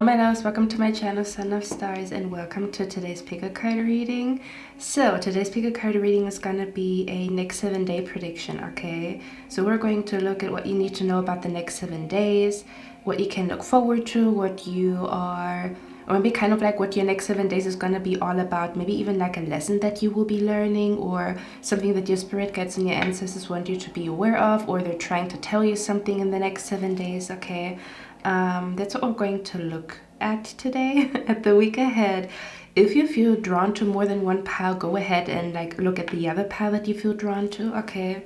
My loves, welcome to my channel Son of Stars, and welcome to today's pick a card reading. So today's pick a card reading is gonna be a next 7-day prediction. Okay, so we're going to look at what you need to know about the next 7 days, what you can look forward to, what you are, or maybe kind of like what your next 7 days is gonna be all about. Maybe even like a lesson that you will be learning, or something that your spirit guides and your ancestors want you to be aware of, or they're trying to tell you something in the next 7 days. Okay, that's what we're going to look at today. At the week ahead, if you feel drawn to more than one pile, go ahead and like look at the other pile that you feel drawn to. Okay,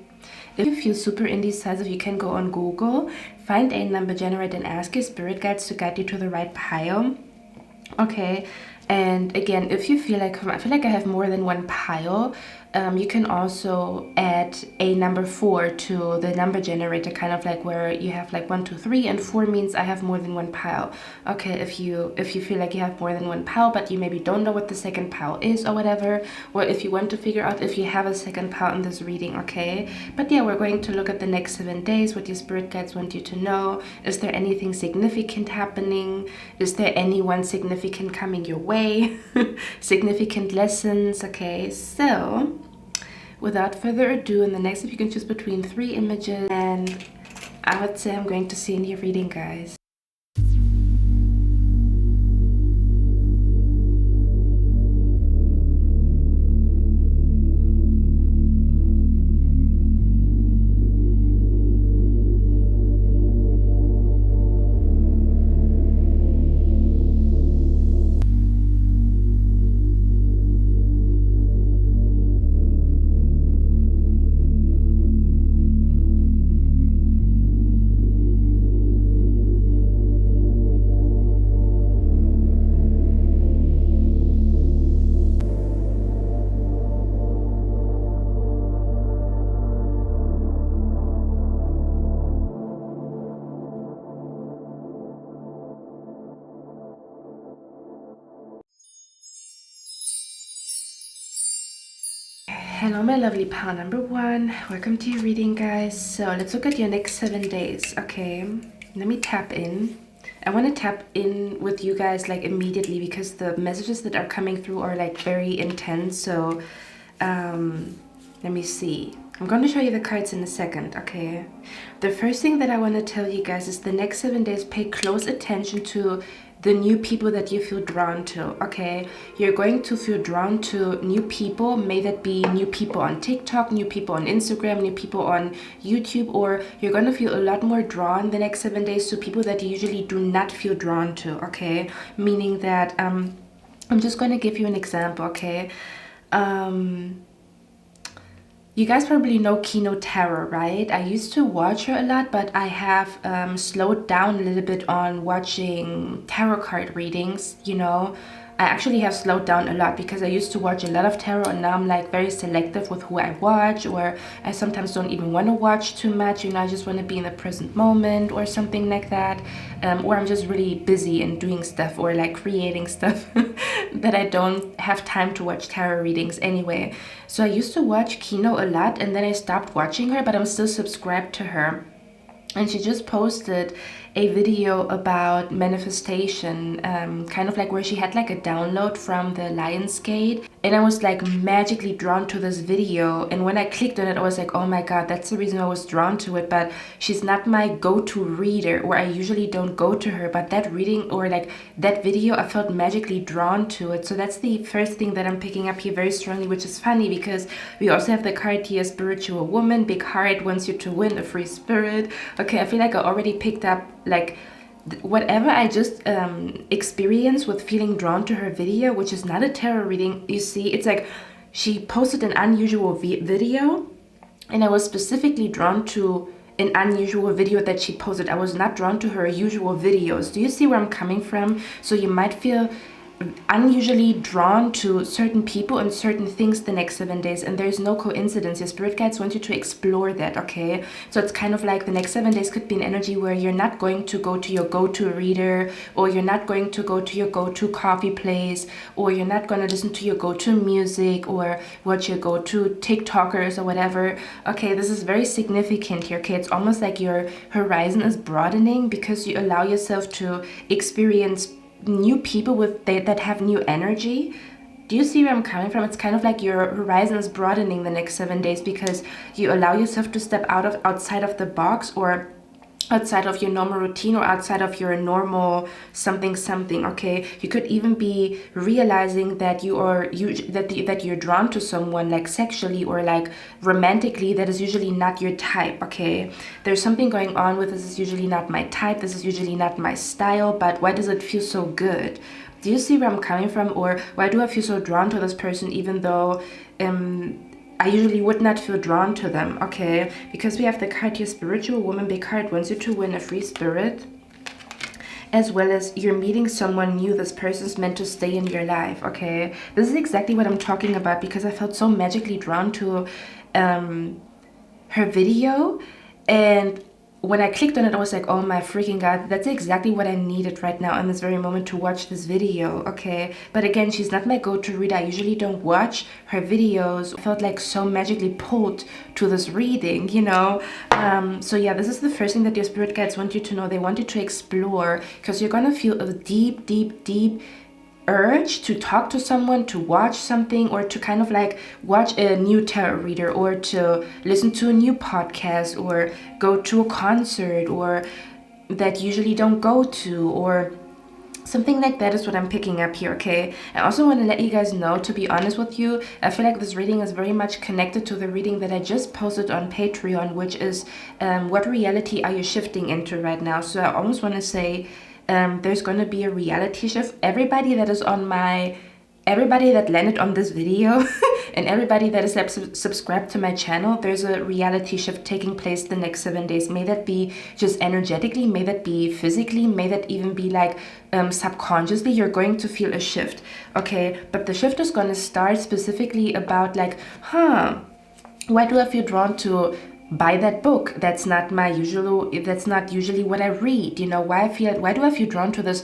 if you feel super indecisive, you can go on Google, find a number, generate, and ask your spirit guides to guide you to the right pile. Okay, and again, if you feel like I feel like I have more than one pile, you can also add a number 4 to the number generator, kind of like where you have like 1, 2, 3, and 4 means I have more than one pile. Okay, if you feel like you have more than one pile, but you maybe don't know what the second pile is or whatever, or if you want to figure out if you have a second pile in this reading. Okay, but yeah, we're going to look at the next 7 days, what your spirit guides want you to know. Is there anything significant happening? Is there anyone significant coming your way? Significant lessons. Okay, so without further ado, in the next, if you can choose between 3 images, and I would say I'm going to see in your reading, guys. Hello my lovely pile number 1, welcome to your reading, guys. So let's look at your next 7 days. Okay, let me tap in. I want to tap in with you guys like immediately, because the messages that are coming through are like very intense. So let me see. I'm going to show you the cards in a second. Okay, the first thing that I want to tell you guys is the next 7 days, pay close attention to the new people that you feel drawn to. Okay, you're going to feel drawn to new people. May that be new people on TikTok, new people on Instagram, new people on YouTube, or you're going to feel a lot more drawn the next 7 days to people that you usually do not feel drawn to. Okay, meaning that I'm just going to give you an example. Okay, you guys probably know Kino Tarot, right? I used to watch her a lot, but I have slowed down a little bit on watching tarot card readings. You know, I actually have slowed down a lot, because I used to watch a lot of tarot, and now I'm like very selective with who I watch, or I sometimes don't even want to watch too much. You know, I just want to be in the present moment or something like that, or I'm just really busy and doing stuff, or like creating stuff that I don't have time to watch tarot readings anyway. So I used to watch Kino a lot, and then I stopped watching her, but I'm still subscribed to her. And she just posted a video about manifestation, kind of like where she had like a download from the Lionsgate, and I was like magically drawn to this video. And when I clicked on it, I was like, oh my god, that's the reason I was drawn to it. But she's not my go-to reader, or I usually don't go to her, but that reading, or like that video, I felt magically drawn to it. So that's the first thing that I'm picking up here very strongly, which is funny, because we also have the card here, spiritual woman, big heart wants you to win, a free spirit. Okay, I feel like I already picked up like whatever I just experienced with feeling drawn to her video, which is not a tarot reading. You see, it's like she posted an unusual video, and I was specifically drawn to an unusual video that she posted. I was not drawn to her usual videos. Do you see where I'm coming from? So you might feel unusually drawn to certain people and certain things the next 7 days, and there's no coincidence. Your spirit guides want you to explore that. Okay, so it's kind of like the next 7 days could be an energy where you're not going to go to your go-to reader, or you're not going to go to your go-to coffee place, or you're not going to listen to your go-to music, or watch your go-to TikTokers or whatever. Okay, this is very significant here. Okay, it's almost like your horizon is broadening, because you allow yourself to experience new people that have new energy. Do you see where I'm coming from? It's kind of like your horizon is broadening the next 7 days because you allow yourself to step outside of the box, or outside of your normal routine, or outside of your normal something, okay? You could even be realizing that that you're drawn to someone, like sexually or like romantically, that is usually not your type, okay? There's something going on with, this is usually not my type, this is usually not my style, but why does it feel so good? Do you see where I'm coming from? Or why do I feel so drawn to this person even though I usually would not feel drawn to them, okay? Because we have the card here, Spiritual Woman. Big card wants you to win a free spirit, as well as you're meeting someone new. This person's meant to stay in your life, okay? This is exactly what I'm talking about, because I felt so magically drawn to her video, and when I clicked on it, I was like, oh my freaking god, that's exactly what I needed right now in this very moment to watch this video, okay? But again, she's not my go-to reader. I usually don't watch her videos. I felt like so magically pulled to this reading, you know? So yeah, this is the first thing that your spirit guides want you to know. They want you to explore, because you're gonna feel a deep, deep, deep urge to talk to someone, to watch something, or to kind of like watch a new tarot reader, or to listen to a new podcast, or go to a concert, or that you usually don't go to, or something like that is what I'm picking up here, okay? I also want to let you guys know, to be honest with you, I feel like this reading is very much connected to the reading that I just posted on Patreon, which is what reality are you shifting into right now? So I almost want to say there's going to be a reality shift. Everybody that landed on this video and everybody that is subscribed to my channel, there's a reality shift taking place the next 7 days. May that be just energetically, may that be physically, may that even be like subconsciously, you're going to feel a shift, okay? But the shift is going to start specifically about like, why do I feel drawn to buy that book? That's not usually what I read, you know? Why do I feel drawn to this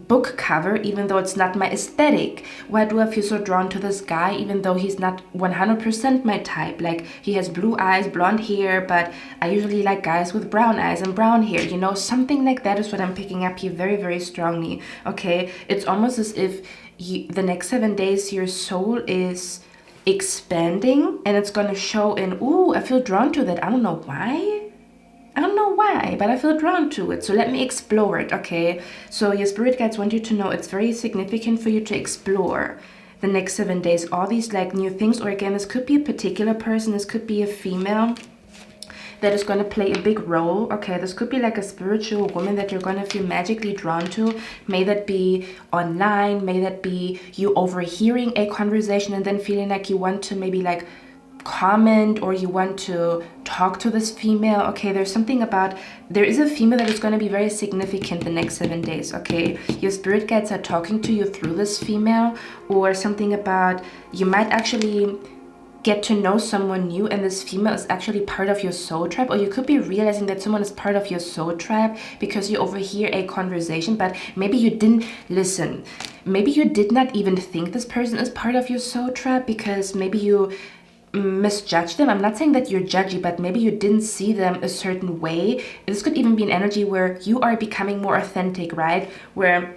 book cover even though it's not my aesthetic? Why do I feel so drawn to this guy even though he's not 100% my type? Like, he has blue eyes, blonde hair, but I usually like guys with brown eyes and brown hair, you know? Something like that is what I'm picking up here very, very strongly, okay? It's almost as if the next 7 days your soul is expanding, and it's gonna show in, ooh, I feel drawn to that. I don't know why, but I feel drawn to it, so let me explore it, okay? So your spirit guides want you to know it's very significant for you to explore the next 7 days all these like new things. Or again, this could be a particular person, this could be a female that is going to play a big role, okay? This could be like a spiritual woman that you're going to feel magically drawn to. May that be online, may that be you overhearing a conversation and then feeling like you want to maybe like comment, or you want to talk to this female, okay? There's something about, there is a female that is going to be very significant the next 7 days, okay? Your spirit guides are talking to you through this female, or something about, you might actually get to know someone new and this female is actually part of your soul tribe, or you could be realizing that someone is part of your soul tribe because you overhear a conversation, but maybe you didn't listen. Maybe you did not even think this person is part of your soul tribe because maybe you misjudge them. I'm not saying that you're judgy, but maybe you didn't see them a certain way. This could even be an energy where you are becoming more authentic, right? Where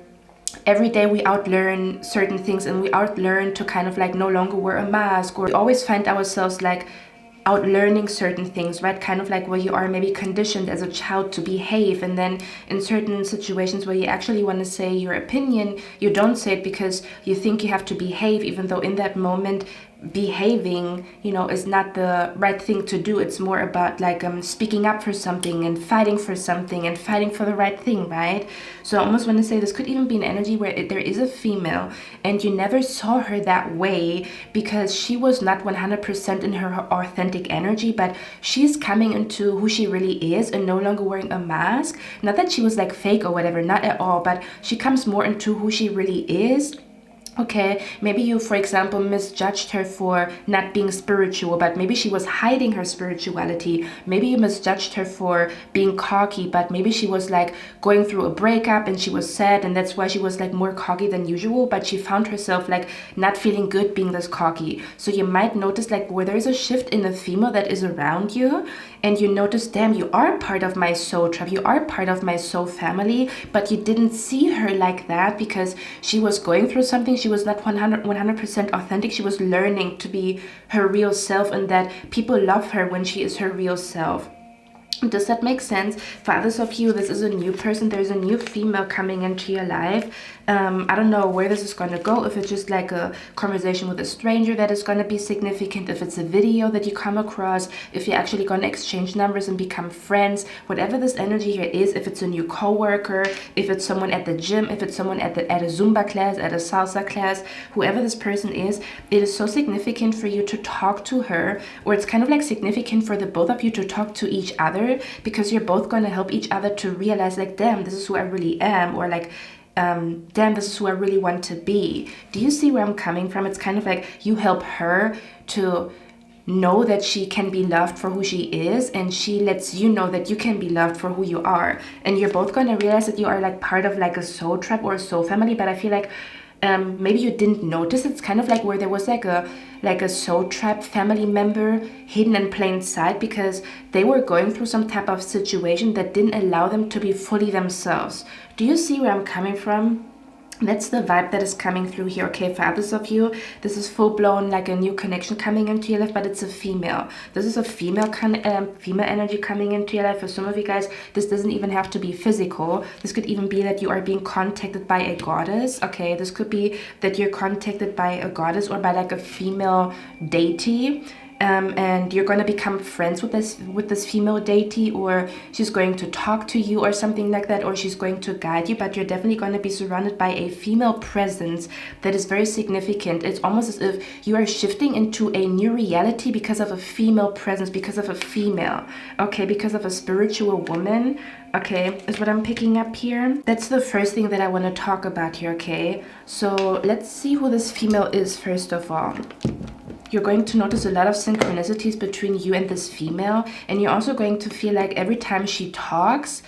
every day we outlearn certain things, and we outlearn to kind of like no longer wear a mask, or we always find ourselves like outlearning certain things, right? Kind of like where you are maybe conditioned as a child to behave, and then in certain situations where you actually want to say your opinion, you don't say it because you think you have to behave, even though in that moment behaving, you know, is not the right thing to do. It's more about like speaking up for something and fighting for something and fighting for the right thing, right? So I almost want to say this could even be an energy where there is a female and you never saw her that way because she was not 100% in her authentic energy, but she's coming into who she really is and no longer wearing a mask. Not that she was like fake or whatever, not at all, but she comes more into who she really is. Okay, maybe you, for example, misjudged her for not being spiritual, but maybe she was hiding her spirituality. Maybe you misjudged her for being cocky, but maybe she was like going through a breakup and she was sad, and that's why she was like more cocky than usual, but she found herself like not feeling good being this cocky. So you might notice like where there is a shift in the female that is around you, and you notice, damn, you are part of my soul tribe, you are part of my soul family, but you didn't see her like that because she was going through something. She was not 100% authentic. She was learning to be her real self, and that people love her when she is her real self. Does that make sense? For others of you, this is a new person. There's a new female coming into your life. I don't know where this is going to go. If it's just like a conversation with a stranger that is going to be significant, if it's a video that you come across, if you're actually going to exchange numbers and become friends, whatever this energy here is, if it's a new coworker, if it's someone at the gym, if it's someone at a Zumba class, at a salsa class, whoever this person is, it is so significant for you to talk to her, or it's kind of like significant for the both of you to talk to each other, because you're both going to help each other to realize like, damn, this is who I really am, or like, damn, this is who I really want to be. Do you see where I'm coming from? It's kind of like you help her to know that she can be loved for who she is, and she lets you know that you can be loved for who you are, and you're both going to realize that you are like part of like a soul tribe or a soul family. But I feel like maybe you didn't notice. It's kind of like where there was like a soul tribe family member hidden in plain sight, because they were going through some type of situation that didn't allow them to be fully themselves. Do you see where I'm coming from? That's the vibe that is coming through here. Okay, for others of you, this is full-blown like a new connection coming into your life, but it's a female. This is a female female energy coming into your life. For some of you guys, this doesn't even have to be physical. This could even be that you are being contacted by a goddess. Okay, this could be that you're contacted by a goddess or by like a female deity. And you're going to become friends with this female deity, or she's going to talk to you or something like that, or she's going to guide you, but you're definitely going to be surrounded by a female presence that is very significant. It's almost as if you are shifting into a new reality because of a female presence, because of a female, okay, because of a spiritual woman, okay, is what I'm picking up here. That's the first thing that I want to talk about here, okay? So let's see who this female is first of all. You're going to notice a lot of synchronicities between you and this female, and you're also going to feel like every time she talks,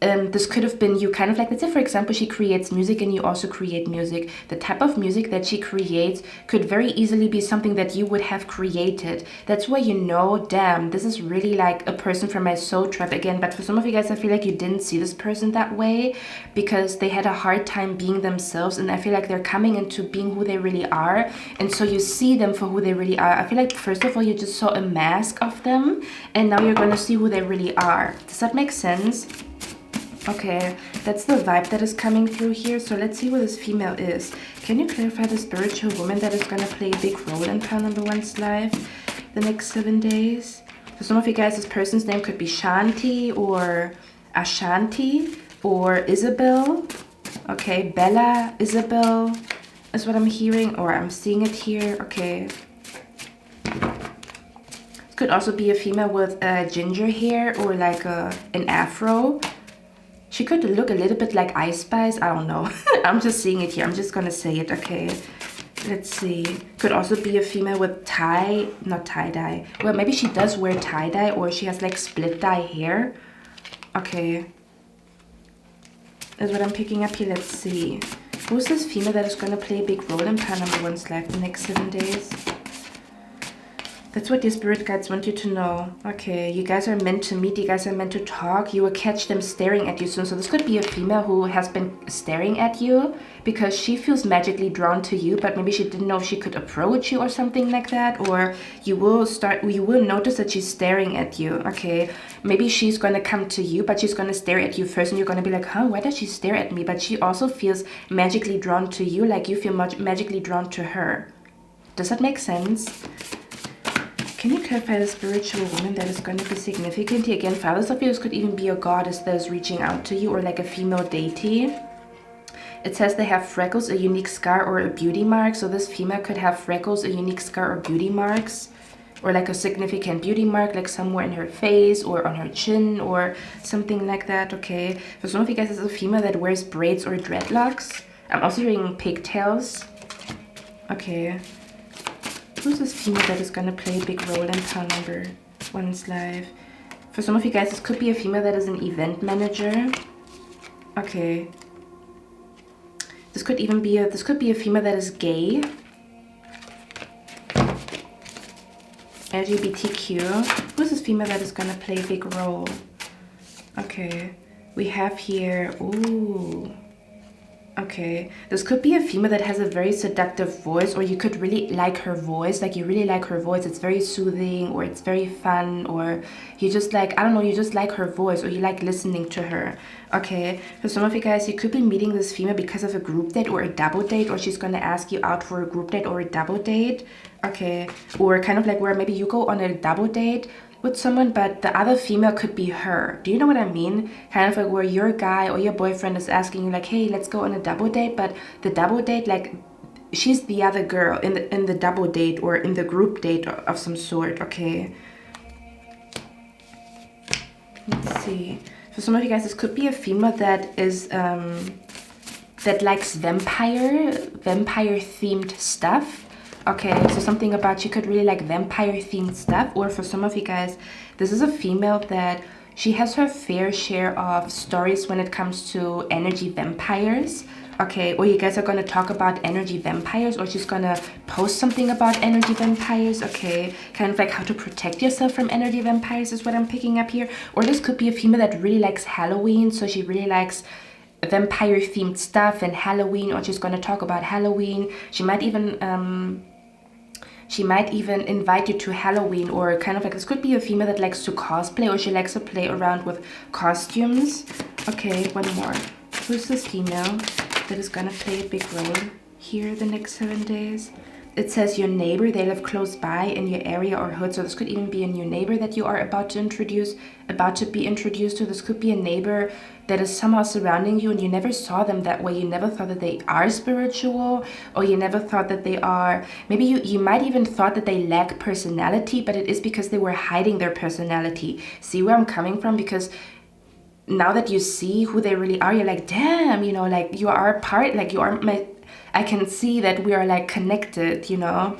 this could have been you, kind of like, let's say for example she creates music and you also create music. The type of music that she creates could very easily be something that you would have created. That's why you know, damn, this is really like a person from my soul tribe again. But for some of you guys, I feel like you didn't see this person that way because they had a hard time being themselves, and I feel like they're coming into being who they really are, and so you see them for who they really are. I feel like first of all you just saw a mask of them, and now you're going to see who they really are. Does that make sense? Okay, that's the vibe that is coming through here. So let's see who this female is. Can you clarify the spiritual woman that is going to play a big role in pile number one's life the next 7 days? For some of you guys, this person's name could be Shanti or Ashanti or Isabel. Okay, Bella, Isabel is what I'm hearing, or I'm seeing it here. Okay. It could also be a female with ginger hair or like an afro. She could look a little bit like Ice Spice. I don't know. I'm just seeing it here. I'm just gonna say it. Okay. Let's see. Could also be a female with not tie-dye. Well, maybe she does wear tie-dye, or she has like split dye hair. Okay. That's what I'm picking up here. Let's see. Who's this female that is gonna play a big role in pile number one's life the next 7 days? That's what your spirit guides want you to know. Okay, you guys are meant to meet, you guys are meant to talk. You will catch them staring at you soon. So this could be a female who has been staring at you because she feels magically drawn to you, but maybe she didn't know if she could approach you or something like that. Or you will notice that she's staring at you. Okay, maybe she's going to come to you, but she's going to stare at you first, and you're going to be like, huh, why does she stare at me? But she also feels magically drawn to you, like you feel magically drawn to her. Does that make sense? Can you clarify the spiritual woman that is going to be significant here? Again, for others of you, this could even be a goddess that is reaching out to you, or like a female deity. It says they have freckles, a unique scar, or a beauty mark. So this female could have freckles, a unique scar, or beauty marks, or like a significant beauty mark, like somewhere in her face or on her chin or something like that. Okay. For some of you guys, it's a female that wears braids or dreadlocks. I'm also hearing pigtails. Okay. Who's this female that is gonna play a big role in pile number one's life? For some of you guys, this could be a female that is an event manager. Okay. This could be a female that is gay. LGBTQ. Who's this female that is gonna play a big role? Okay. We have here, ooh. Okay, this could be a female that has a very seductive voice, or you could really like her voice, like you really like her voice. It's very soothing, or it's very fun, or you just like, I don't know, you just like her voice, or you like listening to her. Okay, for some of you guys, you could be meeting this female because of a group date or a double date, or she's gonna ask you out for a group date or a double date. Okay, or kind of like where maybe you go on a double date with someone, but the other female could be her. Do you know what I mean? Kind of like where your guy or your boyfriend is asking you like, hey, let's go on a double date, but the double date, like, she's the other girl in the double date or in the group date of some sort. Okay, let's see. For some of you guys, this could be a female that is that likes vampire themed stuff. Okay, so something about you could really like vampire themed stuff. Or for some of you guys, this is a female that she has her fair share of stories when it comes to energy vampires. Okay, or you guys are going to talk about energy vampires, or she's going to post something about energy vampires. Okay, kind of like how to protect yourself from energy vampires is what I'm picking up here. Or this could be a female that really likes Halloween, so she really likes vampire themed stuff and Halloween, or she's going to talk about Halloween. She might even invite you to Halloween, or kind of like this could be a female that likes to cosplay, or she likes to play around with costumes. Okay, one more. Who's this female that is gonna play a big role here the next 7 days? It says your neighbor, they live close by in your area or hood. So this could even be a new neighbor that you are about to be introduced to. This could be a neighbor that is somehow surrounding you and you never saw them that way. You never thought that they are spiritual, or you never thought that they are, maybe you might even thought that they lack personality, but it is because they were hiding their personality. See where I'm coming from? Because now that you see who they really are, you're like, damn, you know, like you are a part, like you are my, I can see that we are like connected, you know.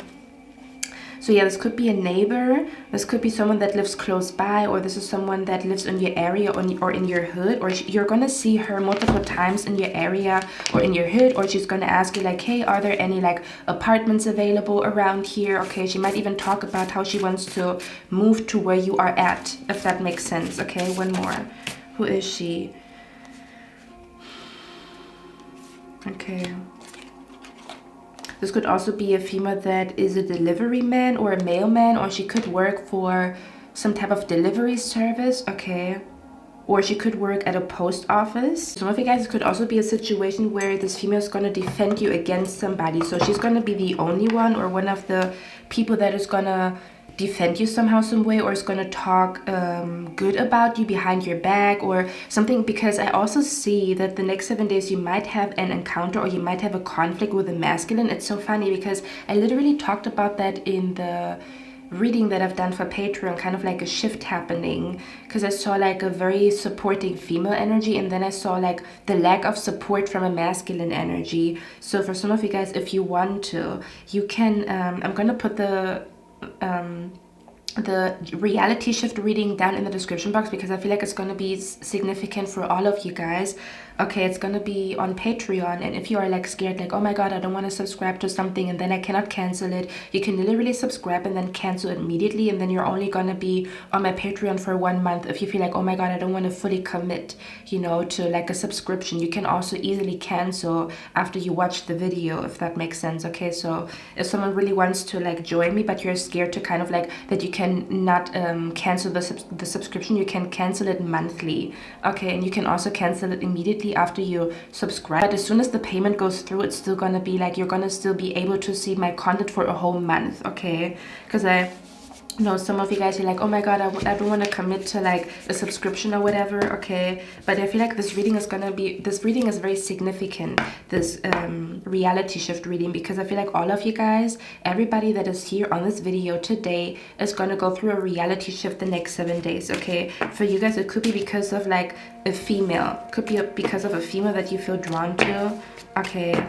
So yeah, this could be a neighbor, this could be someone that lives close by, or this is someone that lives in your area or in your hood, or you're gonna see her multiple times in your area or in your hood, or she's gonna ask you like, hey, are there any like apartments available around here? Okay, she might even talk about how she wants to move to where you are at, if that makes sense. Okay, one more. Who is she? Okay. This could also be a female that is a delivery man or a mailman, or she could work for some type of delivery service. Okay. Or she could work at a post office. Some of you guys, it could also be a situation where this female is going to defend you against somebody. So she's going to be the only one, or one of the people that is going to defend you somehow, some way, or is going to talk good about you behind your back or something. Because I also see that the next 7 days you might have an encounter, or you might have a conflict with a masculine. It's so funny because I literally talked about that in the reading that I've done for Patreon, kind of like a shift happening, because I saw like a very supporting female energy, and then I saw like the lack of support from a masculine energy. So for some of you guys, if you want to, you can I'm gonna put the reality shift reading down in the description box, because I feel like it's going to be significant for all of you guys. Okay, it's going to be on Patreon, and if you are like scared, like, oh my god, I don't want to subscribe to something and then I cannot cancel it, you can literally subscribe and then cancel it immediately, and then you're only going to be on my Patreon for 1 month. If you feel like, oh my god, I don't want to fully commit, you know, to like a subscription, you can also easily cancel after you watch the video, if that makes sense. Okay, so if someone really wants to like join me, but you're scared to kind of like that you can not cancel the subscription, you can cancel it monthly. Okay, and you can also cancel it immediately after you subscribe, but as soon as the payment goes through, it's still gonna be like, you're gonna still be able to see my content for a whole month. Okay, because I know some of you guys are like, oh my god, I don't want to commit to like a subscription or whatever. Okay, but I feel like this reading is very significant, this reality shift reading, because I feel like all of you guys, everybody that is here on this video today, is going to go through a reality shift the next 7 days. Okay, for you guys, it could be because of like a female, could be because of a female that you feel drawn to. Okay,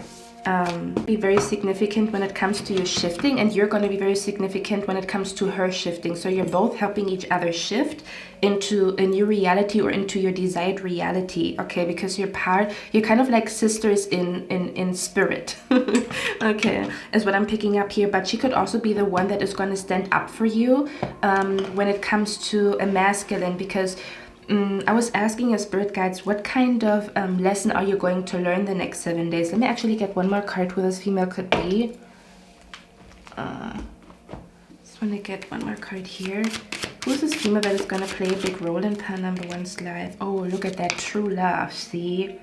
be very significant when it comes to your shifting, and you're going to be very significant when it comes to her shifting. So you're both helping each other shift into a new reality or into your desired reality, okay? Because you're kind of like sisters in spirit. Okay, is what I'm picking up here. But she could also be the one that is going to stand up for you when it comes to a masculine, because I was asking your spirit guides, what kind of lesson are you going to learn the next 7 days? Let me actually get one more card who this female could be. Just want to get one more card here. Who's this female that is going to play a big role in pile number one's life? Oh, look at that, true love, see?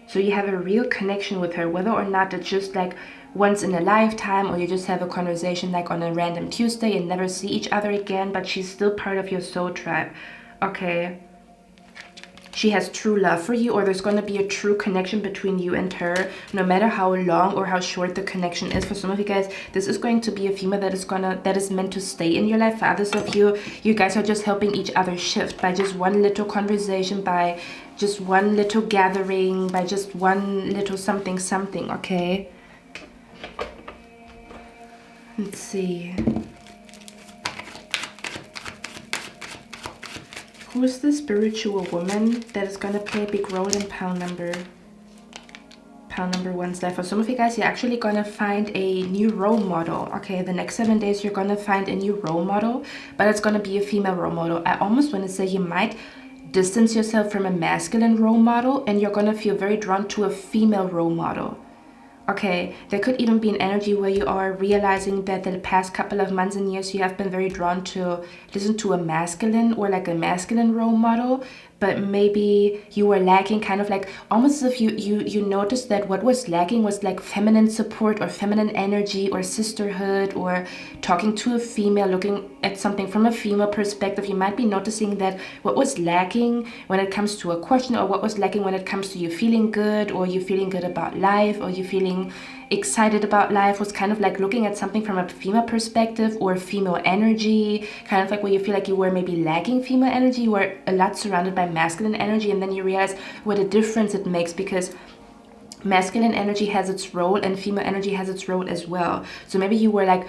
So you have a real connection with her, whether or not it's just like once in a lifetime, or you just have a conversation like on a random Tuesday and never see each other again, but she's still part of your soul tribe, okay? She has true love for you, or there's going to be a true connection between you and her, no matter how long or how short the connection is. For some of you guys, this is going to be a female that is meant to stay in your life. For others of you, you guys are just helping each other shift by just one little conversation, by just one little gathering, by just one little something, okay? Let's see. Who is the spiritual woman that is going to play a big role in pile number one's life? For some of you guys, you're actually going to find a new role model. Okay, the next 7 days, you're going to find a new role model, but it's going to be a female role model. I almost want to say you might distance yourself from a masculine role model, and you're going to feel very drawn to a female role model. Okay, there could even be an energy where you are realizing that the past couple of months and years you have been very drawn to listen to a masculine or like a masculine role model, but maybe you were lacking, kind of like almost as if you noticed that what was lacking was like feminine support or feminine energy or sisterhood, or talking to a female, looking at something from a female perspective. You might be noticing that what was lacking when it comes to a question, or what was lacking when it comes to you feeling good, or you feeling good about life, or you feeling excited about life, was kind of like looking at something from a female perspective or female energy, kind of like where you feel like you were maybe lacking female energy, you were a lot surrounded by masculine energy, and then you realize what a difference it makes, because masculine energy has its role and female energy has its role as well. So maybe you were like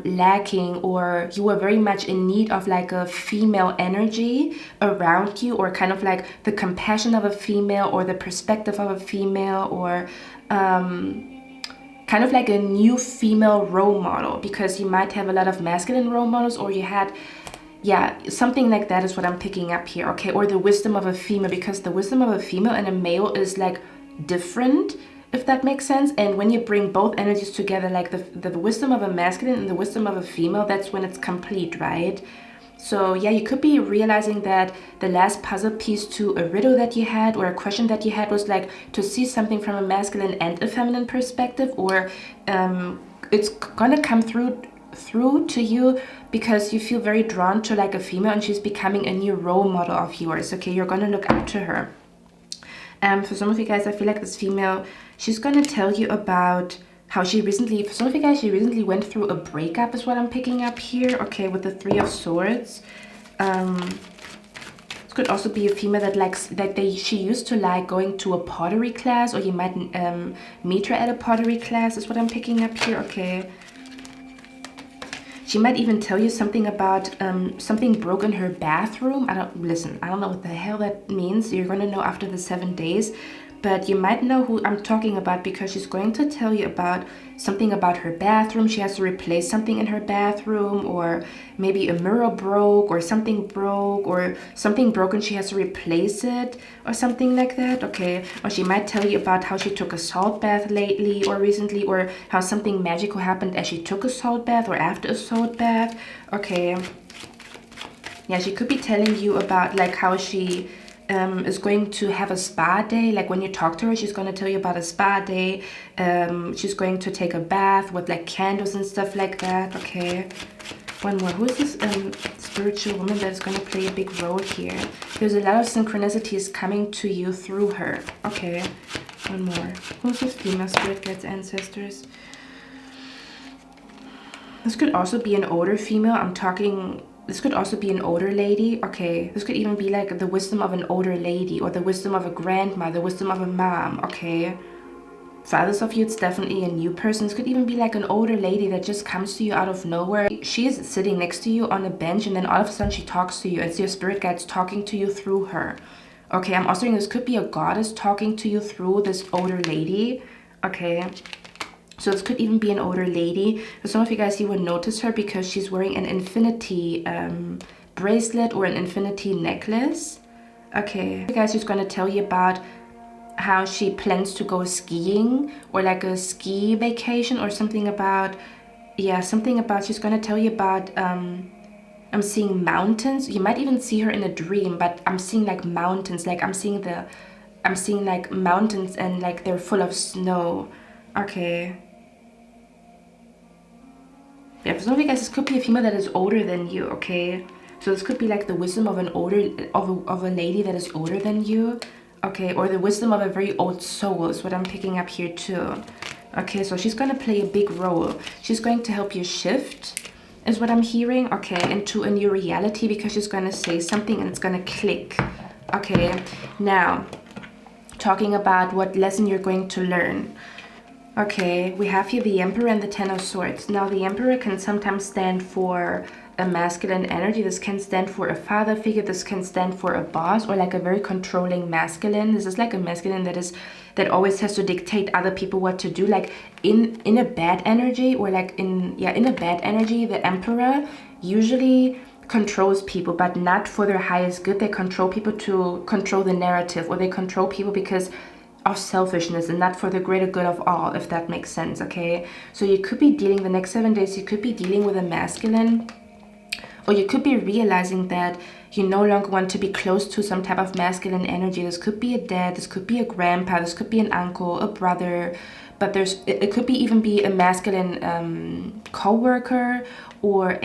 lacking, or you were very much in need of like a female energy around you, or kind of like the compassion of a female, or the perspective of a female, or kind of like a new female role model, because you might have a lot of masculine role models, or you had, yeah, something like that is what I'm picking up here, okay? Or the wisdom of a female, because the wisdom of a female and a male is like different, if that makes sense. And when you bring both energies together, like the wisdom of a masculine and the wisdom of a female, that's when it's complete, right? So yeah, you could be realizing that the last puzzle piece to a riddle that you had, or a question that you had, was like to see something from a masculine and a feminine perspective, or it's gonna come through to you because you feel very drawn to like a female, and she's becoming a new role model of yours, okay? You're gonna look up to her. For some of you guys, I feel like this female, she's gonna tell you about how she recently, for some of you guys, she recently went through a breakup, is what I'm picking up here, okay, with the Three of Swords. This could also be a female that likes, that she used to like going to a pottery class, or you might meet her at a pottery class, is what I'm picking up here, okay. She might even tell you something about something broke in her bathroom. I don't know what the hell that means. You're going to know after the 7 days. But you might know who I'm talking about, because she's going to tell you about something about her bathroom. She has to replace something in her bathroom, or maybe a mirror broke, or something broke, or something broken, she has to replace it, or something like that, okay? Or she might tell you about how she took a salt bath lately or recently, or how something magical happened as she took a salt bath or after a salt bath, okay? Yeah, she could be telling you about like how she is going to have a spa day. Like when you talk to her, she's going to tell you about a spa day. She's going to take a bath with like candles and stuff like that, okay? One more. Who is this spiritual woman that's going to play a big role here? There's a lot of synchronicities coming to you through her, okay? One more. Who's this female spirit guides, ancestors? This could also be an older female. This could also be an older lady, okay? This could even be like the wisdom of an older lady, or the wisdom of a grandma, the wisdom of a mom, okay? For others of you, it's definitely a new person. This could even be like an older lady that just comes to you out of nowhere. She is sitting next to you on a bench, and then all of a sudden she talks to you. It's your spirit guides talking to you through her. Okay, I'm also saying this could be a goddess talking to you through this older lady. Okay, so this could even be an older lady. For some of you guys, you will notice her because she's wearing an infinity bracelet or an infinity necklace. Okay, you guys, she's going to tell you about how she plans to go skiing, or like a ski vacation, or something about, yeah, something about, she's going to tell you about, I'm seeing mountains. You might even see her in a dream, but I'm seeing like mountains, like I'm seeing like mountains, and like they're full of snow. Okay. Yeah, for some of you guys, this could be a female that is older than you, okay? So this could be like the wisdom of an older, of a lady that is older than you. Okay, or the wisdom of a very old soul is what I'm picking up here too. Okay, so she's going to play a big role. She's going to help you shift, is what I'm hearing, okay, into a new reality, because she's going to say something and it's going to click. Okay, now, talking about what lesson you're going to learn. Okay, we have here the Emperor and the Ten of Swords. Now, the Emperor can sometimes stand for a masculine energy. This can stand for a father figure. This can stand for a boss, or like a very controlling masculine. This is like a masculine that always has to dictate other people what to do, like in a bad energy, or like in a bad energy. The Emperor usually controls people, but not for their highest good. They control people to control the narrative, or they control people because of selfishness and not for the greater good of all, if that makes sense. Okay, so you could be dealing the next 7 days, you could be dealing with a masculine, or you could be realizing that you no longer want to be close to some type of masculine energy. This could be a dad, this could be a grandpa, this could be an uncle, a brother, but it could be even be a masculine co-worker, or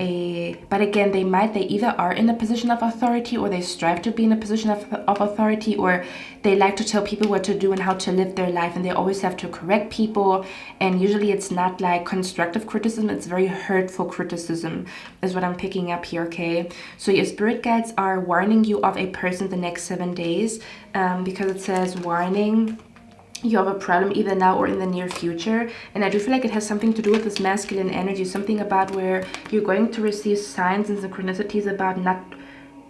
but again, they either are in a position of authority, or they strive to be in a position of authority, or they like to tell people what to do and how to live their life, and they always have to correct people. And usually it's not like constructive criticism, it's very hurtful criticism, is what I'm picking up here. Okay, so your spirit guides are warning you of a person the next 7 days, because it says warning, you have a problem either now or in the near future. And I do feel like it has something to do with this masculine energy, something about where you're going to receive signs and synchronicities about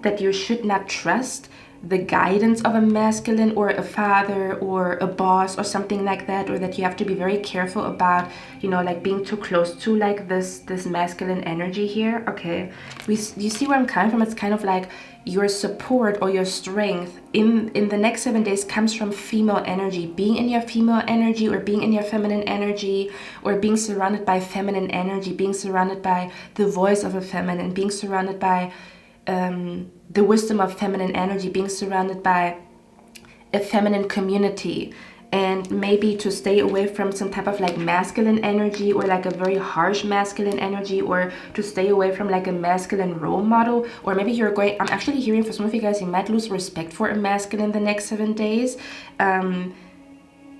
that you should not trust the guidance of a masculine, or a father, or a boss, or something like that, or that you have to be very careful about, you know, like being too close to like this masculine energy here. Okay, you see where I'm coming from? It's kind of like your support or your strength in the next 7 days comes from female energy, being in your female energy, or being in your feminine energy, or being surrounded by feminine energy, being surrounded by the voice of a feminine, being surrounded by the wisdom of feminine energy, being surrounded by a feminine community. And maybe to stay away from some type of like masculine energy, or like a very harsh masculine energy, or to stay away from like a masculine role model. Or maybe I'm actually hearing for some of you guys, you might lose respect for a masculine the next 7 days.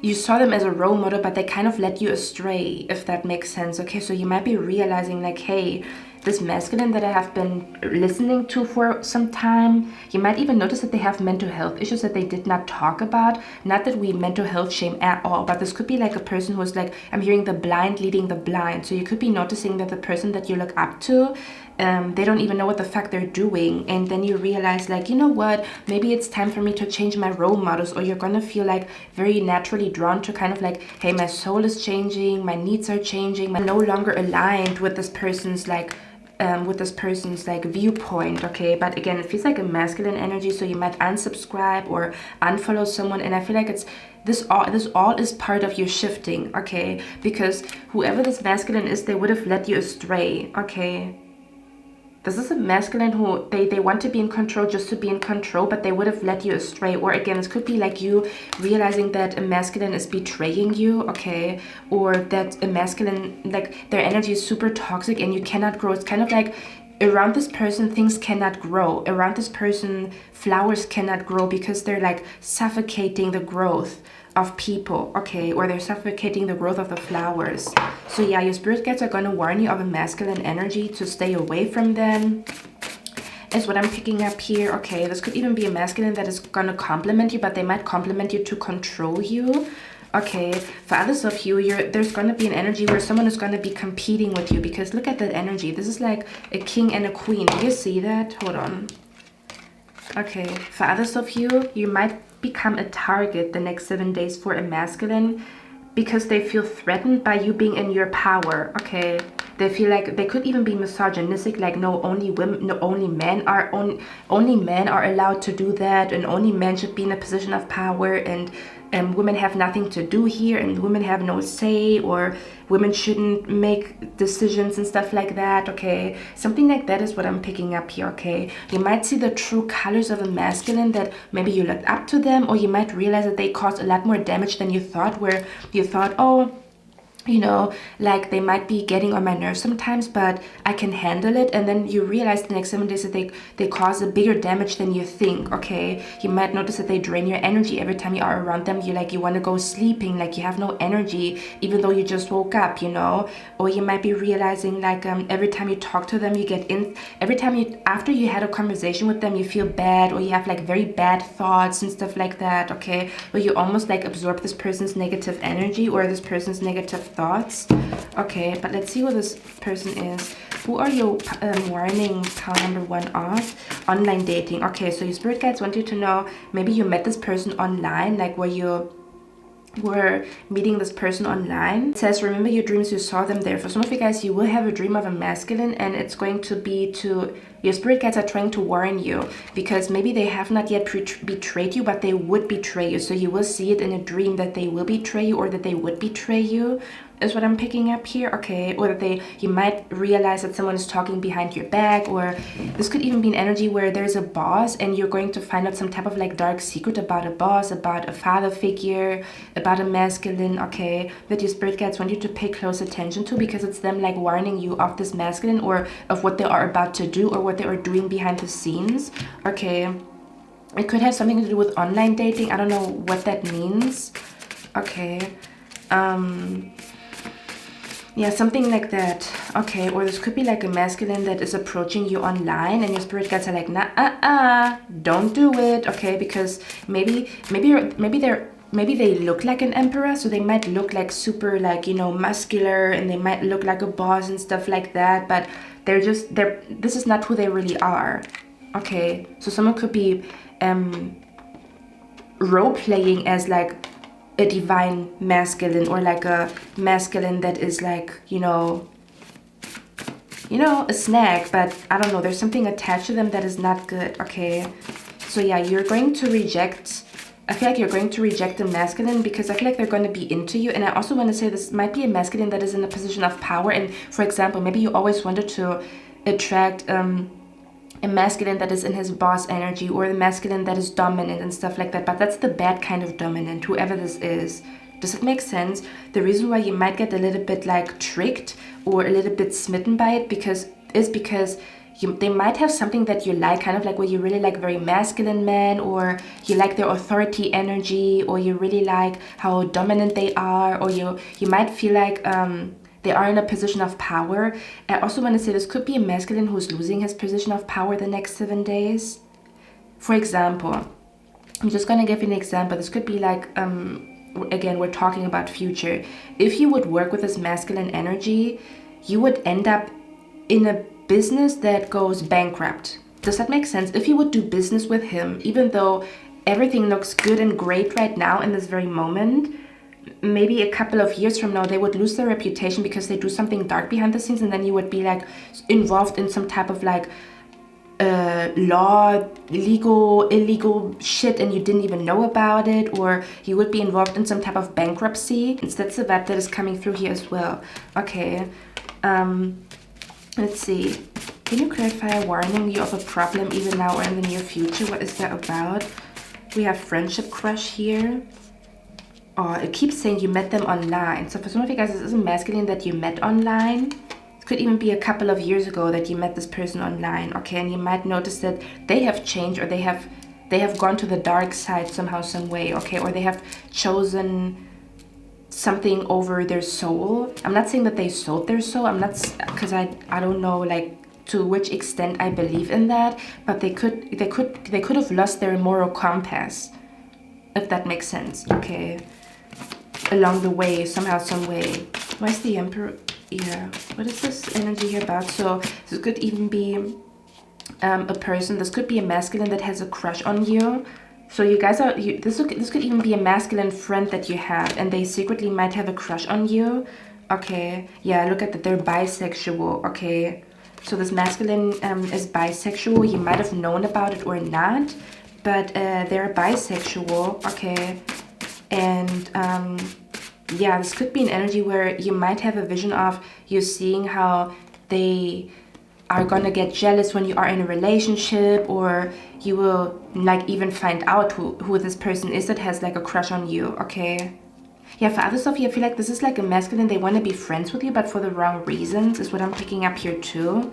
You saw them as a role model, but they kind of led you astray, if that makes sense. Okay, so you might be realizing like, hey, this masculine that I have been listening to for some time, you might even notice that they have mental health issues that they did not talk about. Not that we mental health shame at all, but this could be like a person who's like, I'm hearing the blind leading the blind. So you could be noticing that the person that you look up to, they don't even know what the fuck they're doing. And then you realize like, you know what, maybe it's time for me to change my role models. Or you're gonna feel like very naturally drawn to kind of like, hey, my soul is changing, my needs are changing, I'm no longer aligned with this person's like viewpoint. Okay, but again, it feels like a masculine energy, so you might unsubscribe or unfollow someone. And I feel like this all is part of your shifting. Okay, because whoever this masculine is, they would have led you astray. Okay, this is a masculine who they want to be in control just to be in control, but they would have led you astray. Or again, it could be like you realizing that a masculine is betraying you, okay? Or that a masculine, like their energy is super toxic and you cannot grow. It's kind of like around this person, things cannot grow. Around this person, flowers cannot grow because they're like suffocating the growth of people, okay? Or they're suffocating the growth of the flowers. So yeah, your spirit guides are going to warn you of a masculine energy, to stay away from them, is what I'm picking up here. Okay, this could even be a masculine that is going to compliment you, but they might compliment you to control you. Okay, for others of you, there's going to be an energy where someone is going to be competing with you, because look at that energy. This is like a king and a queen. Do you see that? Hold on. Okay, for others of you, you might become a target the next 7 days for a masculine, because they feel threatened by you being in your power. Okay, they feel like they could even be misogynistic, like no, only women, no, only men are allowed to do that, and only men should be in a position of power, and women have nothing to do here, and women have no say, or women shouldn't make decisions and stuff like that. Okay, something like that is what I'm picking up here. Okay, you might see the true colors of a masculine, that maybe you looked up to them, or you might realize that they caused a lot more damage than you thought, where you thought, oh, you know, like they might be getting on my nerves sometimes, but I can handle it. And then you realize the next 7 days that they cause a bigger damage than you think. Okay, you might notice that they drain your energy every time you are around them. You want to go sleeping, like you have no energy even though you just woke up, you know. Or you might be realizing like every time you talk to them, you get in, every time you, after you had a conversation with them, you feel bad, or you have like very bad thoughts and stuff like that. Okay, or you almost like absorb this person's negative energy or this person's negative thoughts. Okay, but let's see who this person is. Who are your warning pile number 1 of? Online dating. Okay, so your spirit guides want you to know, maybe you met this person online, like where you were meeting this person online. It says, remember your dreams, you saw them there. For some of you guys, you will have a dream of a masculine, and it's going to be to, your spirit guides are trying to warn you, because maybe they have not yet betrayed you, but they would betray you. So you will see it in a dream that they will betray you, or that they would betray you, is what I'm picking up here. Okay, or that you might realize that someone is talking behind your back, or this could even be an energy where there's a boss and you're going to find out some type of like dark secret about a boss, about a father figure, about a masculine. Okay, that your spirit guides want you to pay close attention to, because it's them like warning you of this masculine, or of what they are about to do, or what they are doing behind the scenes. Okay, it could have something to do with online dating. I don't know what that means. Okay, yeah, something like that. Okay, or this could be like a masculine that is approaching you online, and your spirit guides are like, nah, don't do it. Okay, because maybe they look like an emperor, so they might look like super, like, you know, muscular, and they might look like a boss and stuff like that, but this is not who they really are. Okay, so someone could be role playing as like a divine masculine, or like a masculine that is like, you know, a snack, but I don't know, there's something attached to them that is not good. Okay, so yeah, you're going to reject, I feel like you're going to reject the masculine, because I feel like they're going to be into you. And I also want to say this might be a masculine that is in a position of power, and for example, maybe you always wanted to attract a masculine that is in his boss energy, or the masculine that is dominant and stuff like that, but that's the bad kind of dominant, whoever this is. Does it make sense? The reason why you might get a little bit like tricked or a little bit smitten by it because they might have something that you like, kind of like where you really like very masculine men, or you like their authority energy, or you really like how dominant they are, or you might feel like they are in a position of power. I also want to say this could be a masculine who's losing his position of power the next 7 days. For example, I'm just going to give you an example. This could be like, again, we're talking about future. If you would work with this masculine energy, you would end up in a business that goes bankrupt. Does that make sense? If you would do business with him, even though everything looks good and great right now in this very moment, maybe a couple of years from now they would lose their reputation because they do something dark behind the scenes, and then you would be like involved in some type of like illegal shit, and you didn't even know about it, or you would be involved in some type of bankruptcy. That's the vibe that is coming through here as well. Okay, let's see. Can you clarify a warning you of a problem even now or in the near future? What is that about? We have friendship crush here. Oh, it keeps saying you met them online. So for some of you guys, this is a masculine that you met online. It could even be a couple of years ago that you met this person online. Okay, and you might notice that they have changed, or they have gone to the dark side somehow, some way. Okay, or they have chosen something over their soul. I'm not saying that they sold their soul. I'm not, because I don't know like to which extent I believe in that, but they could have lost their moral compass, if that makes sense. Okay. along the way, somehow, some way. Why is the Emperor? Yeah, what is this energy here about? So this could even be a person. This could be a masculine that has a crush on you. So you guys are, this could even be a masculine friend that you have, and they secretly might have a crush on you. Okay, yeah, look at that, they're bisexual. Okay, so this masculine is bisexual. You might have known about it or not, but they're bisexual. Okay, and yeah, this could be an energy where you might have a vision of you seeing how they are gonna get jealous when you are in a relationship, or you will like even find out who this person is that has like a crush on you. Okay, yeah, for others of you, I feel like this is like a masculine. They want to be friends with you, but for the wrong reasons is what I'm picking up here too.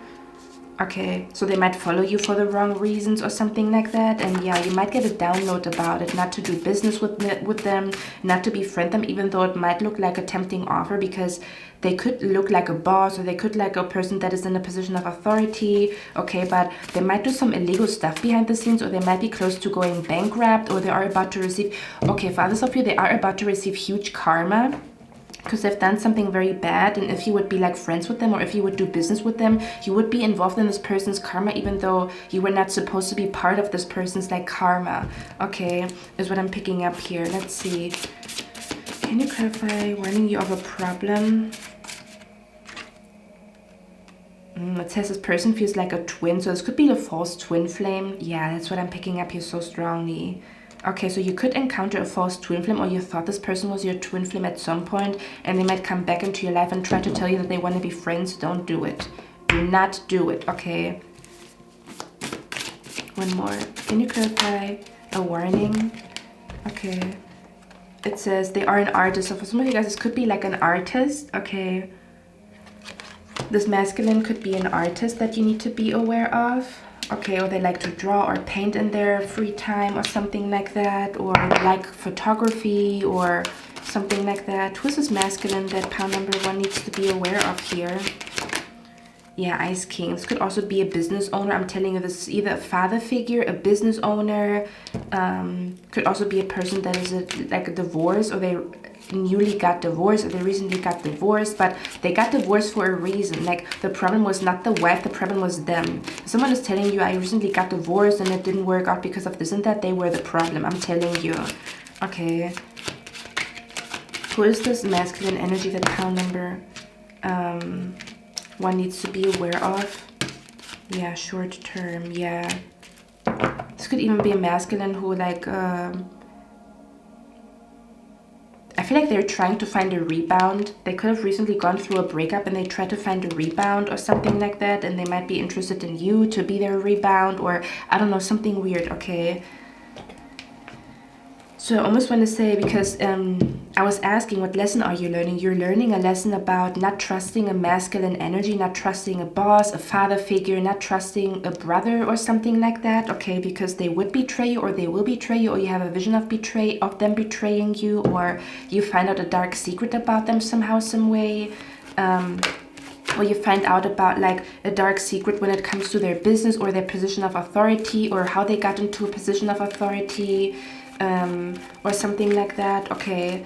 Okay, so they might follow you for the wrong reasons or something like that. And yeah, you might get a download about it, not to do business with them, not to befriend them, even though it might look like a tempting offer, because they could look like a boss, or they could like a person that is in a position of authority. Okay, but they might do some illegal stuff behind the scenes, or they might be close to going bankrupt, or they are about to receive, okay, for others of you, they are about to receive huge karma, because they've done something very bad. And if you would be like friends with them, or if you would do business with them, you would be involved in this person's karma, even though you were not supposed to be part of this person's like karma. Okay, is what I'm picking up here. Let's see, can you clarify? Warning you of a problem. It says this person feels like a twin, so this could be a false twin flame. Yeah, that's what I'm picking up here so strongly. Okay, so you could encounter a false twin flame, or you thought this person was your twin flame at some point, and they might come back into your life and try to tell you that they want to be friends. Don't do it. Do not do it, okay? One more. Can you clarify a warning? Okay. It says they are an artist. So for some of you guys, this could be like an artist, okay? This masculine could be an artist that you need to be aware of. Okay, or they like to draw or paint in their free time or something like that, or like photography or something like that. Who's this masculine that pile number 1 needs to be aware of here? Yeah, Ice King. This could also be a business owner. I'm telling you, this is either a father figure, a business owner. Could also be a person that is like a divorce, or they newly got divorced, or they recently got divorced, but they got divorced for a reason. Like the problem was not the wife, the problem was them. Someone is telling you, I recently got divorced and it didn't work out because of this and that. They were the problem, I'm telling you. Okay, who is this masculine energy that pile number 1 needs to be aware of? Yeah, short term. Yeah, this could even be a masculine who like I feel like they're trying to find a rebound. They could have recently gone through a breakup and they tried to find a rebound or something like that, and they might be interested in you to be their rebound, or I don't know, something weird. Okay, so I almost want to say, because I was asking, what lesson are you learning? You're learning a lesson about not trusting a masculine energy, not trusting a boss, a father figure, not trusting a brother or something like that. Okay, because they would betray you, or they will betray you, or you have a vision of them betraying you, or you find out a dark secret about them somehow, some way. Or you find out about like a dark secret when it comes to their business or their position of authority, or how they got into a position of authority. Or something like that. Okay,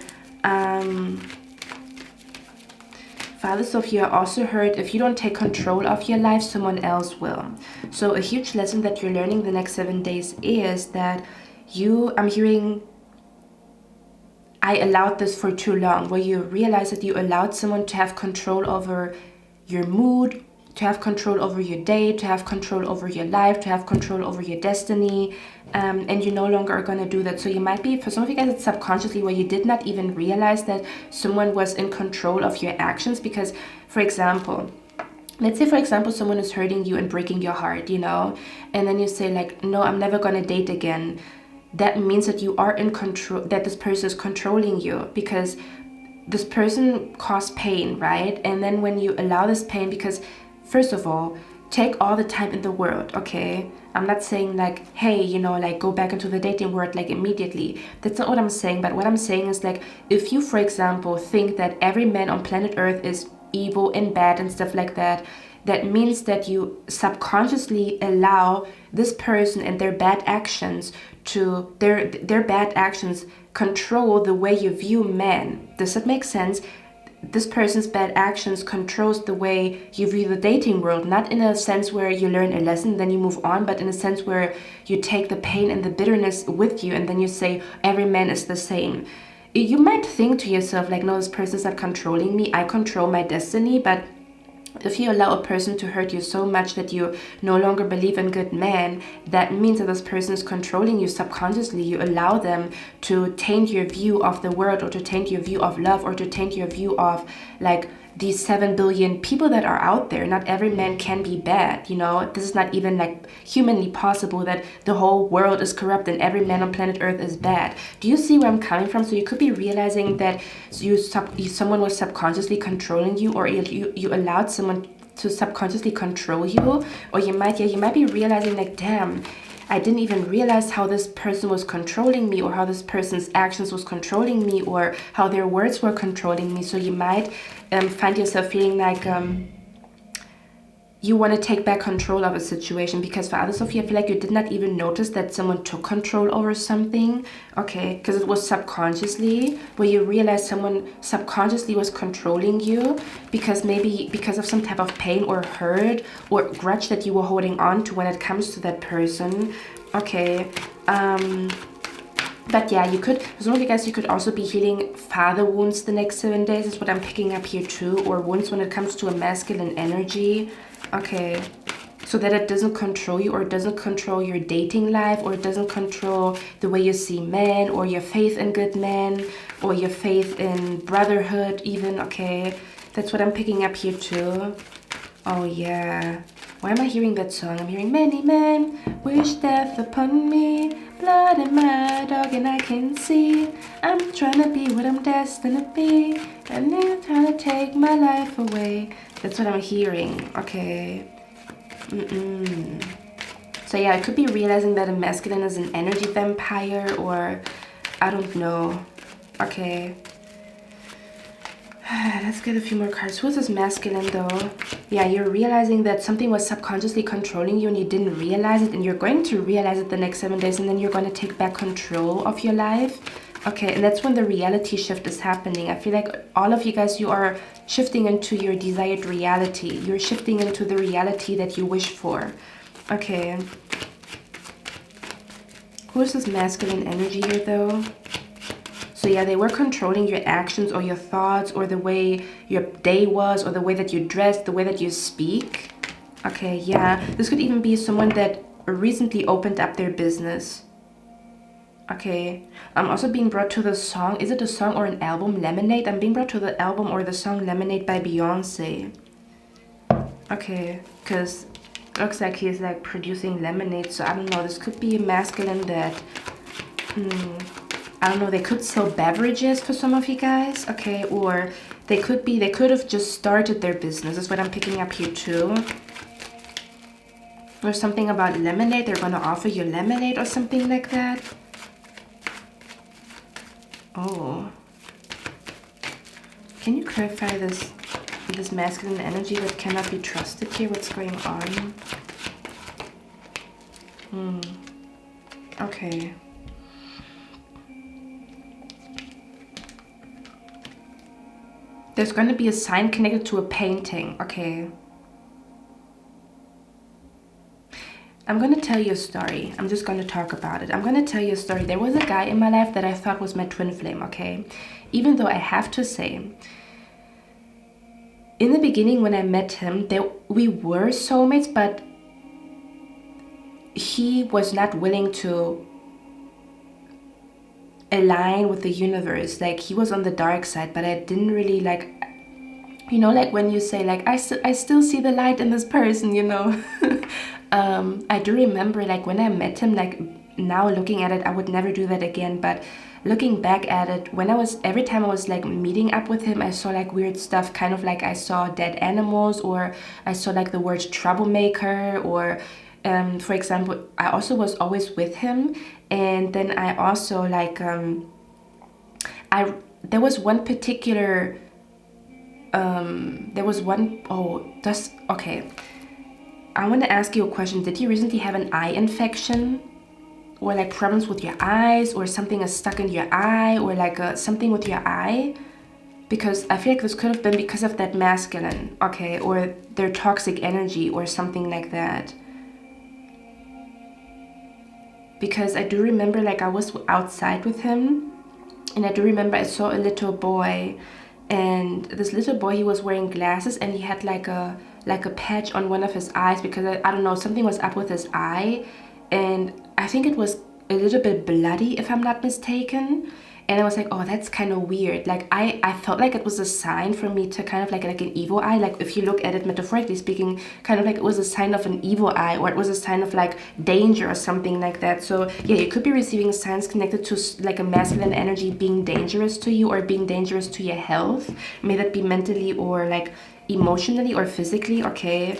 Father Sophia also heard, if you don't take control of your life, someone else will. So a huge lesson that you're learning the next 7 days is that I'm hearing, I allowed this for too long, where you realize that you allowed someone to have control over your mood, to have control over your day, to have control over your life, to have control over your destiny, and you no longer are going to do that. So you might be, for some of you guys, it's subconsciously, where you did not even realize that someone was in control of your actions. Because, for example, let's say, for example, someone is hurting you and breaking your heart, you know, and then you say like, no, I'm never going to date again. That means that you are in control, that this person is controlling you, because this person caused pain, right? And then when you allow this pain, because first of all, take all the time in the world, okay? I'm not saying like, hey, you know, like go back into the dating world like immediately. That's not what I'm saying. But what I'm saying is like, if you, for example, think that every man on planet Earth is evil and bad and stuff like that, that means that you subconsciously allow this person and their bad actions to, their bad actions control the way you view men. Does that make sense? This person's bad actions controls the way you view the dating world, not in a sense where you learn a lesson, then you move on, but in a sense where you take the pain and the bitterness with you, and then you say, every man is the same. You might think to yourself, like, no, this person's not controlling me, I control my destiny. But if you allow a person to hurt you so much that you no longer believe in good men, that means that this person is controlling you subconsciously. You allow them to taint your view of the world, or to taint your view of love, or to taint your view of like these 7 billion people that are out there. Not every man can be bad, you know. This is not even like humanly possible that the whole world is corrupt and every man on planet Earth is bad. Do you see where I'm coming from? So you could be realizing that someone was subconsciously controlling you, or you allowed someone to subconsciously control you. Or you might be realizing like, damn, I didn't even realize how this person was controlling me, or how this person's actions was controlling me, or how their words were controlling me. So you might find yourself feeling like you want to take back control of a situation, because for others of you, I feel like you did not even notice that someone took control over something, okay, because it was subconsciously, where you realize someone subconsciously was controlling you, because maybe because of some type of pain or hurt or grudge that you were holding on to when it comes to that person, okay. But yeah, you could, some of you guys, you could also be healing father wounds the next 7 days, is what I'm picking up here too, or wounds when it comes to a masculine energy, okay, so that it doesn't control you, or it doesn't control your dating life, or it doesn't control the way you see men, or your faith in good men, or your faith in brotherhood even, okay. That's what I'm picking up here too. Oh yeah. Why am I hearing that song? I'm hearing many men wish death upon me, blood in my dog and I can see. I'm trying to be what I'm destined to be, and they're trying to take my life away. That's what I'm hearing, okay. So yeah, I could be realizing that a masculine is an energy vampire, or I don't know, okay. Let's get a few more cards. Who's this masculine though? Yeah, you're realizing that something was subconsciously controlling you and you didn't realize it, and you're going to realize it the next 7 days, and then you're going to take back control of your life. Okay, and that's when the reality shift is happening. I feel like all of you guys, you are shifting into your desired reality. You're shifting into the reality that you wish for. Okay. Who is this masculine energy here though? So yeah, they were controlling your actions or your thoughts, or the way your day was, or the way that you dress, the way that you speak. Okay, yeah. This could even be someone that recently opened up their business. Okay. I'm also being brought to the song. Is it a song or an album? Lemonade? I'm being brought to the album or the song Lemonade by Beyonce. Okay, because it looks like he's like producing lemonade. So I don't know. This could be a masculine that... I don't know, they could sell beverages for some of you guys, okay, or they could have just started their business. That's what I'm picking up here too. Or something about lemonade, they're gonna offer you lemonade or something like that. Oh. Can you clarify this masculine energy that cannot be trusted here? What's going on? Okay. There's going to be a sign connected to a painting. Okay. I'm going to tell you a story. I'm just going to talk about it. I'm going to tell you a story. There was a guy in my life that I thought was my twin flame, okay? Even though I have to say, in the beginning when I met him, we were soulmates, but he was not willing to align with the universe. Like, he was on the dark side, but I didn't really like, you know, like when you say like I still see the light in this person, you know. I do remember like when I met him, like now looking at it, I would never do that again, but looking back at it, when every time I was like meeting up with him, I saw like weird stuff, kind of like I saw dead animals, or I saw like the word troublemaker, or for example, I also was always with him. And then I also like there was one particular okay, I want to ask you a question. Did you recently have an eye infection? or like problems with your eyes, or something is stuck in your eye, or like something with your eye. Because I feel like this could have been because of that masculine, okay, or their toxic energy or something like that. Because I do remember, like, I was outside with him, and I do remember I saw a little boy, and this little boy, he was wearing glasses, and he had like a patch on one of his eyes, because I don't know, something was up with his eye, and I think it was a little bit bloody, if I'm not mistaken. And I was like, oh, that's kind of weird. Like, I felt like it was a sign for me to kind of like an evil eye. Like, if you look at it metaphorically speaking, kind of like it was a sign of an evil eye, or it was a sign of like danger or something like that. So yeah, you could be receiving signs connected to like a masculine energy being dangerous to you, or being dangerous to your health. May that be mentally or like emotionally or physically, okay?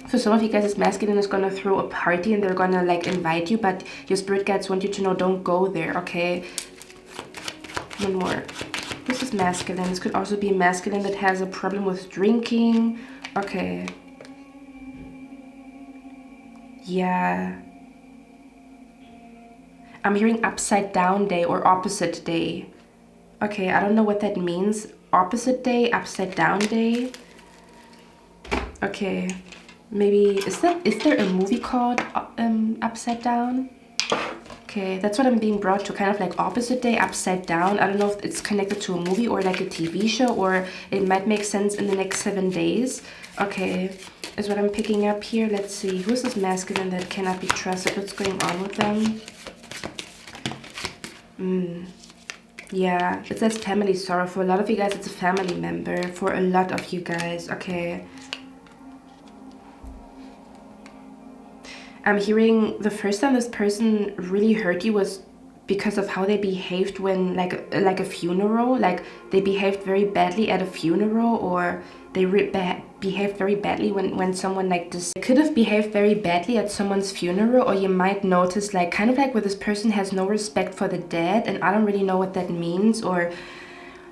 For some of you guys, this masculine is gonna throw a party and they're gonna like invite you, but your spirit guides want you to know, don't go there, okay? One more. This is masculine. This could also be masculine that has a problem with drinking. Okay. Yeah. I'm hearing upside down day or opposite day. Okay, I don't know what that means. Opposite day, upside down day. Okay. Maybe, is there a movie called Upside Down? Okay, that's what I'm being brought to, kind of like opposite day, upside down. I don't know if it's connected to a movie or like a TV show, or it might make sense in the next 7 days. Okay, is what I'm picking up here. Let's see, who's this masculine that cannot be trusted? What's going on with them? Yeah, it says family sorrow. For a lot of you guys, it's a family member. For a lot of you guys, okay. I'm hearing the first time this person really hurt you was because of how they behaved when like a funeral. Like, they behaved very badly at a funeral, or they behaved very badly when someone like this could have behaved very badly at someone's funeral. Or you might notice like kind of like where this person has no respect for the dead, and I don't really know what that means. Or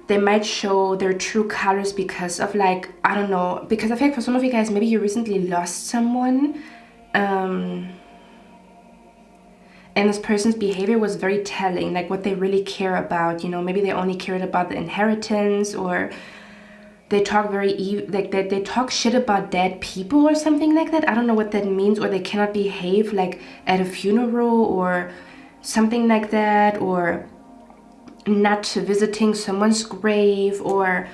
they might show their true colors because of like, I don't know, because I feel like for some of you guys, maybe you recently lost someone. And this person's behavior was very telling, like what they really care about, you know. Maybe they only cared about the inheritance, or they talk they talk shit about dead people or something like that. I don't know what that means. Or they cannot behave like at a funeral or something like that, or not visiting someone's grave or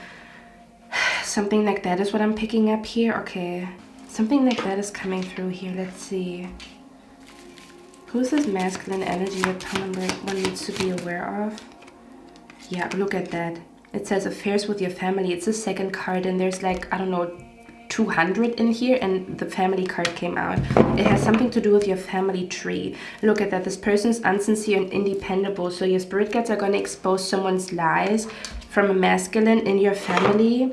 something like that is what I'm picking up here. Okay. Something like that is coming through here. Let's see. Who's this masculine energy that one needs to be aware of? Yeah, look at that. It says affairs with your family. It's the second card, and there's like, I don't know, 200 in here, and the family card came out. It has something to do with your family tree. Look at that. This person's unsincere and independable. So your spirit guides are going to expose someone's lies from a masculine in your family.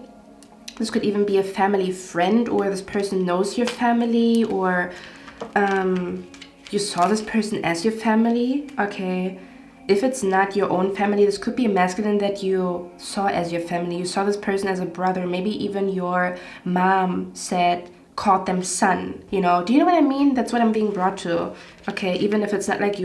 This could even be a family friend, or this person knows your family, or you saw this person as your family. Okay, if it's not your own family, this could be a masculine that you saw as your family. You saw this person as a brother. Maybe even your mom called them son, you know. Do you know what I mean? That's what I'm being brought to. Okay, even if it's not like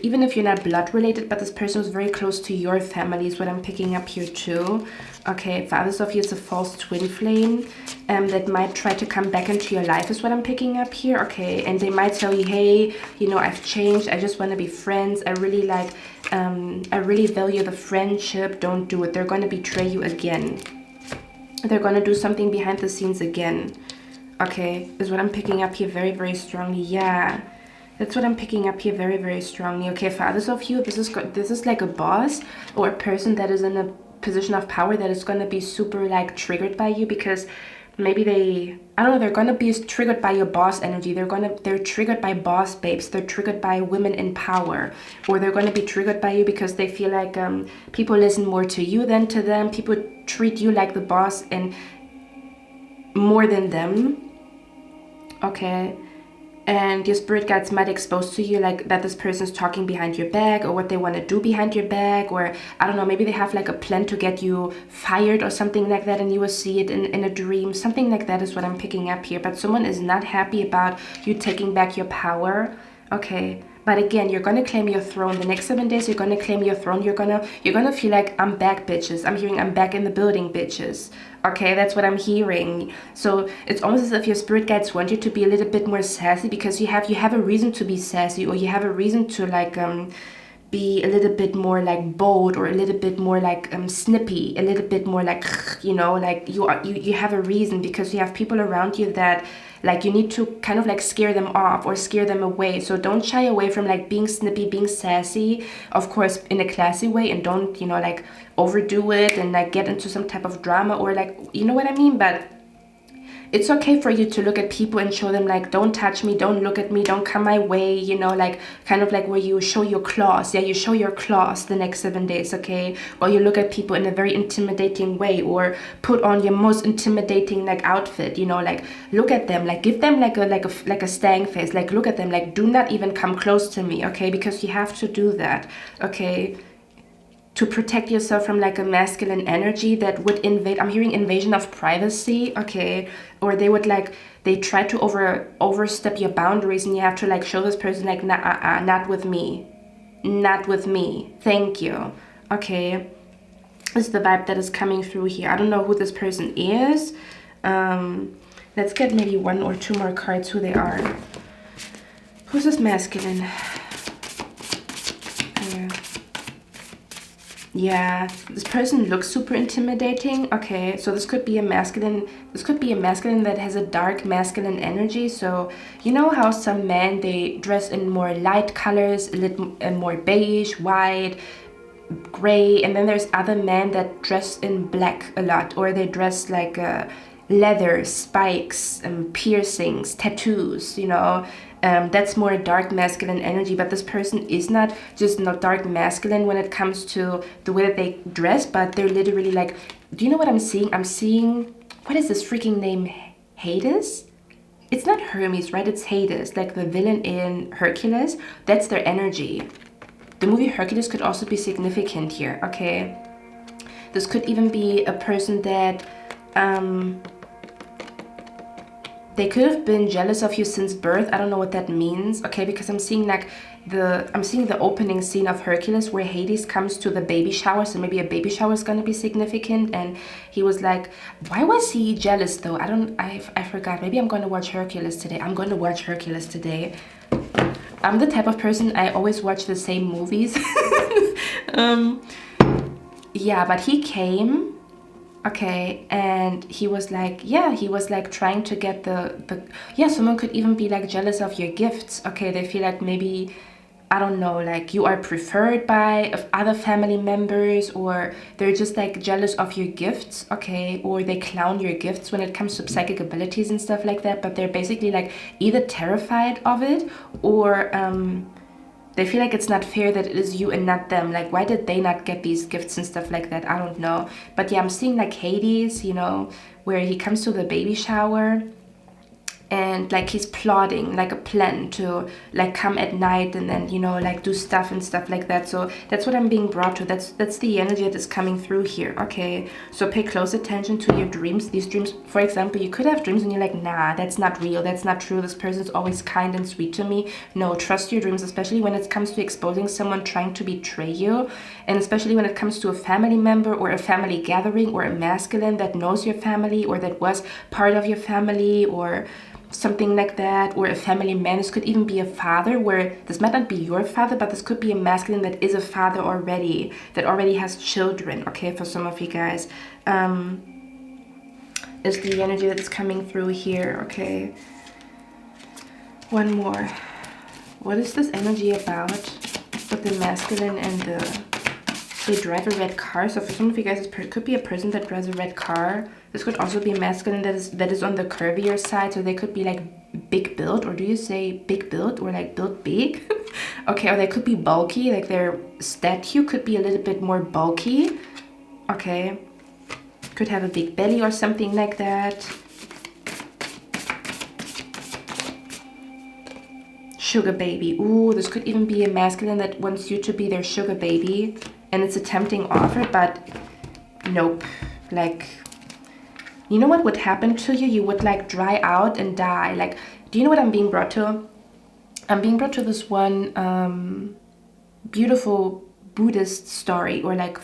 even if you're not blood related, but this person was very close to your family is what I'm picking up here too. Okay, for others of you, it's a false twin flame that might try to come back into your life is what I'm picking up here. Okay, and they might tell you, hey, you know, I've changed. I just want to be friends. I really value the friendship. Don't do it. They're going to betray you again. They're going to do something behind the scenes again. Okay, is what I'm picking up here very, very strongly. Yeah. That's what I'm picking up here very, very strongly. Okay, for others of you, this is like a boss or a person that is in a position of power that is going to be super like triggered by you, because maybe I don't know, they're going to be triggered by your boss energy. They're triggered by boss babes. They're triggered by women in power, or they're going to be triggered by you because they feel like people listen more to you than to them. People treat you like the boss and more than them. Okay. And your spirit guides might expose to you like that this person's talking behind your back, or what they want to do behind your back, or I don't know, maybe they have like a plan to get you fired or something like that, and you will see it in a dream. Something like that is what I'm picking up here. But someone is not happy about you taking back your power. Okay, but again, you're gonna claim your throne. The next 7 days, you're gonna claim your throne. You're gonna feel like, I'm back, bitches. I'm hearing, I'm back in the building, bitches. Okay, that's what I'm hearing. So it's almost as if your spirit guides want you to be a little bit more sassy, because you have a reason to be sassy, or you have a reason to like be a little bit more like bold, or a little bit more like snippy, a little bit more like, you know, like you have a reason, because you have people around you that like you need to kind of like scare them off or scare them away. So don't shy away from like being snippy, being sassy, of course in a classy way, and don't, you know, like overdo it and like get into some type of drama, or like, you know what I mean. But it's okay for you to look at people and show them like, don't touch me, don't look at me, don't come my way, you know, like kind of like where you show your claws. Yeah, you show your claws the next 7 days, okay? Or you look at people in a very intimidating way, or put on your most intimidating like outfit, you know, like look at them, like give them like a stang face, like look at them, like do not even come close to me, okay? Because you have to do that, okay? To protect yourself from like a masculine energy that would invade. I'm hearing invasion of privacy, okay? Or they would like, they try to overstep your boundaries, and you have to like show this person like, nah, not with me, not with me, thank you, okay? This is the vibe that is coming through here. I don't know who this person is. Let's get maybe 1 or 2 more cards who they are. Who's this masculine? Yeah, this person looks super intimidating. Okay, so this could be a masculine. This could be a masculine that has a dark masculine energy. So you know how some men, they dress in more light colors, a little more beige, white, gray, and then there's other men that dress in black a lot, or they dress like leather, spikes, piercings, tattoos, you know. That's more dark masculine energy. But this person is not just not dark masculine when it comes to the way that they dress, but they're literally like, do you know what I'm seeing? I'm seeing, what is this freaking name? Hades? It's not Hermes, right? It's Hades, like the villain in Hercules. That's their energy. The movie Hercules could also be significant here, okay? This could even be a person that they could have been jealous of you since birth. I don't know what that means, okay? Because I'm seeing like the opening scene of Hercules where Hades comes to the baby shower. So maybe a baby shower is gonna be significant. And he was like, why was he jealous though? I forgot. Maybe I'm gonna watch Hercules today. I'm gonna watch Hercules today. I'm the type of person, I always watch the same movies. Yeah, but he came. Okay, and he was like, yeah, he was like trying to get yeah, someone could even be like jealous of your gifts. Okay, they feel like maybe, I don't know, like you are preferred by other family members, or they're just like jealous of your gifts, okay? Or they clown your gifts when it comes to psychic abilities and stuff like that, but they're basically like either terrified of it, or they feel like it's not fair that it is you and not them. Like, why did they not get these gifts and stuff like that? I don't know. But yeah, I'm seeing like Hades, you know, where he comes to the baby shower and like he's plotting like a plan to like come at night and then, you know, like do stuff and stuff like that. So that's what I'm being brought to. That's the energy that is coming through here, okay? So pay close attention to your dreams. These dreams, for example, you could have dreams and you're like, nah, that's not real, that's not true, this person's always kind and sweet to me. No, trust your dreams, especially when it comes to exposing someone trying to betray you, and especially when it comes to a family member or a family gathering, or a masculine that knows your family or that was part of your family, or something like that, or a family man. This could even be a father, where this might not be your father, but this could be a masculine that is a father already, that already has children, okay, for some of you guys. Is the energy that's coming through here, okay? One more. What is this energy about with the masculine and they drive a red car? So for some of you guys, it could be a person that drives a red car. This could also be a masculine that is on the curvier side. So they could be like big built, or do you say big built, or like built big? Okay, or they could be bulky, like their statue could be a little bit more bulky. Okay, could have a big belly or something like that. Sugar baby. Ooh, this could even be a masculine that wants you to be their sugar baby. And it's a tempting offer, but nope. Like, you know what would happen to you? You would like dry out and die. Like, do you know what I'm being brought to? I'm being brought to this one beautiful Buddhist story, or like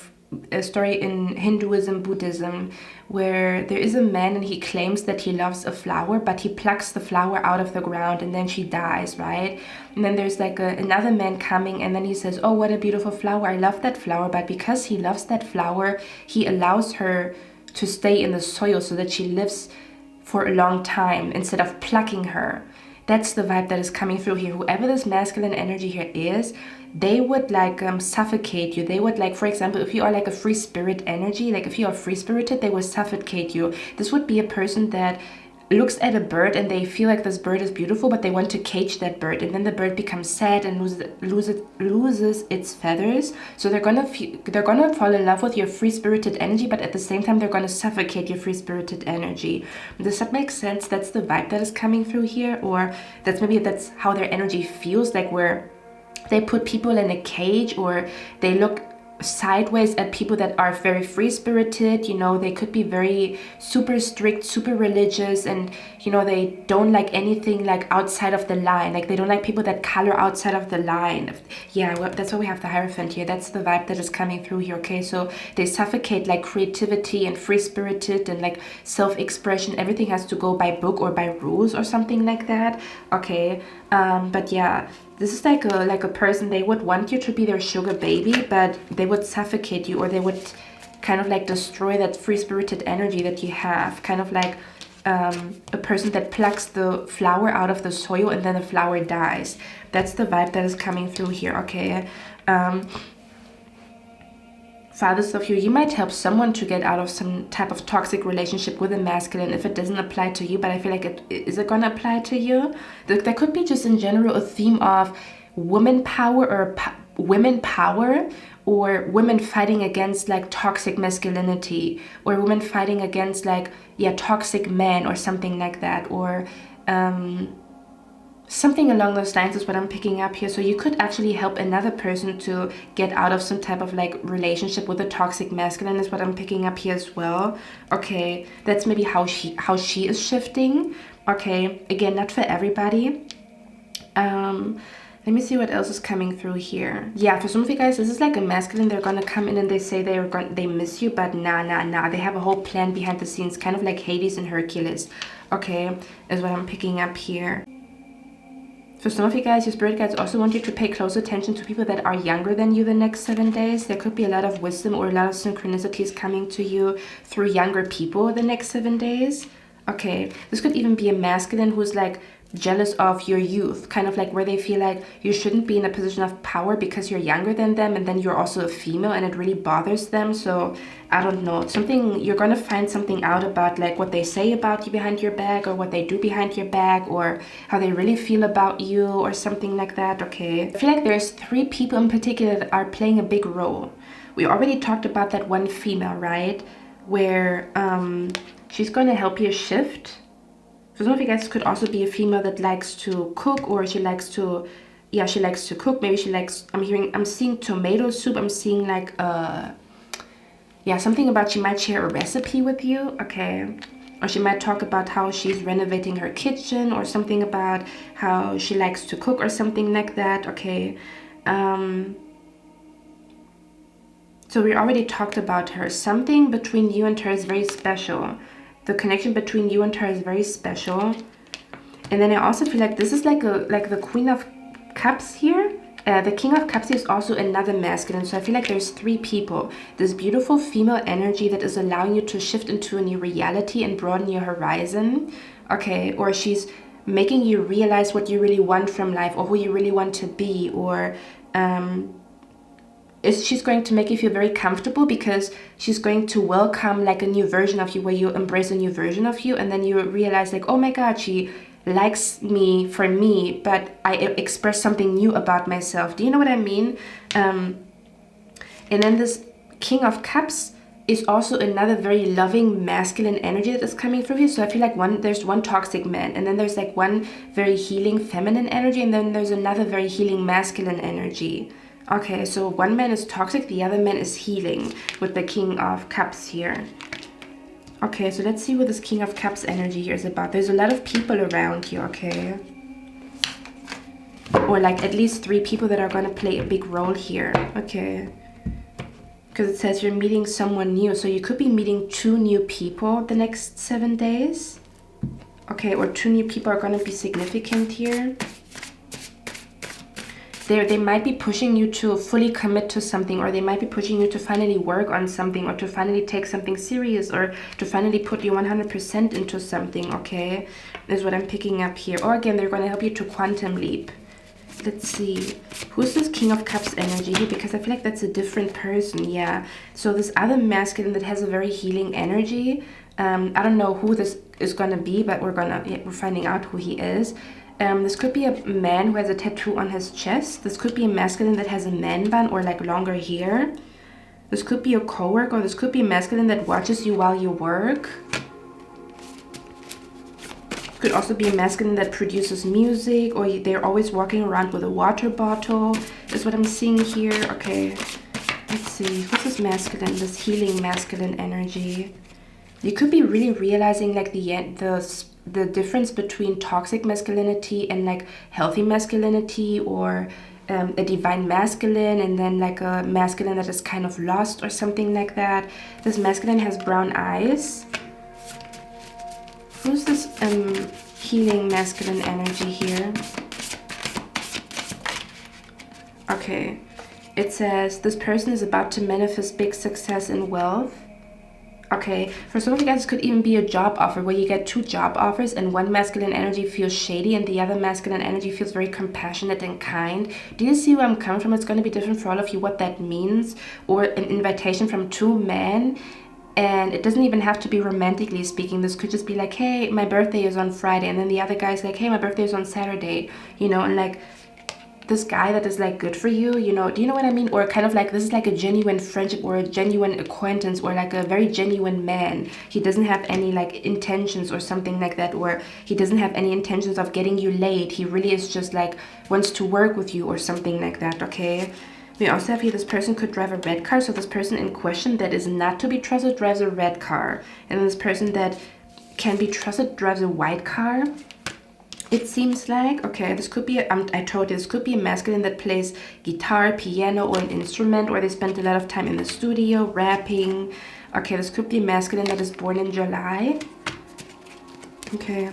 a story in Hinduism, Buddhism, where there is a man and he claims that he loves a flower, but he plucks the flower out of the ground and then she dies, right? And then there's like another man coming, and then he says, oh, what a beautiful flower, I love that flower. But because he loves that flower, he allows her to stay in the soil so that she lives for a long time instead of plucking her. That's the vibe that is coming through here. Whoever this masculine energy here is, they would like suffocate you. They would like, for example, if you are like a free spirit energy, like if you are free spirited, they will suffocate you. This would be a person that looks at a bird and they feel like this bird is beautiful, but they want to cage that bird, and then the bird becomes sad and loses its feathers. So they're gonna fall in love with your free spirited energy, but at the same time they're gonna suffocate your free spirited energy. Does that make sense? That's the vibe that is coming through here, or that's how their energy feels, like where they put people in a cage, or they look sideways at people that are very free-spirited. You know, they could be very super strict, super religious, and you know, they don't like anything like outside of the line. Like they don't like people that color outside of the line. Yeah, well, that's why we have the Hierophant here. That's the vibe that is coming through here. Okay, so they suffocate like creativity and free-spirited and like self-expression. Everything has to go by book or by rules or something like that. Okay, but yeah, this is like a person, they would want you to be their sugar baby, but they would suffocate you, or they would kind of like destroy that free-spirited energy that you have. Kind of like a person that plucks the flower out of the soil and then the flower dies. That's the vibe that is coming through here, okay? Fathers of you might help someone to get out of some type of toxic relationship with a masculine if it doesn't apply to you, but I feel like is it gonna apply to you? There could be just in general a theme of woman power, or women power, or women fighting against like toxic masculinity, or women fighting against like, yeah, toxic men or something like that, or something along those lines is what I'm picking up here. So you could actually help another person to get out of some type of like relationship with a toxic masculine is what I'm picking up here as well. Okay, that's maybe how she is shifting. Okay, again, not for everybody. Let me see what else is coming through here. Yeah, for some of you guys, this is like a masculine. They're gonna come in and they say they miss you, but nah. They have a whole plan behind the scenes, kind of like Hades and Hercules. Okay, is what I'm picking up here. For some of you guys, your spirit guides also want you to pay close attention to people that are younger than you the next 7 days. There could be a lot of wisdom or a lot of synchronicities coming to you through younger people the next 7 days. Okay, this could even be a masculine who's like jealous of your youth, kind of like where they feel like you shouldn't be in a position of power because you're younger than them, and then you're also a female and it really bothers them. So I don't know, you're gonna find something out about like what they say about you behind your back, or what they do behind your back, or how they really feel about you, or something like that. Okay, I feel like there's 3 people in particular that are playing a big role. We already talked about that one female, right, where she's gonna help you shift. For some of you guys, could also be a female that likes to cook, or she likes to cook. Maybe she likes, I'm seeing tomato soup. I'm seeing like, something about she might share a recipe with you, okay? Or she might talk about how she's renovating her kitchen, or something about how she likes to cook, or something like that, okay? So we already talked about her. Something between you and her is very special. The connection between you and her is very special. And then I also feel like this is like the Queen of Cups here. The King of Cups is also another masculine. So I feel like there's 3 people. This beautiful female energy that is allowing you to shift into a new reality and broaden your horizon. Okay, or she's making you realize what you really want from life, or who you really want to be, or she's going to make you feel very comfortable because she's going to welcome like a new version of you, where you embrace a new version of you, and then you realize like, oh my god, she likes me for me, but I express something new about myself. Do you know what I mean? And then this King of Cups is also another very loving masculine energy that is coming through here. So I feel like there's one toxic man, and then there's like one very healing feminine energy, and then there's another very healing masculine energy. Okay, so one man is toxic, the other man is healing with the King of Cups here. Okay, so let's see what this King of Cups energy here is about. There's a lot of people around you, okay? or like at least 3 people that are going to play a big role here. Okay. Because it says you're meeting someone new. So you could be meeting 2 new people the next 7 days. Okay, or 2 new people are going to be significant here. They might be pushing you to fully commit to something, or they might be pushing you to finally work on something, or to finally take something serious, or to finally put you 100% into something, okay? Is what I'm picking up here. Or again, they're going to help you to quantum leap. Let's see. Who's this King of Cups energy here? Because I feel like that's a different person, yeah. So this other masculine that has a very healing energy. I don't know who this is going to be, but we're finding out who he is. This could be a man who has a tattoo on his chest. This could be a masculine that has a man bun or like longer hair. This could be a co-worker, or this could be a masculine that watches you while you work. Could also be a masculine that produces music, or they're always walking around with a water bottle, is what I'm seeing here. Okay, let's see. Who's this masculine, this healing masculine energy? You could be really realizing like the difference between toxic masculinity and like healthy masculinity, or a divine masculine and then like a masculine that is kind of lost or something like that. This masculine has brown eyes. Who's this healing masculine energy here? Okay, it says this person is about to manifest big success and wealth. Okay, for some of you guys, this could even be a job offer where you get 2 job offers and one masculine energy feels shady and the other masculine energy feels very compassionate and kind. Do you see where I'm coming from? It's going to be different for all of you what that means. Or an invitation from 2 men. And it doesn't even have to be romantically speaking. This could just be like, hey, my birthday is on Friday. And then the other guy's like, hey, my birthday is on Saturday. You know, and like this guy that is like good for you, you know, do you know what I mean? Or kind of like this is like a genuine friendship or a genuine acquaintance, or like a very genuine man. He doesn't have any like intentions or something like that, or he doesn't have any intentions of getting you laid. He really is just like wants to work with you or something like that. Okay, we also have here this person could drive a red car. So this person in question that is not to be trusted drives a red car, and this person that can be trusted drives a white car. It seems like, okay, this could be, I told you, this could be a masculine that plays guitar, piano, or an instrument, or they spend a lot of time in the studio, rapping. Okay, this could be a masculine that is born in July. Okay.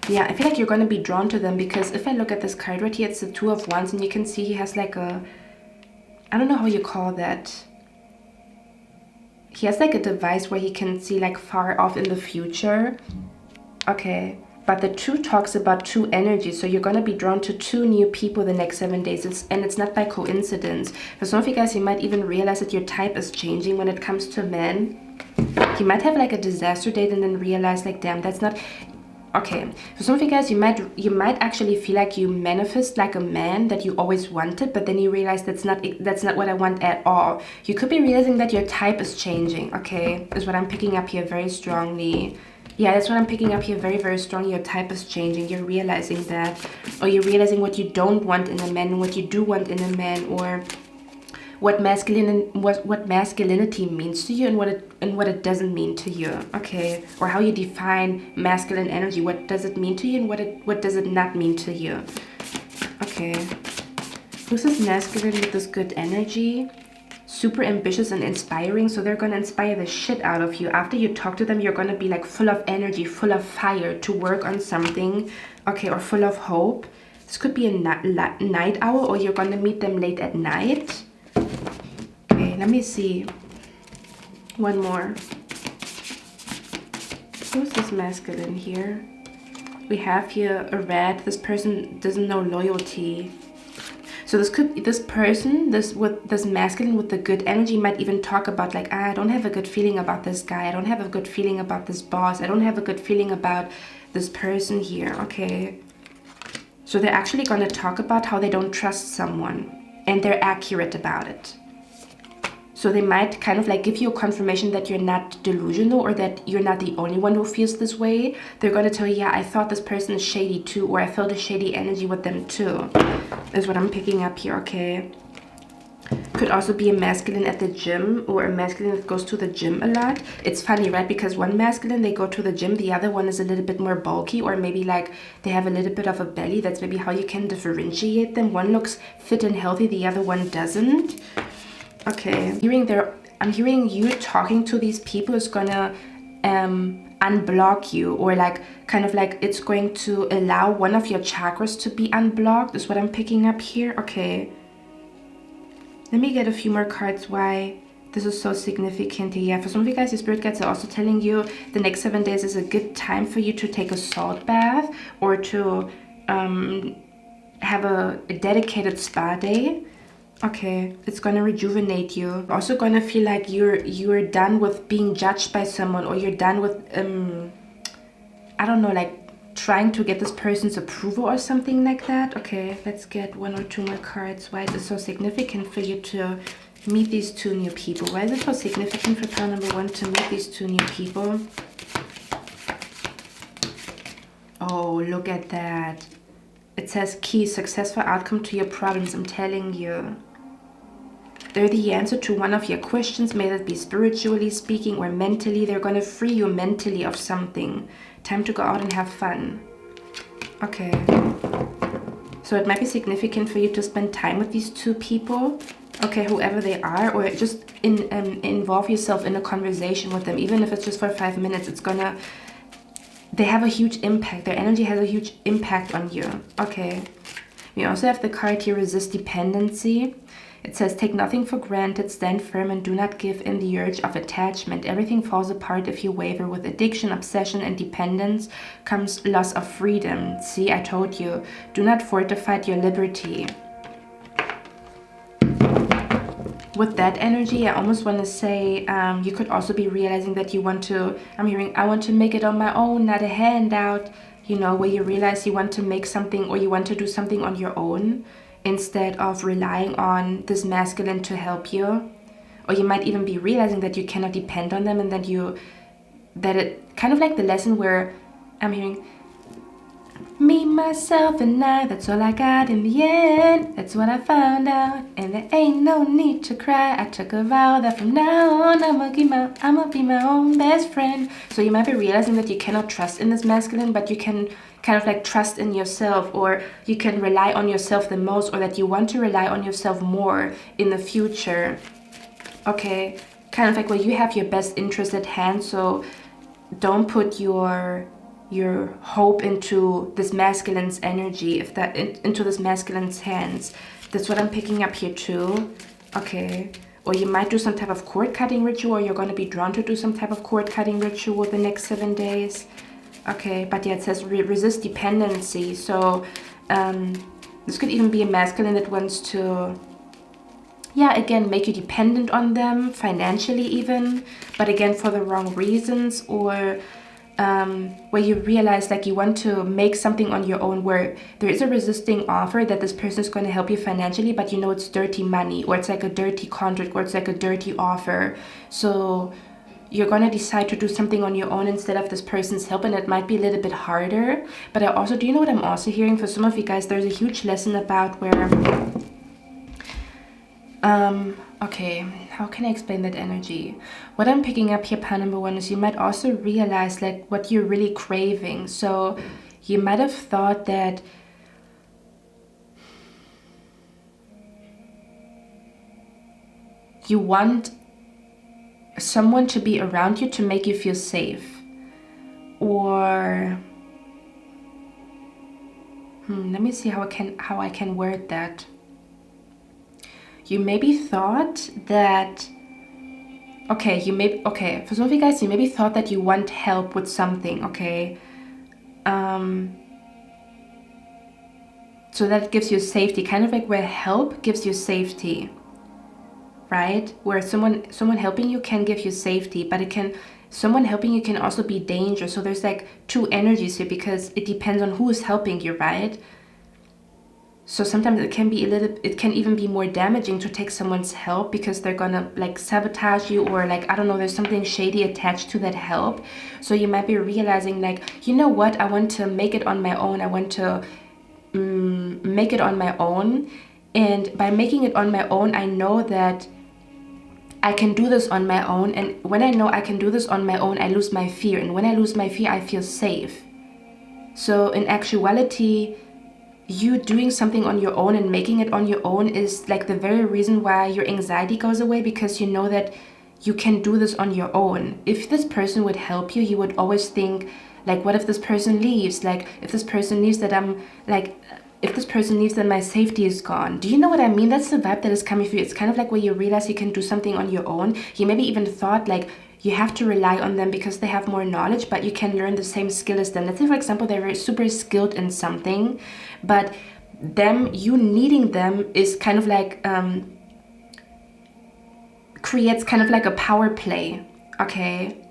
Yeah, I feel like you're going to be drawn to them, because if I look at this card right here, it's the 2 of Wands, and you can see he has like a, I don't know how you call that. He has like a device where he can see like far off in the future. Okay, but the 2 talks about 2 energies, so you're going to be drawn to 2 new people the next 7 days. And it's not by coincidence. For some of you guys, you might even realize that your type is changing when it comes to men. You might have like a disaster date and then realize like, damn, that's not... Okay, for some of you guys, you might actually feel like you manifest like a man that you always wanted, but then you realize that's not what I want at all. You could be realizing that your type is changing, okay? Is what I'm picking up here very strongly. Yeah, that's what I'm picking up here very, very strongly. Your type is changing. You're realizing that. Or you're realizing what you don't want in a man and what you do want in a man, or what masculinity means to you and what it doesn't mean to you, okay? Or how you define masculine energy. What does it mean to you and what does it not mean to you? Okay. Who's this masculine with this good energy? Super ambitious and inspiring, so they're going to inspire the shit out of you. After you talk to them, you're going to be like full of energy, full of fire to work on something, okay? Or full of hope. This could be a night owl, or you're going to meet them late at night. Okay, let me see. One more. Who's this masculine here? We have here a red. This person doesn't know loyalty. So this person, this masculine with the good energy might even talk about like, I don't have a good feeling about this guy. I don't have a good feeling about this boss. I don't have a good feeling about this person here, okay? So they're actually going to talk about how they don't trust someone, and they're accurate about it. So they might kind of like give you a confirmation that you're not delusional, or that you're not the only one who feels this way. They're going to tell you, yeah, I thought this person is shady too, or I felt a shady energy with them too, is what I'm picking up here, okay? Could also be a masculine at the gym, or a masculine that goes to the gym a lot. It's funny, right? Because one masculine, they go to the gym, the other one is a little bit more bulky, or maybe like they have a little bit of a belly. That's maybe how you can differentiate them. One looks fit and healthy, the other one doesn't. Okay, I'm hearing you talking to these people is gonna unblock you, or like kind of like it's going to allow one of your chakras to be unblocked, is what I'm picking up here. Okay. Let me get a few more cards why this is so significant here. Yeah, for some of you guys, your spirit guides are also telling you the next 7 days is a good time for you to take a salt bath, or to have a dedicated spa day. Okay, it's gonna rejuvenate you. Also gonna feel like you're done with being judged by someone, or you're done with I don't know, like trying to get this person's approval or something like that. Okay, let's get 1 or 2 more cards. Why is it so significant for you to meet these 2 new people? Why is it so significant for pile number 1 to meet these 2 new people? Oh, look at that. It says key, successful outcome to your problems. I'm telling you. They're the answer to one of your questions, may that be spiritually speaking or mentally. They're going to free you mentally of something. Time to go out and have fun. Okay. So it might be significant for you to spend time with these 2 people. Okay, whoever they are, or just involve yourself in a conversation with them. Even if it's just for 5 minutes, it's gonna... They have a huge impact. Their energy has a huge impact on you. Okay. We also have the card here, resist dependency. It says, take nothing for granted, stand firm, and do not give in the urge of attachment. Everything falls apart if you waver. With addiction, obsession, and dependence comes loss of freedom. See, I told you. Do not fortify your liberty. With that energy, I almost want to say you could also be realizing that you want to, I'm hearing, I want to make it on my own, not a handout. You know, where you realize you want to make something, or you want to do something on your own, instead of relying on this masculine to help you. Or you might even be realizing that you cannot depend on them, and that it kind of like the lesson where I'm hearing me, myself, and I, that's all I got in the end. That's what I found out, and there ain't no need to cry. I took a vow that from now on I'ma be my own best friend. So you might be realizing that you cannot trust in this masculine, but you can kind of like trust in yourself, or you can rely on yourself the most, or that you want to rely on yourself more in the future. Okay, kind of like where you have your best interest at hand. So don't put your hope into this masculine's energy, if that into this masculine's hands. That's what I'm picking up here too. Okay, or you might do some type of cord cutting ritual, or you're going to be drawn to do some type of cord cutting ritual the next 7 days. Okay, but yeah, it says resist dependency. So this could even be a masculine that wants to, yeah, again, make you dependent on them financially even, but again for the wrong reasons, or where you realize like you want to make something on your own, where there is a resisting offer that this person is going to help you financially, but you know it's dirty money, or it's like a dirty contract, or it's like a dirty offer. So you're going to decide to do something on your own instead of this person's help, and it might be a little bit harder. But I also, do you know what I'm also hearing for some of you guys? There's a huge lesson about where okay, how can I explain that energy? What I'm picking up here, pile number 1, is you might also realize like what you're really craving. So you might have thought that you want someone to be around you to make you feel safe, or let me see how I can word that. You maybe thought that, okay, for some of you guys, you maybe thought that you want help with something, okay? So that gives you safety, kind of like where help gives you safety, right? Where someone helping you can give you safety, but someone helping you can also be danger. So there's like 2 energies here, because it depends on who is helping you, right? So sometimes it can even be more damaging to take someone's help, because they're gonna like sabotage you, or like, I don't know, there's something shady attached to that help. So you might be realizing like, you know what, I want to make it on my own. I want to make it on my own. And by making it on my own, I know that I can do this on my own. And when I know I can do this on my own, I lose my fear. And when I lose my fear, I feel safe. So in actuality, you doing something on your own and making it on your own is like the very reason why your anxiety goes away, because you know that you can do this on your own. If this person would help you, you would always think, like, what if this person leaves? Like, if this person leaves, that I'm like, if this person leaves, then my safety is gone. Do you know what I mean? That's the vibe that is coming through. It's kind of like when you realize you can do something on your own. You maybe even thought like you have to rely on them because they have more knowledge, but you can learn the same skill as them. Let's say, for example, they're very super skilled in something, but you needing them is kind of like, creates kind of like a power play, okay?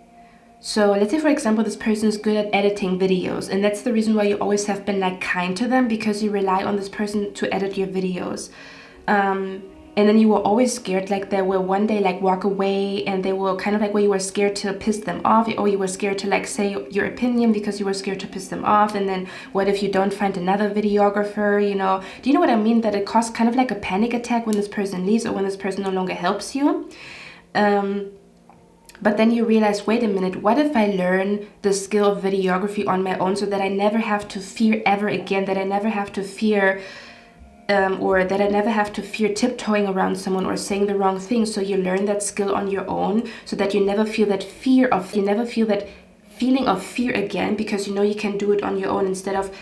So let's say, for example, this person is good at editing videos, and that's the reason why you always have been like kind to them, because you rely on this person to edit your videos. And then you were always scared like they will one day like walk away, and they will kind of like, where you were scared to piss them off, or you were scared to like say your opinion because you were scared to piss them off. And then what if you don't find another videographer, you know? Do you know what I mean? That it caused kind of like a panic attack when this person leaves or when this person no longer helps you. But then you realize, wait a minute, what if I learn the skill of videography on my own, so that I never have to fear ever again, that I never have to fear, or that I never have to fear tiptoeing around someone or saying the wrong thing. So you learn that skill on your own, so that you never feel that you never feel that feeling of fear again, because you know you can do it on your own instead of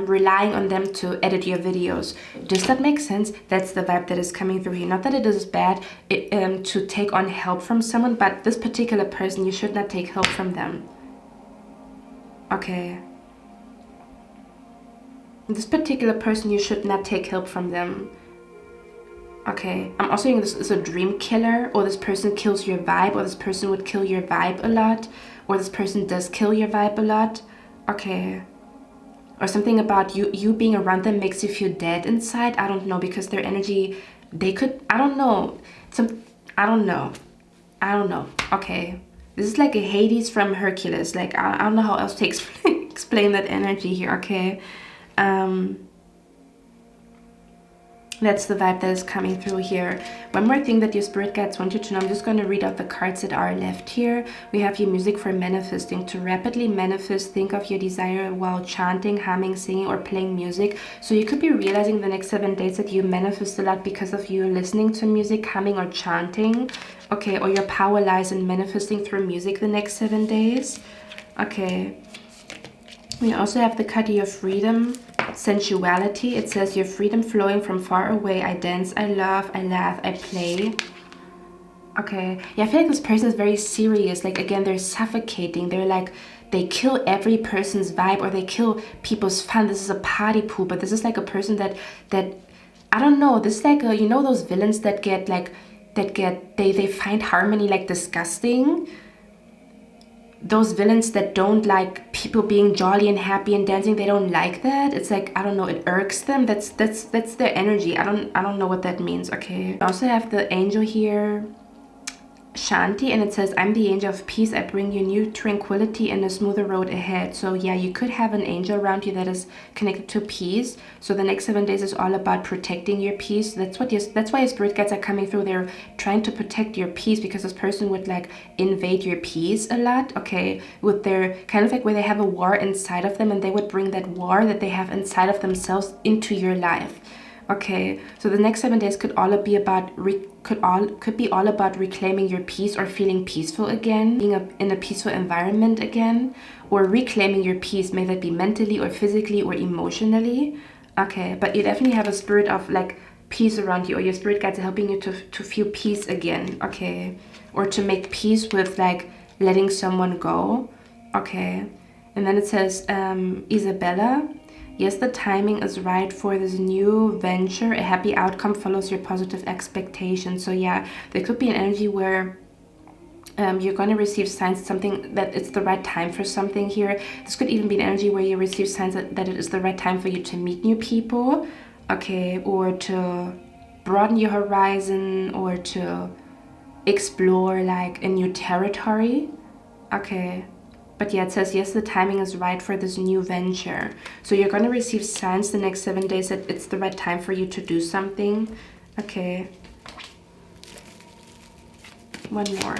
relying on them to edit your videos. Does that make sense? That's the vibe that is coming through here. Not that it is bad to take on help from someone, but this particular person, you should not take help from them. Okay. This particular person, you should not take help from them. Okay. I'm also hearing this is a dream killer, or this person kills your vibe, or this person would kill your vibe a lot, or this person does kill your vibe a lot. Okay. Or something about you being around them makes you feel dead inside. I don't know, because their energy, they could, I don't know. I don't know. Okay. This is like a Hades from Hercules. Like, I don't know how else to explain that energy here, okay? That's the vibe that is coming through here. One more thing that your spirit guides want you to know. I'm just going to read out the cards that are left here. We have your music for manifesting. To rapidly manifest, think of your desire while chanting, humming, singing, or playing music. So you could be realizing the next 7 days that you manifest a lot because of you listening to music, humming, or chanting. Okay, or your power lies in manifesting through music the next 7 days. Okay. We also have the card of your freedom. Sensuality. It says your freedom flowing from far away. I dance, I love, I laugh, I play. Okay. Yeah, I feel like this person is very serious. Like, again, they're suffocating. They're like, they kill every person's vibe, or they kill people's fun. This is a party poo, but this is like a person that I don't know. This is like a, you know, those villains that get like, they find harmony like disgusting. Those villains that don't like people being jolly and happy and dancing, they don't like that. It's like, I don't know, it irks them. That's their energy. I don't know what that means. Okay. I also have the angel here, Shanti, and it says, I'm the angel of peace. I bring you new tranquility and a smoother road ahead. So yeah, you could have an angel around you that is connected to peace. So the next 7 days is all about protecting your peace. That's why your spirit guides are coming through. They're trying to protect your peace, because this person would like invade your peace a lot. Okay, with their kind of like where they have a war inside of them, and they would bring that war that they have inside of themselves into your life. Okay, so the next 7 days could be all about reclaiming your peace, or feeling peaceful again, being in a peaceful environment again, or reclaiming your peace, may that be mentally or physically or emotionally. Okay, but you definitely have a spirit of like peace around you, or your spirit guides are helping you to feel peace again. Okay, or to make peace with like letting someone go. Okay, and then it says, Isabella. Yes, the timing is right for this new venture. A happy outcome follows your positive expectations. So yeah, there could be an energy where you're going to receive signs, something that it's the right time for something here. This could even be an energy where you receive signs that it is the right time for you to meet new people. Okay, or to broaden your horizon, or to explore like a new territory. Okay. But yeah, it says, yes, the timing is right for this new venture. So you're going to receive signs the next 7 days that it's the right time for you to do something. Okay. One more.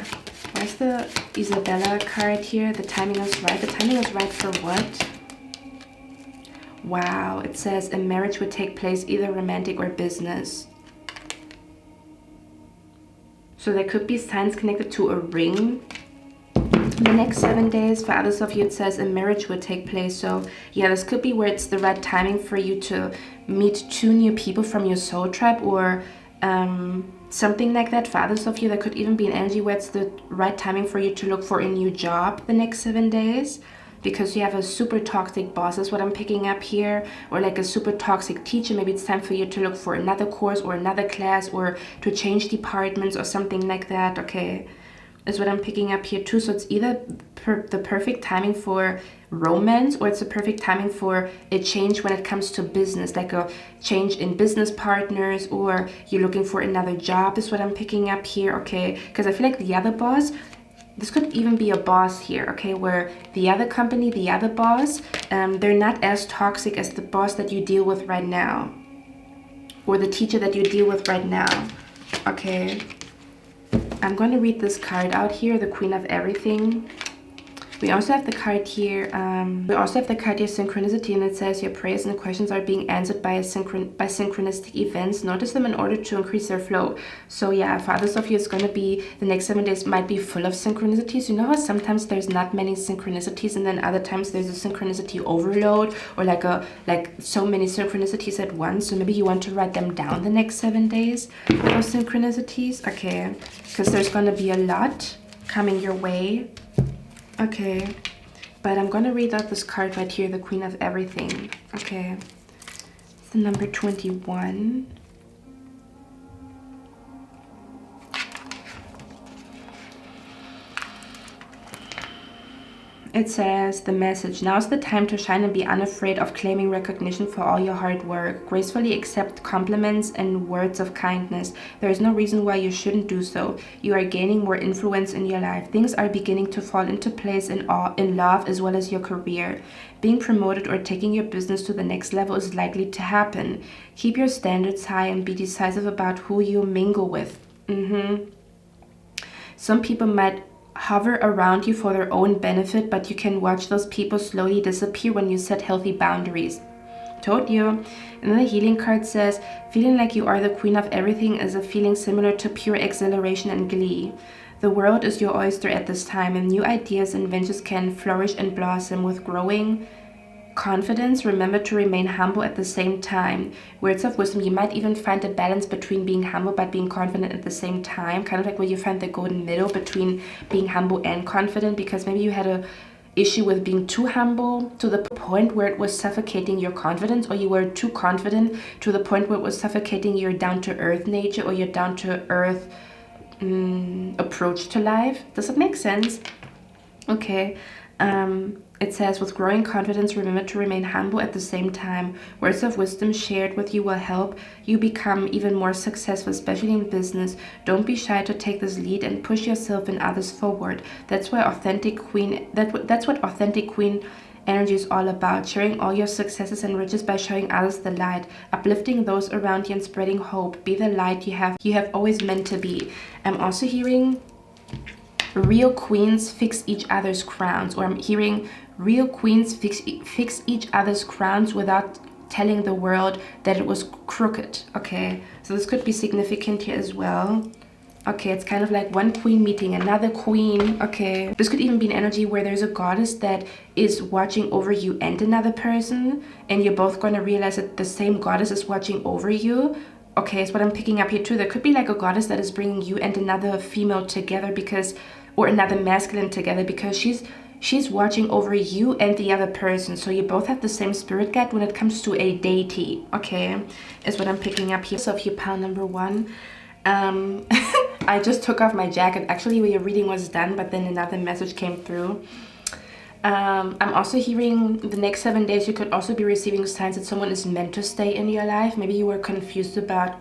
Where's the Isabella card here? The timing is right. The timing is right for what? Wow. It says a marriage would take place, either romantic or business. So there could be signs connected to a ring. The next 7 days, for others of you, it says a marriage would take place. So yeah, this could be where it's the right timing for you to meet 2 new people from your soul tribe, or something like that. For others of you, there could even be an energy where it's the right timing for you to look for a new job the next 7 days, because you have a super toxic boss is what I'm picking up here, or like a super toxic teacher. Maybe it's time for you to look for another course or another class, or to change departments or something like that. Okay, is what I'm picking up here too. So it's either the perfect timing for romance, or it's the perfect timing for a change when it comes to business, like a change in business partners, or you're looking for another job is what I'm picking up here. Okay, because I feel like the other boss, this could even be a boss here, okay, where the other company, the other boss, they're not as toxic as the boss that you deal with right now, or the teacher that you deal with right now. Okay, I'm going to read this card out here, the Queen of Everything. We also have the card here, synchronicity, and it says your prayers and questions are being answered by synchronistic events. Notice them in order to increase their flow. So yeah, for others of you, it's going to be the next 7 days might be full of synchronicities. You know how sometimes there's not many synchronicities, and then other times there's a synchronicity overload, or like so many synchronicities at once. So maybe you want to write them down the next 7 days, those synchronicities. Okay, because there's going to be a lot coming your way. Okay, but I'm gonna read out this card right here, the Queen of Everything. Okay, it's the number 21. It says, the message, now's the time to shine and be unafraid of claiming recognition for all your hard work. Gracefully accept compliments and words of kindness. There is no reason why you shouldn't do so. You are gaining more influence in your life. Things are beginning to fall into place in love as well as your career. Being promoted or taking your business to the next level is likely to happen. Keep your standards high and be decisive about who you mingle with. Some people might hover around you for their own benefit, but you can watch those people slowly disappear when you set healthy boundaries. Told you. And then the healing card says, feeling like you are the queen of everything is a feeling similar to pure exhilaration and glee. The world is your oyster at this time, and new ideas and ventures can flourish and blossom with growing confidence. Remember to remain humble at the same time. Words of wisdom, you might even find a balance between being humble but being confident at the same time, kind of like where you find the golden middle between being humble and confident, because maybe you had a issue with being too humble to the point where it was suffocating your confidence, or you were too confident to the point where it was suffocating your down-to-earth nature or your down-to-earth approach to life. Does it make sense? Okay. It says, with growing confidence, remember to remain humble at the same time. Words of wisdom shared with you will help you become even more successful, especially in business. Don't be shy to take this lead and push yourself and others forward. That's what authentic queen energy is all about. Sharing all your successes and riches by showing others the light, uplifting those around you and spreading hope. Be the light you have always meant to be. I'm also hearing real queens fix each other's crowns, or I'm hearing real queens fix each other's crowns without telling the world that it was crooked. Okay, so this could be significant here as well. Okay, it's kind of like one queen meeting another queen. Okay, this could even be an energy where there's a goddess that is watching over you and another person, and you're both going to realize that the same goddess is watching over you. Okay, it's what I'm picking up here too. There could be like a goddess that is bringing you and another female together, or another masculine together, because she's watching over you and the other person. So you both have the same spirit guide when it comes to a deity. Okay, is what I'm picking up here. So if you pile number 1, I just took off my jacket. Actually, your reading was done, but then another message came through. I'm also hearing the next 7 days you could also be receiving signs that someone is meant to stay in your life. Maybe you were confused about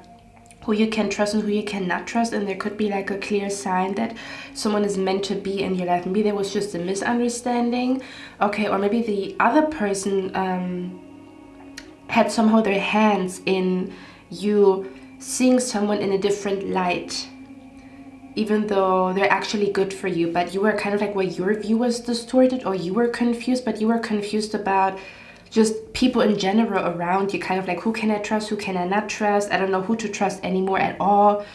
who you can trust and who you cannot trust, and there could be like a clear sign that someone is meant to be in your life. Maybe there was just a misunderstanding, okay, or maybe the other person had somehow their hands in you seeing someone in a different light, even though they're actually good for you, but you were kind of like, well, your view was distorted, or you were confused, but you were confused about just people in general around you, kind of like, who can I trust, who can I not trust, I don't know who to trust anymore at all.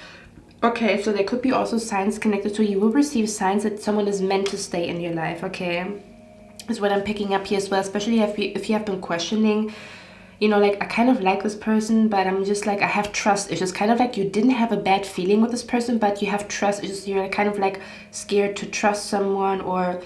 Okay, so there could be also signs connected to you will receive signs that someone is meant to stay in your life, okay? Is what I'm picking up here as well, especially if you have been questioning, you know, like, I kind of like this person, but I'm just like, I have trust issues. Kind of like you didn't have a bad feeling with this person, but you have trust issues. You're kind of like scared to trust someone, or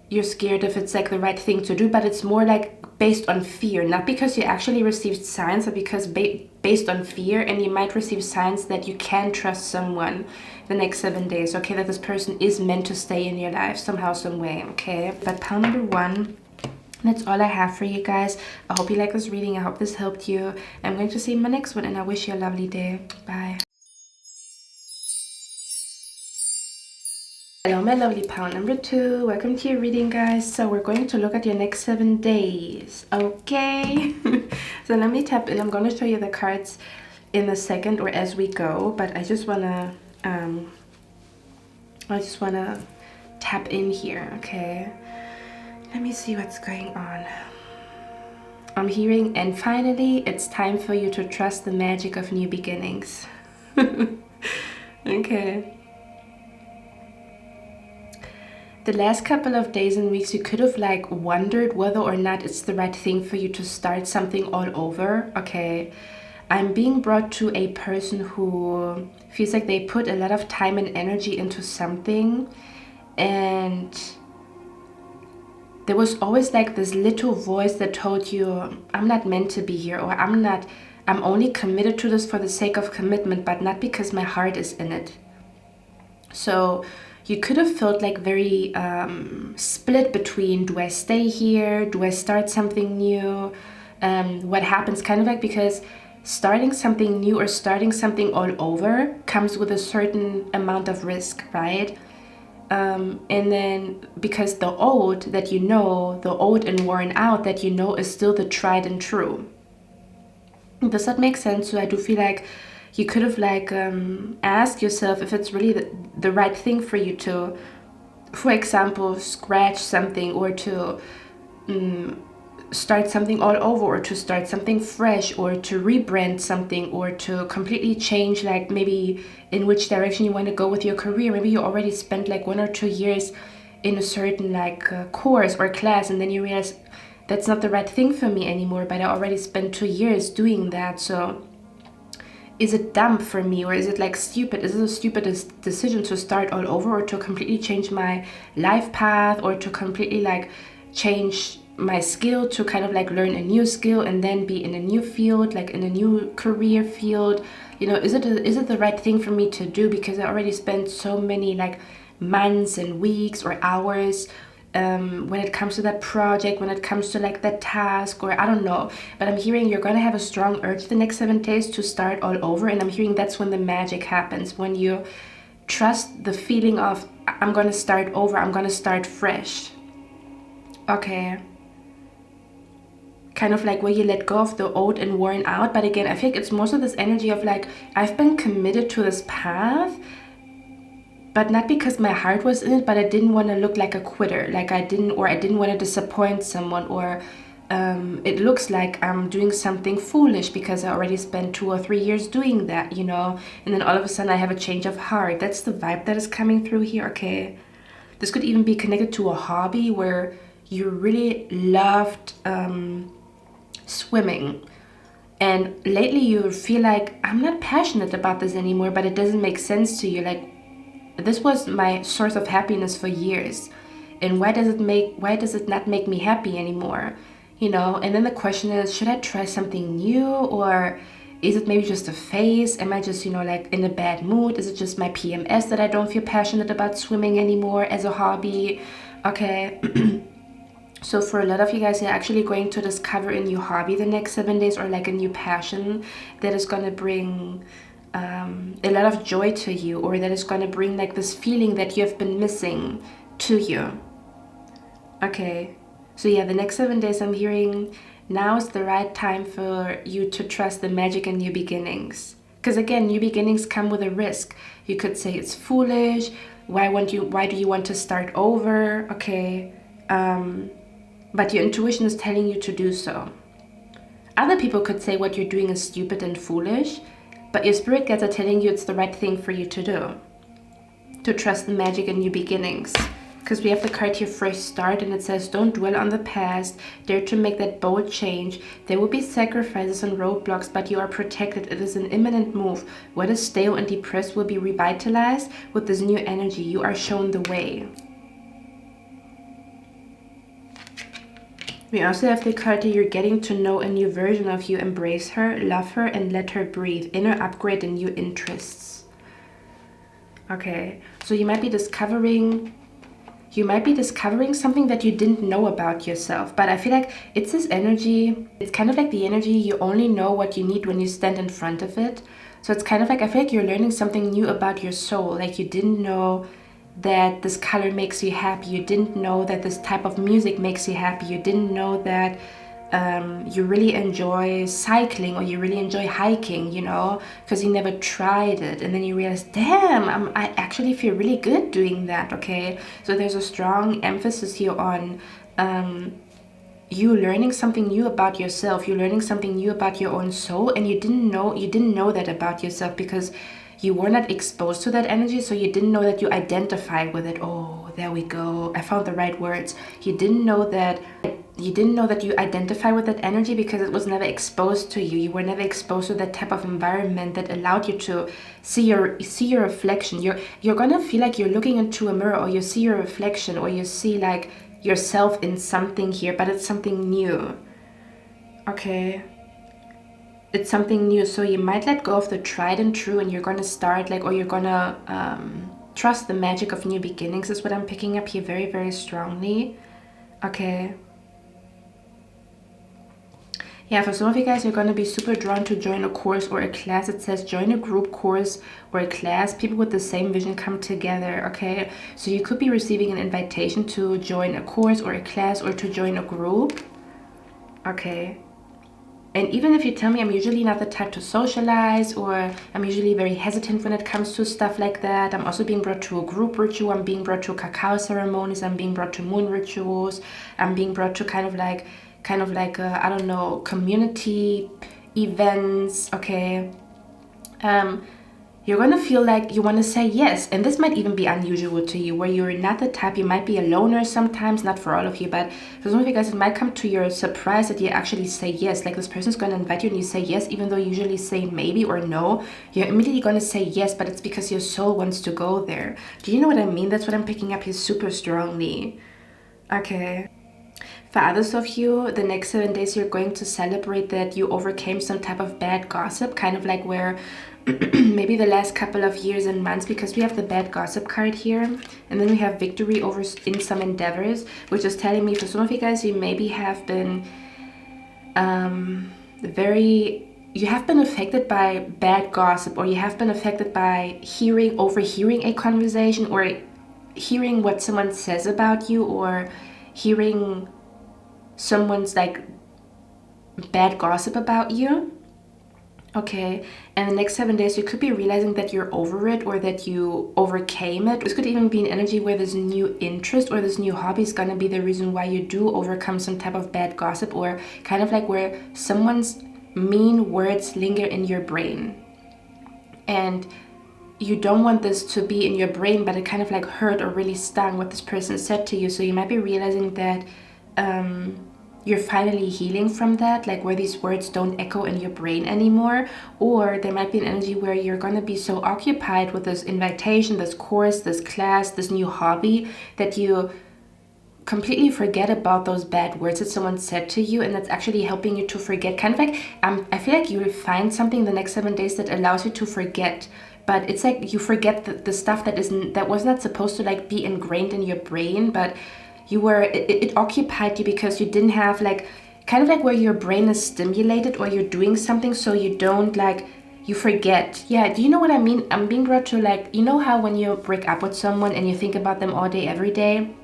you're scared if it's like the right thing to do, but it's more like based on fear, not because you actually received signs, but because based on fear, and you might receive signs that you can trust someone the next 7 days, okay, that this person is meant to stay in your life somehow, some way, okay? But pile number 1, that's all I have for you guys. I hope you like this reading. I hope this helped you. I'm going to see you in my next one, and I wish you a lovely day. Bye. Hello, my lovely pile number 2. Welcome to your reading, guys. So we're going to look at your next 7 days, okay? So let me tap in. I'm going to show you the cards in a second, or as we go, but I just want to tap in here, okay? Let me see what's going on. I'm hearing, and finally, it's time for you to trust the magic of new beginnings. Okay. The last couple of days and weeks, you could have like wondered whether or not it's the right thing for you to start something all over, okay? I'm being brought to a person who feels like they put a lot of time and energy into something, and there was always like this little voice that told you, I'm not meant to be here, or I'm only committed to this for the sake of commitment, but not because my heart is in it. So you could have felt like very split between, do I stay here? Do I start something new? What happens? Kind of like, because starting something new or starting something all over comes with a certain amount of risk, right? And then because the old that you know, the old and worn out that you know, is still the tried and true. Does that make sense? So I do feel like you could have like asked yourself if it's really the right thing for you to, for example, scratch something, or to start something all over, or to start something fresh, or to rebrand something, or to completely change, like maybe in which direction you want to go with your career. Maybe you already spent like 1 or 2 years in a certain like course or class, and then you realize that's not the right thing for me anymore, but I already spent 2 years doing that. So is it dumb for me, or is it like stupid? Is it a stupid decision to start all over, or to completely change my life path, or to completely like change my skill, to kind of like learn a new skill and then be in a new field, like in a new career field? You know, is it the right thing for me to do, because I already spent so many like months and weeks or hours when it comes to that project, when it comes to like that task, or I don't know. But I'm hearing you're gonna have a strong urge the next 7 days to start all over, and I'm hearing that's when the magic happens, when you trust the feeling of, I'm gonna start over, I'm gonna start fresh, okay? Kind of like where you let go of the old and worn out. But again, I think it's most of this energy of like, I've been committed to this path, but not because my heart was in it, but I didn't want to look like a quitter, like I didn't want to disappoint someone, or it looks like I'm doing something foolish because I already spent 2 or 3 years doing that, you know, and then all of a sudden I have a change of heart. That's the vibe that is coming through here, okay? This could even be connected to a hobby where you really loved swimming, and lately you feel like, I'm not passionate about this anymore, but it doesn't make sense to you, like, this was my source of happiness for years, and why does it not make me happy anymore, you know? And then the question is, should I try something new, or is it maybe just a phase? Am I just, you know, like in a bad mood? Is it just my PMS that I don't feel passionate about swimming anymore as a hobby? Okay. So for a lot of you guys, you're actually going to discover a new hobby the next 7 days, or like a new passion that is going to bring a lot of joy to you, or that is going to bring like this feeling that you have been missing to you. Okay, so yeah, the next 7 days I'm hearing now is the right time for you to trust the magic and new beginnings. Because again, new beginnings come with a risk. You could say it's foolish. Why do you want to start over? Okay, but your intuition is telling you to do so. Other people could say what you're doing is stupid and foolish, but your spirit guides are telling you it's the right thing for you to do. To trust the magic and new beginnings. Because we have the card here, fresh start, and it says, don't dwell on the past, dare to make that bold change. There will be sacrifices and roadblocks, but you are protected. It is an imminent move. What is stale and depressed will be revitalized with this new energy. You are shown the way. We also have the card here, you're getting to know a new version of you. Embrace her, love her, and let her breathe. Inner upgrade and new interests. Okay, so you might be discovering something that you didn't know about yourself, but I feel like it's this energy. It's kind of like the energy you only know what you need when you stand in front of it. So it's kind of like, I feel like you're learning something new about your soul. Like you didn't know that this color makes you happy. You didn't know that this type of music makes you happy. You didn't know that you really enjoy cycling, or you really enjoy hiking, you know, because you never tried it, and then you realize, damn, I actually feel really good doing that. Okay, so there's a strong emphasis here on you learning something new about yourself. You're learning something new about your own soul, and you didn't know that about yourself because you were not exposed to that energy, so you didn't know that you identify with it. Oh, there we go, I found the right words. You didn't know that you identify with that energy because it was never exposed to you. You were never exposed to that type of environment that allowed you to see your reflection. You're gonna feel like you're looking into a mirror, or you see your reflection, or you see like yourself in something here, but it's something new. Okay, it's something new. So you might let go of the tried and true, and you're gonna start like, or you're gonna trust the magic of new beginnings is what I'm picking up here very, very strongly. Okay. Yeah, for some of you guys, you're going to be super drawn to join a course or a class. It says join a group, course, or a class. People with the same vision come together, okay? So you could be receiving an invitation to join a course or a class, or to join a group, okay? And even if you tell me I'm usually not the type to socialize, or I'm usually very hesitant when it comes to stuff like that, I'm also being brought to a group ritual, I'm being brought to cacao ceremonies, I'm being brought to moon rituals, I'm being brought to kind of like I don't know, community events, okay? You're gonna feel like you want to say yes, and this might even be unusual to you, where you're not the type. You might be a loner sometimes, not for all of you, but for some of you guys, it might come to your surprise that you actually say yes. Like this person's gonna invite you and you say yes, even though you usually say maybe or no. You're immediately gonna say yes, but it's because your soul wants to go there. Do you know what I mean? That's what I'm picking up here super strongly. Okay. For others of you, the next 7 days you're going to celebrate that you overcame some type of bad gossip, kind of like where maybe the last couple of years and months, because we have the bad gossip card here, and then we have victory over in some endeavors, which is telling me for some of you guys, you maybe have been you have been affected by bad gossip, or you have been affected by overhearing a conversation, or hearing what someone says about you, or hearing someone's like bad gossip about you. Okay, and the next 7 days you could be realizing that you're over it, or that you overcame it. This could even be an energy where this new interest or this new hobby is going to be the reason why you do overcome some type of bad gossip, or kind of like where someone's mean words linger in your brain, and you don't want this to be in your brain, but it kind of like hurt or really stung what this person said to you. So you might be realizing that you're finally healing from that, like where these words don't echo in your brain anymore. Or there might be an energy where you're going to be so occupied with this invitation, this course, this class, this new hobby, that you completely forget about those bad words that someone said to you, and that's actually helping you to forget. Kind of like I feel like you will find something the next 7 days that allows you to forget, but it's like you forget the stuff that was not supposed to like be ingrained in your brain, but it occupied you because you didn't have like, kind of like where your brain is stimulated, or you're doing something so you don't like, you forget. Yeah, do you know what I mean? I'm being brought to, like, you know how when you break up with someone and you think about them all day, every day,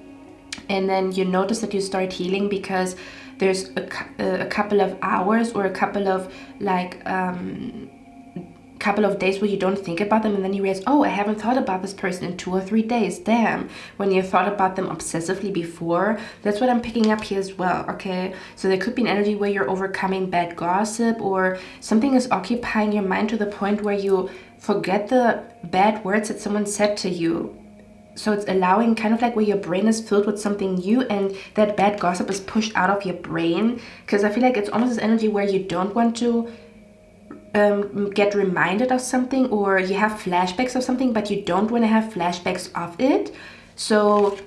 and then you notice that you start healing because there's a couple of hours or a couple of like couple of days where you don't think about them, and then you realize, oh, I haven't thought about this person in 2 or 3 days. Damn, when you thought about them obsessively before. That's what I'm picking up here as well. Okay, so there could be an energy where you're overcoming bad gossip, or something is occupying your mind to the point where you forget the bad words that someone said to you. So it's allowing, kind of like where your brain is filled with something new and that bad gossip is pushed out of your brain. Because I feel like it's almost this energy where you don't want to get reminded of something, or you have flashbacks of something, but you don't want to have flashbacks of it. So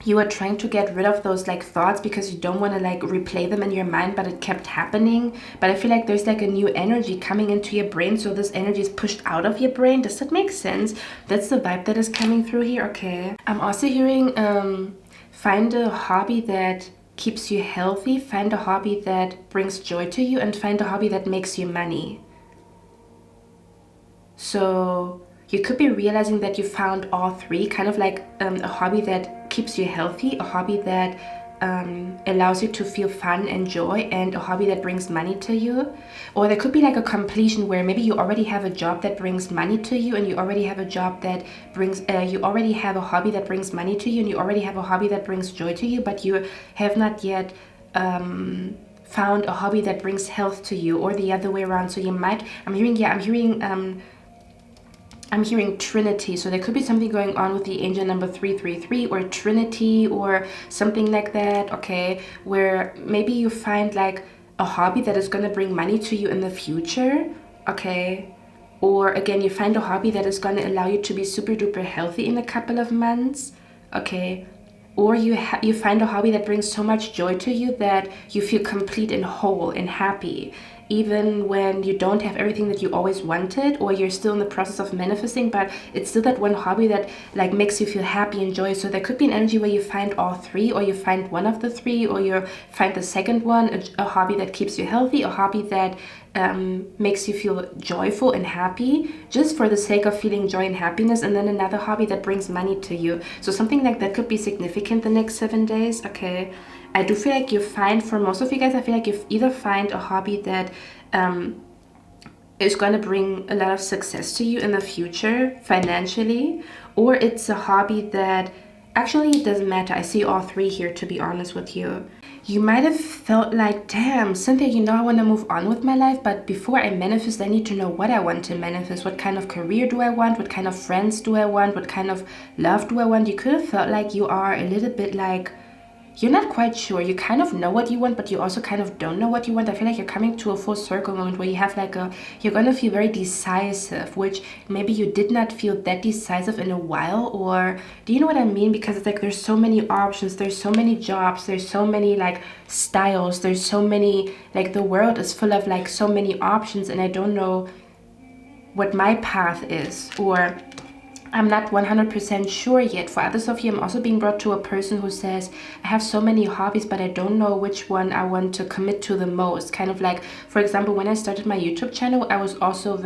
you are trying to get rid of those like thoughts because you don't want to like replay them in your mind, but it kept happening. But I feel like there's like a new energy coming into your brain, so this energy is pushed out of your brain. Does that make sense? That's the vibe that is coming through here. Okay, I'm also hearing find a hobby that keeps you healthy, find a hobby that brings joy to you, and find a hobby that makes you money. So you could be realizing that you found all three, kind of like a hobby that keeps you healthy, a hobby that allows you to feel fun and joy, and a hobby that brings money to you. Or there could be like a completion where maybe you already have a job that brings money to you, and you already have a job that brings, you already have a hobby that brings money to you, and you already have a hobby that brings joy to you, but you have not yet found a hobby that brings health to you, or the other way around. So you might, I'm hearing Trinity, so there could be something going on with the angel number 333 or Trinity or something like that, okay, where maybe you find like a hobby that is going to bring money to you in the future, okay, or again, you find a hobby that is going to allow you to be super duper healthy in a couple of months, okay, or you find a hobby that brings so much joy to you that you feel complete and whole and happy, even when you don't have everything that you always wanted, or you're still in the process of manifesting, but it's still that one hobby that like makes you feel happy and joyous. So there could be an energy where you find all three, or you find one of the three, or you find the second one, a hobby that keeps you healthy, a hobby that makes you feel joyful and happy just for the sake of feeling joy and happiness, and then another hobby that brings money to you. So something like that could be significant the next 7 days, okay? I do feel like you find, for most of you guys, I feel like you either find a hobby that is going to bring a lot of success to you in the future financially, or it's a hobby that actually, it doesn't matter. I see all three here, to be honest with you. You might have felt like, damn, Cynthia, you know I want to move on with my life, but before I manifest, I need to know what I want to manifest. What kind of career do I want? What kind of friends do I want? What kind of love do I want? You could have felt like you are a little bit like, you're not quite sure. You kind of know what you want, but you also kind of don't know what you want. I feel like you're coming to a full circle moment where you have like you're going to feel very decisive, which maybe you did not feel that decisive in a while. Or do you know what I mean? Because it's like there's so many options, there's so many jobs, there's so many like styles, there's so many, like the world is full of like so many options, and I don't know what my path is, or I'm not 100% sure yet. For others of you, I'm also being brought to a person who says, I have so many hobbies, but I don't know which one I want to commit to the most. Kind of like, for example, when I started my YouTube channel, I was also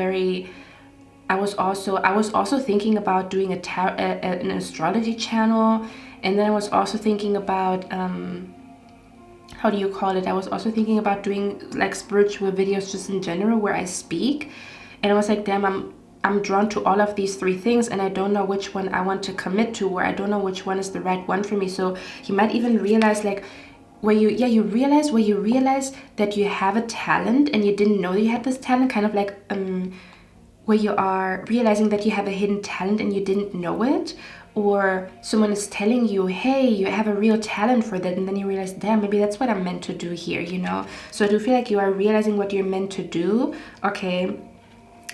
thinking about doing an astrology channel. And then I was also thinking about, how do you call it? I was also thinking about doing like spiritual videos just in general where I speak. And I was like, damn, I'm drawn to all of these three things, and I don't know which one I want to commit to, or I don't know which one is the right one for me. So you might even realize like where you realize that you have a talent and you didn't know that you had this talent, kind of like where you are realizing that you have a hidden talent and you didn't know it, or someone is telling you, hey, you have a real talent for that, and then you realize, damn, maybe that's what I'm meant to do here, you know? So I do feel like you are realizing what you're meant to do, okay?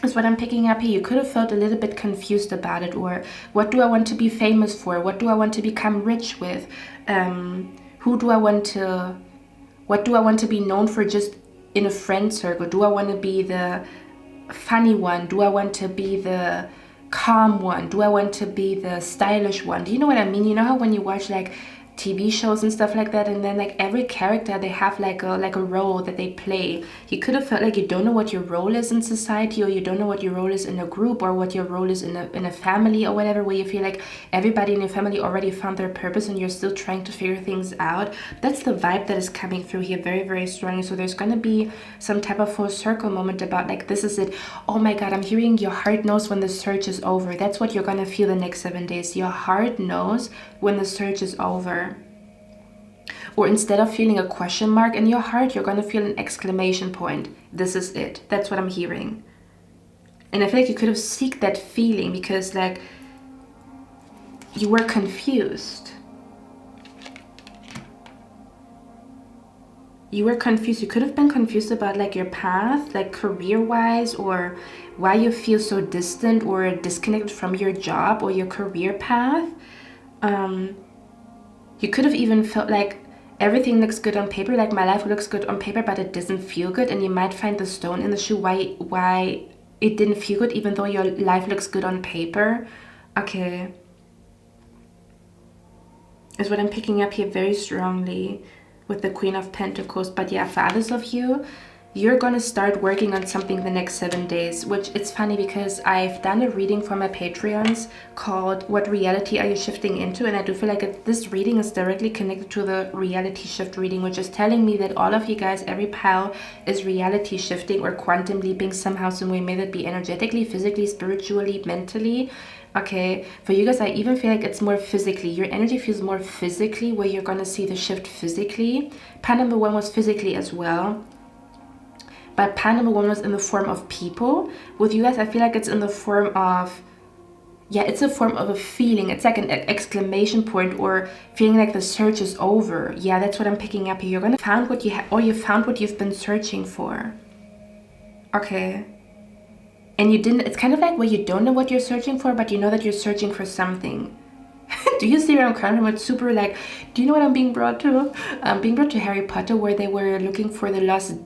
Is what I'm picking up here. You could have felt a little bit confused about it, or what do I want to be famous for? What do I want to become rich with? What do I want to be known for just in a friend circle? Do I want to be the funny one? Do I want to be the calm one? Do I want to be the stylish one? Do you know what I mean? You know how when you watch like TV shows and stuff like that, and then like every character, they have like a role that they play. You could have felt like you don't know what your role is in society, or you don't know what your role is in a group, or what your role is in a family or whatever, where you feel like everybody in your family already found their purpose and you're still trying to figure things out. That's the vibe that is coming through here very, very strongly. So there's gonna be some type of full circle moment about like, this is it. Oh my God, I'm hearing your heart knows when the search is over. That's what you're gonna feel the next 7 days. Your heart knows when the search is over. Or instead of feeling a question mark in your heart, you're gonna feel an exclamation point. This is it. That's what I'm hearing. And I feel like you could have seeked that feeling because like you were confused. You were confused. You could have been confused about like your path, like career-wise, or why you feel so distant or disconnected from your job or your career path. You could have even felt like everything looks good on paper, like my life looks good on paper, but it doesn't feel good. And you might find the stone in the shoe why it didn't feel good, even though your life looks good on paper. Okay. Is what I'm picking up here very strongly with the Queen of Pentacles. But yeah, for others of you, you're gonna start working on something the next 7 days, which it's funny because I've done a reading for my Patreons called What Reality Are You Shifting Into? And I do feel like this reading is directly connected to the reality shift reading, which is telling me that all of you guys, every pile is reality shifting or quantum leaping somehow, some way, may that be energetically, physically, spiritually, mentally. Okay, for you guys, I even feel like it's more physically. Your energy feels more physically, where you're gonna see the shift physically. Pile number 1 was physically as well. But pile number 1 was in the form of people. With you guys, I feel like it's in the form of, yeah, it's a form of a feeling. It's like an exclamation point, or feeling like the search is over. Yeah, that's what I'm picking up here. You're gonna find what you or you found what you've been searching for. Okay. And you didn't, it's kind of like where you don't know what you're searching for, but you know that you're searching for something. Do you see where I'm coming from? It's super like, do you know what I'm being brought to? I'm being brought to Harry Potter, where they were looking for the lost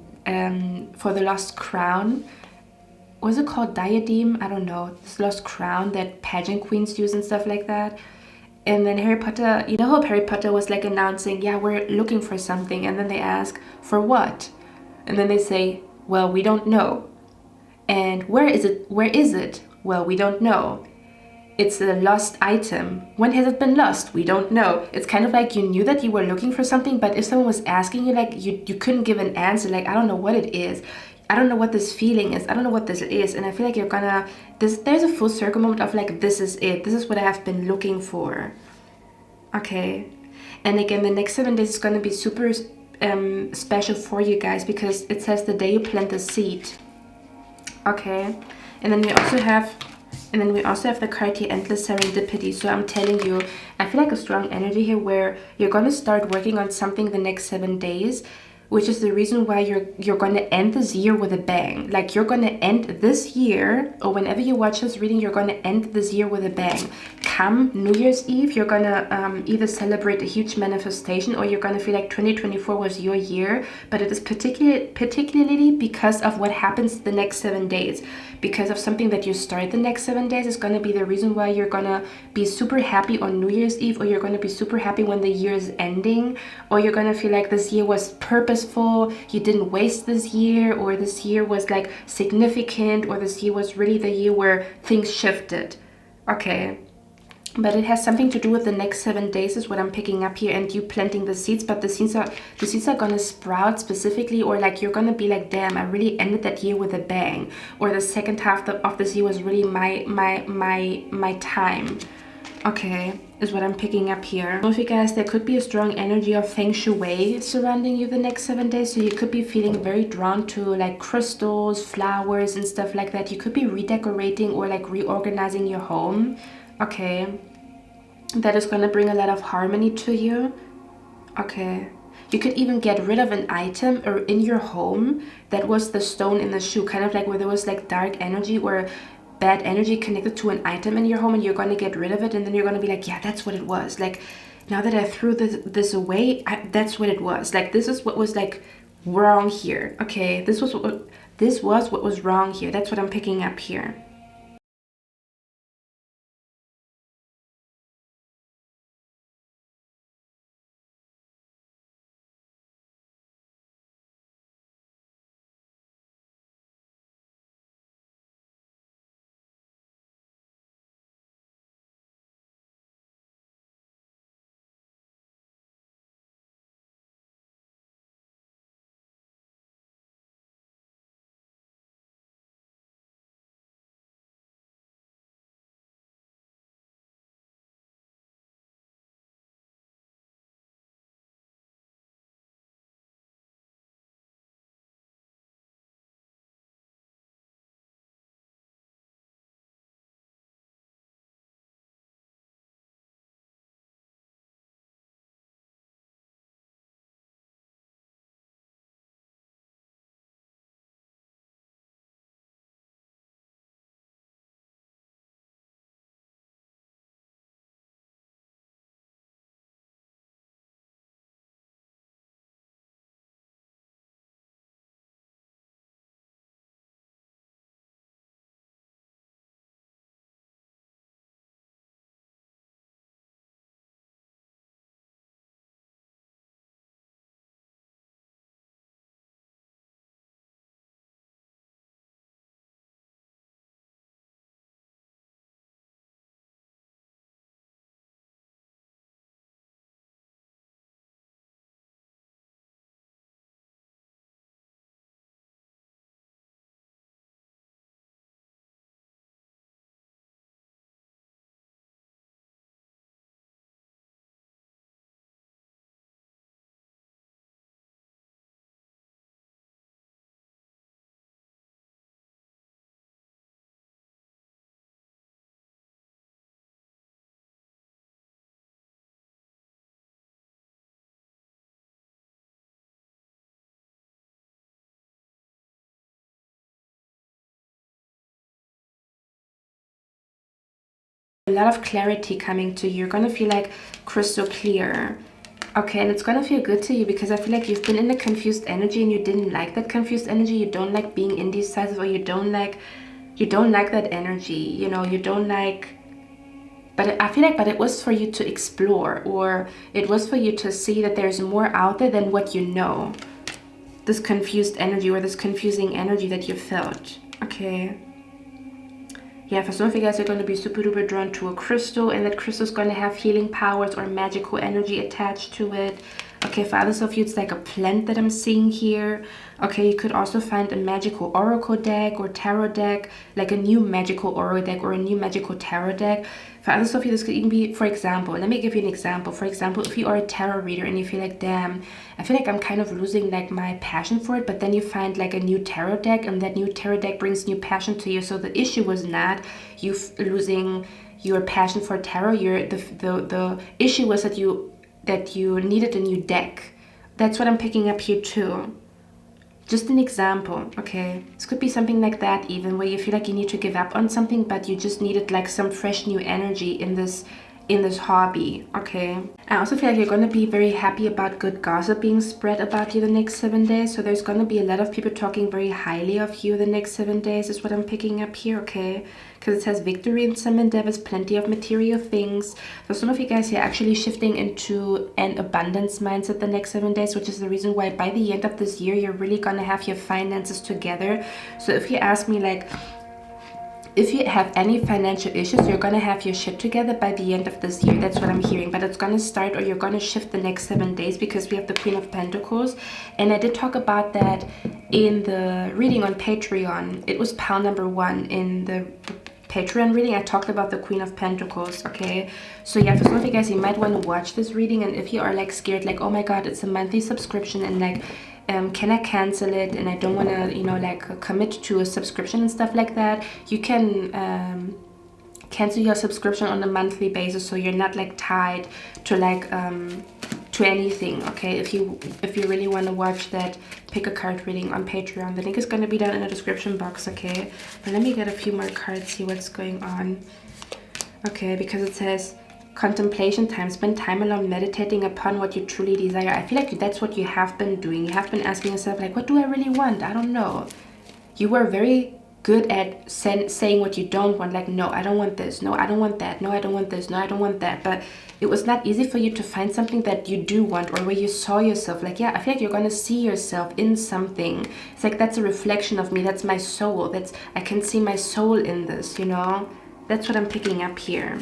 crown. Was it called diadem? I don't know. This lost crown that pageant queens use and stuff like that. And then Harry Potter, you know how Harry Potter was like announcing, yeah, we're looking for something. And then they ask, for what? And then they say, well, we don't know. And where is it? Where is it? Well, we don't know. It's a lost item. When has it been lost? We don't know. It's kind of like you knew that you were looking for something, but if someone was asking you, like you couldn't give an answer, like I don't know what it is. I don't know what this feeling is. I don't know what this is. And I feel like you're gonna, there's a full circle moment of like, this is it. This is what I have been looking for. Okay. And again, the next 7 days is gonna be super special for you guys, because it says the day you plant the seed. Okay. And then we also have the card here, Endless Serendipity. So I'm telling you, I feel like a strong energy here where you're going to start working on something the next 7 days, which is the reason why you're going to end this year with a bang. Like you're going to end this year, or whenever you watch this reading, you're going to end this year with a bang. Come New Year's Eve, you're going to either celebrate a huge manifestation, or you're going to feel like 2024 was your year. But it is particularly because of what happens the next 7 days. Because of something that you start the next 7 days is going to be the reason why you're going to be super happy on New Year's Eve, or you're going to be super happy when the year is ending, or you're going to feel like this year was purposeful, you didn't waste this year, or this year was like significant, or this year was really the year where things shifted. Okay. But it has something to do with the next 7 days is what I'm picking up here, and you planting the seeds. But the seeds are gonna sprout specifically, or like you're gonna be like, damn, I really ended that year with a bang, or the second half of this year was really my time. Okay, is what I'm picking up here. So if you guys, there could be a strong energy of feng shui surrounding you the next 7 days. So you could be feeling very drawn to like crystals, flowers, and stuff like that. You could be redecorating or like reorganizing your home. Okay, that is going to bring a lot of harmony to you. Okay, you could even get rid of an item or in your home that was the stone in the shoe, kind of like where there was like dark energy or bad energy connected to an item in your home, and you're going to get rid of it, and then you're going to be like, yeah, that's what it was. Like, now that I threw this away, that's what it was. Like, this is what was like wrong here. Okay, this was what was wrong here. That's what I'm picking up here. a lot of clarity coming to you. You're gonna feel like crystal clear. Okay, and it's gonna feel good to you because I feel like you've been in a confused energy and you didn't like that confused energy. You don't like being indecisive, or you don't like that energy, you know, you don't like. But I feel like, but it was for you to explore, or it was for you to see that there's more out there than what you know. This confused energy, or this confusing energy that you felt. Okay. Yeah, for some of you guys, you're going to be super duper drawn to a crystal, and that crystal is going to have healing powers or magical energy attached to it. Okay, for others of you, it's like a plant that I'm seeing here. Okay, you could also find a magical oracle deck or tarot deck, like a new magical oracle deck or a new magical tarot deck. For others of you, this could even be, for example, let me give you an example. For example, if you are a tarot reader and you feel like, damn, I feel like I'm kind of losing like my passion for it, but then you find like a new tarot deck, and that new tarot deck brings new passion to you. So the issue was not you losing your passion for tarot. The issue was that you needed a new deck. That's what I'm picking up here too. Just an example, okay? This could be something like that even, where you feel like you need to give up on something, but you just needed like some fresh new energy in this hobby, okay? I also feel like you're going to be very happy about good gossip being spread about you the next 7 days. So there's going to be a lot of people talking very highly of you the next 7 days is what I'm picking up here, okay? Because it says victory in some endeavors, plenty of material things. So some of you guys are actually shifting into an abundance mindset the next 7 days, which is the reason why by the end of this year, you're really going to have your finances together. So if you ask me like, if you have any financial issues, you're going to have your shit together by the end of this year. That's what I'm hearing. But it's going to start, or you're going to shift the next 7 days, because we have the Queen of Pentacles. And I did talk about that in the reading on Patreon. It was pile number 1 in the Patreon reading. I talked about the Queen of Pentacles, okay? So yeah, for some of you guys, you might want to watch this reading. And if you are like scared, like, oh my god, it's a monthly subscription, and like, can I cancel it, and I don't want to, you know, like commit to a subscription and stuff like that, you can cancel your subscription on a monthly basis, so you're not like tied to like to anything, okay? If you really want to watch that pick a card reading on Patreon, the link is going to be down in the description box, okay? But let me get a few more cards, see what's going on. Okay, because it says contemplation time. Spend time alone meditating upon what you truly desire. I feel like that's what you have been doing. You have been asking yourself like, what do I really want? I don't know. You were very good at saying what you don't want, like, no, I don't want this, no, I don't want that, no, I don't want this, no, I don't want that. But it was not easy for you to find something that you do want, or where you saw yourself like, yeah, I feel like you're gonna see yourself in something. It's like, that's a reflection of me, that's my soul, I can see my soul in this, you know? That's what I'm picking up here.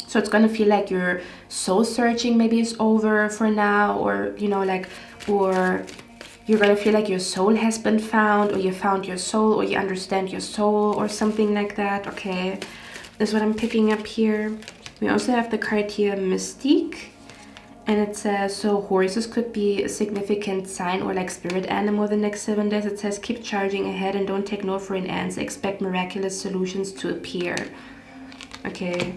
So it's going to feel like your soul searching maybe is over for now, or, you know, like, or you're going to feel like your soul has been found, or you found your soul, or you understand your soul, or something like that, okay? That's what I'm picking up here. We also have the card here, Mystique. And it says, so horses could be a significant sign or like spirit animal the next 7 days. It says, keep charging ahead and don't take no for an answer. Expect miraculous solutions to appear. Okay.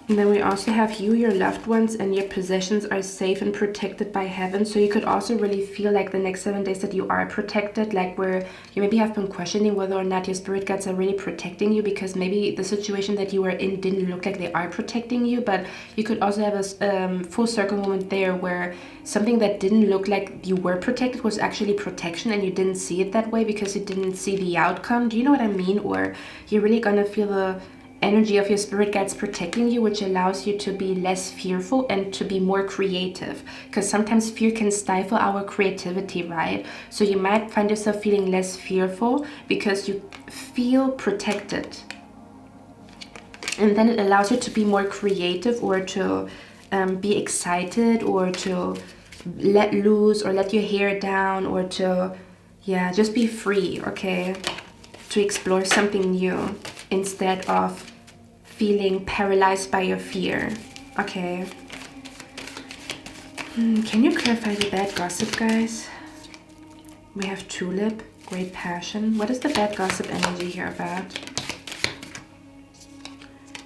And then we also have you, your loved ones, and your possessions are safe and protected by heaven. So you could also really feel like the next 7 days that you are protected, like where you maybe have been questioning whether or not your spirit guides are really protecting you, because maybe the situation that you were in didn't look like they are protecting you. But you could also have a full circle moment there where something that didn't look like you were protected was actually protection, and you didn't see it that way because you didn't see the outcome. Do you know what I mean? Or you're really gonna feel the energy of your spirit guides protecting you, which allows you to be less fearful and to be more creative, because sometimes fear can stifle our creativity, right? So you might find yourself feeling less fearful because you feel protected, and then it allows you to be more creative, or to be excited, or to let loose, or let your hair down, or to, yeah, just be free, okay? To explore something new instead of feeling paralyzed by your fear, okay? Can you clarify the bad gossip, guys? We have tulip, great passion. What is the bad gossip energy here about?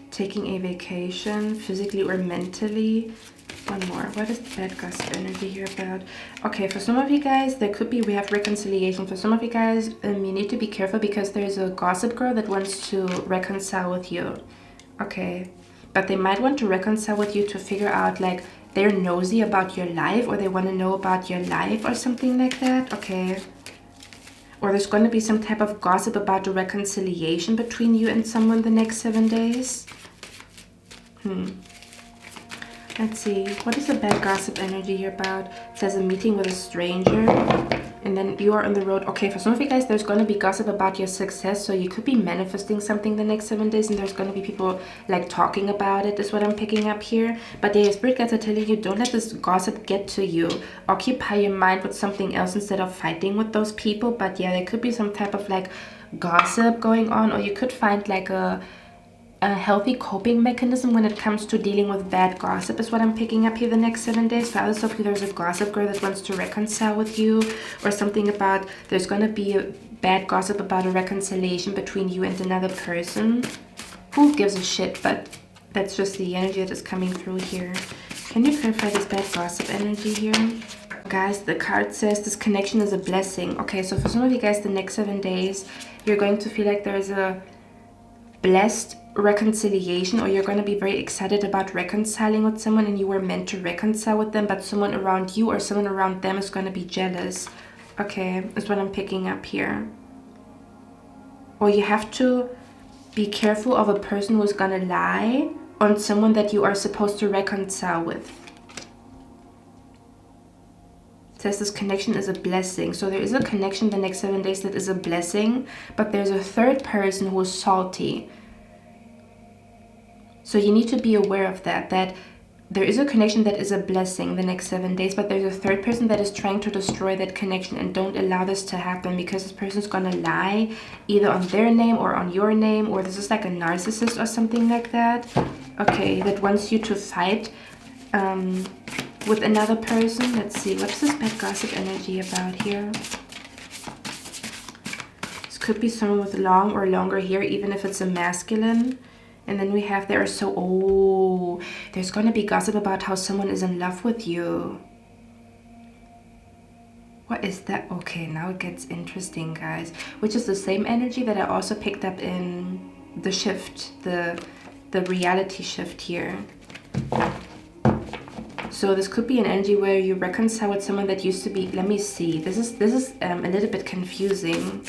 Taking a vacation, physically or mentally. One more. What is the bad gossip energy here about? Okay, for some of you guys, there could be, we have reconciliation. For some of you guys, you need to be careful because there's a gossip girl that wants to reconcile with you. Okay, but they might want to reconcile with you to figure out, like, they're nosy about your life, or they want to know about your life or something like that. Okay. Or there's going to be some type of gossip about the reconciliation between you and someone the next 7 days. Let's see. What is the bad gossip energy here about? It says a meeting with a stranger. And then you are on the road. Okay, for some of you guys, there's going to be gossip about your success. So you could be manifesting something the next 7 days. And there's going to be people like talking about it, is what I'm picking up here. But the spirit guides are telling you, don't let this gossip get to you. Occupy your mind with something else instead of fighting with those people. But yeah, there could be some type of like gossip going on. Or you could find like a healthy coping mechanism when it comes to dealing with bad gossip, is what I'm picking up here the next 7 days. For others of you, there's a gossip girl that wants to reconcile with you, or something about, there's going to be a bad gossip about a reconciliation between you and another person. Who gives a shit? But that's just the energy that is coming through here. Can you clarify this bad gossip energy here? Guys, the card says this connection is a blessing. Okay, so for some of you guys, the next 7 days, you're going to feel like there's a blessed reconciliation, or you're going to be very excited about reconciling with someone, and you were meant to reconcile with them, but someone around you or someone around them is going to be jealous. Okay, that's what I'm picking up here. Or you have to be careful of a person who's going to lie on someone that you are supposed to reconcile with. It says this connection is a blessing. So there is a connection the next 7 days that is a blessing, but there's a third person who is salty. So you need to be aware of that there is a connection that is a blessing the next 7 days, but there's a third person that is trying to destroy that connection, and don't allow this to happen, because this person's gonna lie either on their name or on your name, or this is like a narcissist or something like that. Okay, that wants you to fight with another person. Let's see, what's this bad gossip energy about here? This could be someone with long or longer hair, even if it's a masculine. And then we have there's going to be gossip about how someone is in love with you. What is that? Okay, now it gets interesting, guys. Which is the same energy that I also picked up in the shift, the reality shift here. So this could be an energy where you reconcile with someone that used to be, let me see. This is a little bit confusing.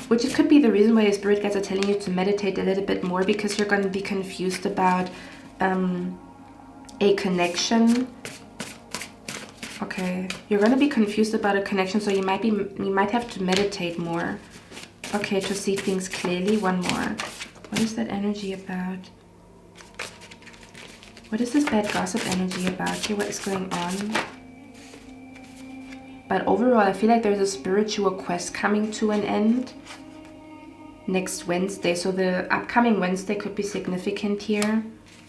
Which it could be the reason why your spirit guides are telling you to meditate a little bit more, because you're going to be confused about a connection. Okay, you're going to be confused about a connection, so you might have to meditate more. Okay, to see things clearly. One more. What is that energy about? What is this bad gossip energy about here? What is going on? But overall, I feel like there's a spiritual quest coming to an end next Wednesday. So the upcoming Wednesday could be significant here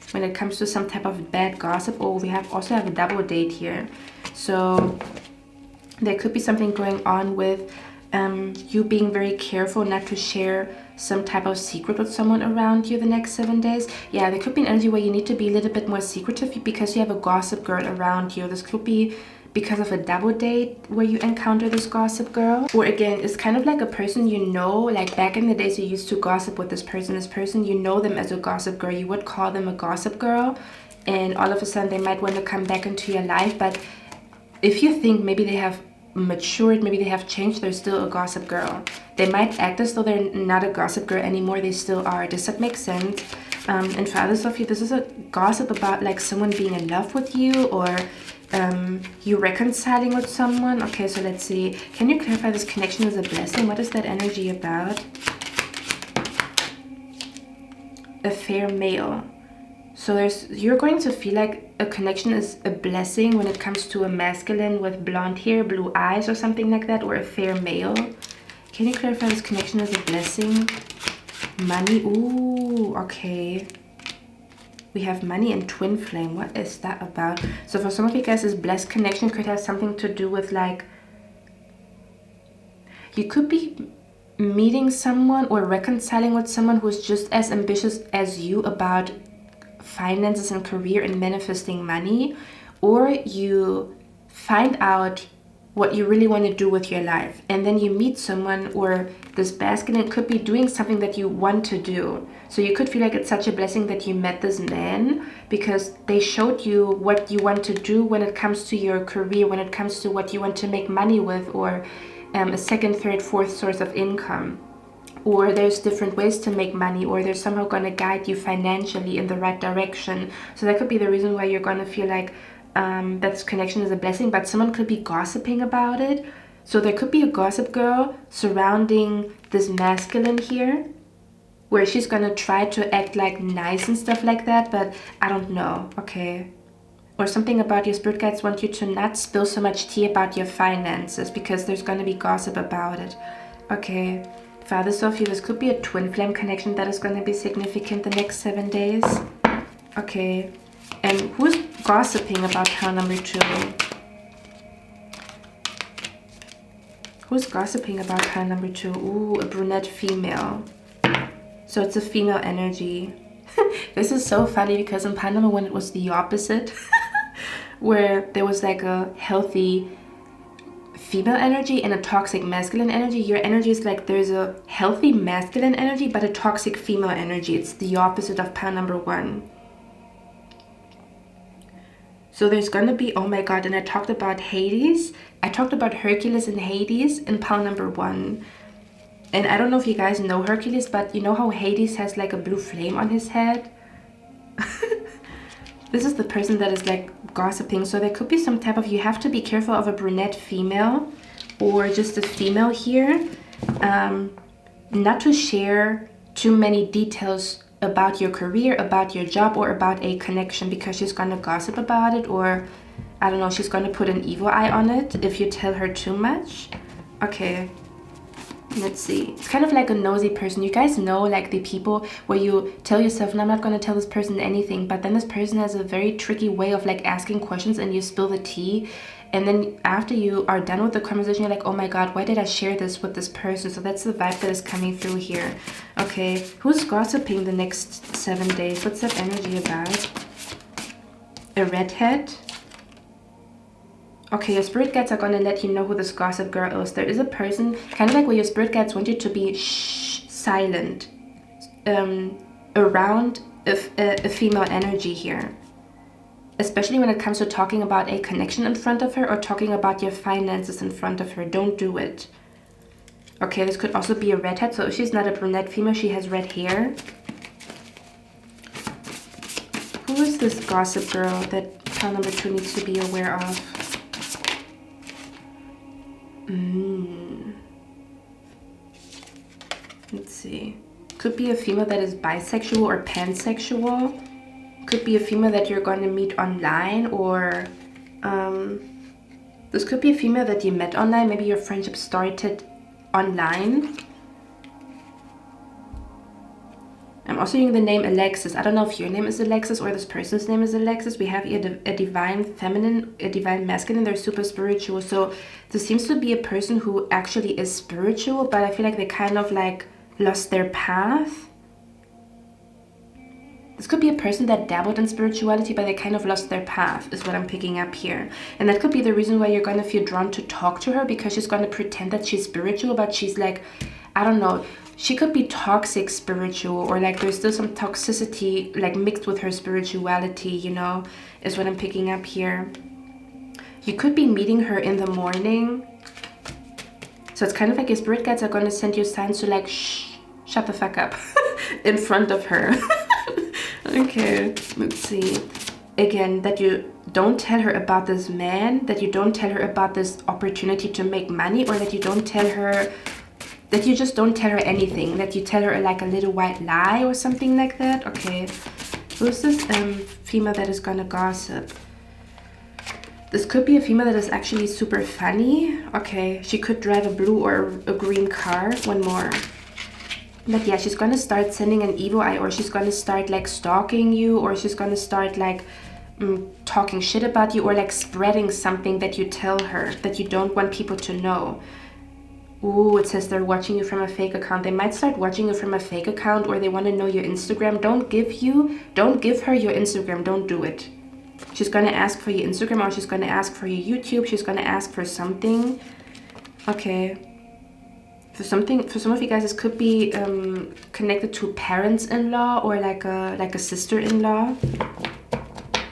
when it comes to some type of bad gossip. Oh, we also have a double date here. So there could be something going on with you being very careful not to share some type of secret with someone around you the next 7 days. Yeah, there could be an energy where you need to be a little bit more secretive because you have a gossip girl around you. This could be because of a double date where you encounter this gossip girl. Or again, it's kind of like a person you know, like back in the days you used to gossip with this person, you know them as a gossip girl, you would call them a gossip girl, and all of a sudden they might want to come back into your life. But if you think maybe they have matured, maybe they have changed, they're still a gossip girl. They might act as though they're not a gossip girl anymore, they still are. Does that make sense? And for others of you, this is a gossip about like someone being in love with you, or you reconciling with someone. Okay, so let's see. Can you clarify this connection is a blessing? What is that energy about? A fair male. So you're going to feel like a connection is a blessing when it comes to a masculine with blonde hair, blue eyes, or something like that, or a fair male. Can you clarify this connection is a blessing? Money. Ooh, okay. We have money and twin flame. What is that about? So for some of you guys, this blessed connection could have something to do with like, you could be meeting someone or reconciling with someone who's just as ambitious as you about finances and career and manifesting money. or you find out what you really want to do with your life, and then you meet someone, or this masculine could be doing something that you want to do. So you could feel like it's such a blessing that you met this man, because they showed you what you want to do when it comes to your career, when it comes to what you want to make money with, or a second, third, fourth source of income. Or there's different ways to make money, or they're somehow going to guide you financially in the right direction. So that could be the reason why you're going to feel like that this connection is a blessing, but someone could be gossiping about it. So there could be a gossip girl surrounding this masculine here, where she's going to try to act like nice and stuff like that, but I don't know, okay? Or something about your spirit guides want you to not spill so much tea about your finances, because there's going to be gossip about it, okay? Father Sophia, this could be a twin flame connection that is going to be significant the next 7 days. Okay. And who's gossiping about pile number 2? Who's gossiping about pile number 2? Ooh, a brunette female. So it's a female energy. This is so funny because in pile number 1 it was the opposite. Where there was like a healthy female energy and a toxic masculine energy. Your energy is like there's a healthy masculine energy but a toxic female energy. It's the opposite of pile number 1. So there's gonna be, oh my god, and I talked about Hades. I talked about Hercules and Hades in pile number 1. And I don't know if you guys know Hercules, but you know how Hades has like a blue flame on his head? This is the person that is like gossiping. So there could be some type of, you have to be careful of a brunette female or just a female here. Not to share too many details about your career, about your job, or about a connection, because she's going to gossip about it, or I don't know, she's going to put an evil eye on it if you tell her too much. Okay. Let's see. It's kind of like a nosy person. You guys know, like the people where you tell yourself, no, I'm not going to tell this person anything, but then this person has a very tricky way of like asking questions and you spill the tea, and then after you are done with the conversation you're like, oh my god, why did I share this with this person? So that's the vibe that is coming through here. Okay, who's gossiping the next 7 days? What's that energy about? A redhead? Okay, your spirit guides are going to let you know who this gossip girl is. There is a person, kind of like where your spirit guides want you to be silent around a female energy here. Especially when it comes to talking about a connection in front of her or talking about your finances in front of her. Don't do it. Okay, this could also be a redhead. So if she's not a brunette female, she has red hair. Who is this gossip girl that pile number 2 needs to be aware of? Let's see. Could be a female that is bisexual or pansexual. Could be a female that you're going to meet online, or this could be a female that you met online. Maybe your friendship started online. I'm also using the name Alexis. I don't know if your name is Alexis or this person's name is Alexis. We have here a divine feminine, a divine masculine. They're super spiritual. So this seems to be a person who actually is spiritual, but I feel like they kind of like lost their path. This could be a person that dabbled in spirituality, but they kind of lost their path, is what I'm picking up here. And that could be the reason why you're going to feel drawn to talk to her, because she's going to pretend that she's spiritual, but she's like, I don't know, she could be toxic spiritual, or like there's still some toxicity like mixed with her spirituality, you know, is what I'm picking up here. You could be meeting her in the morning. So it's kind of like your spirit guides are going to send you signs to like, shh, shut the fuck up in front of her. Okay, let's see. Again, that you don't tell her about this man, that you don't tell her about this opportunity to make money, or that you don't tell her, that you just don't tell her anything, that you tell her like a little white lie or something like that. Okay, who's this female that is gonna gossip? This could be a female that is actually super funny. Okay, she could drive a blue or a green car. One more. But yeah, she's gonna start sending an evil eye, or she's gonna start like stalking you, or she's gonna start like talking shit about you, or like spreading something that you tell her that you don't want people to know. Ooh, it says they're watching you from a fake account. They might start watching you from a fake account, or they want to know your Instagram. Don't give her your Instagram. Don't do it. She's gonna ask for your Instagram, or she's gonna ask for your YouTube. She's gonna ask for something. Okay. For some of you guys, this could be connected to parents-in-law or like a sister-in-law.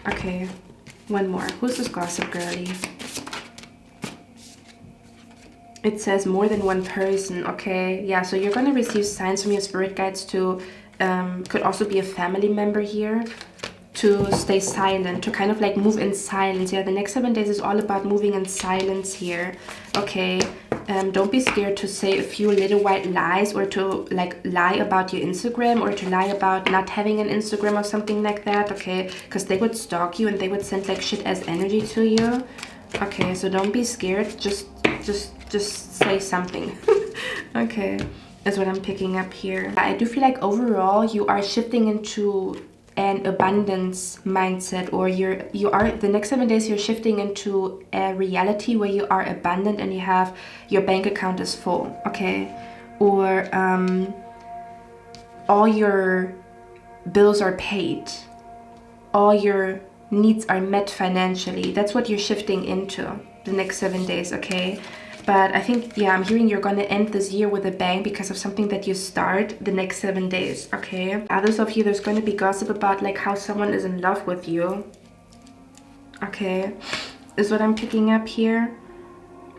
Okay, one more. Who's this gossip girly? It says more than one person. Okay, yeah, so you're gonna receive signs from your spirit guides to could also be a family member here, to stay silent, to kind of like move in silence. Yeah, the next 7 days is all about moving in silence here. Okay, don't be scared to say a few little white lies, or to like lie about your Instagram, or to lie about not having an Instagram or something like that. Okay, because they would stalk you and they would send like shit as energy to you. Okay, so don't be scared, just say something. Okay, that's what I'm picking up here. I do feel like overall you are shifting into an abundance mindset, or you are the next 7 days you're shifting into a reality where you are abundant and you have your bank account is full. Okay, or all your bills are paid, all your needs are met financially. That's what you're shifting into the next 7 days. Okay, but I think, yeah, I'm hearing you're going to end this year with a bang because of something that you start the next 7 days. Okay, others of you, there's going to be gossip about like how someone is in love with you. Okay, is what I'm picking up here.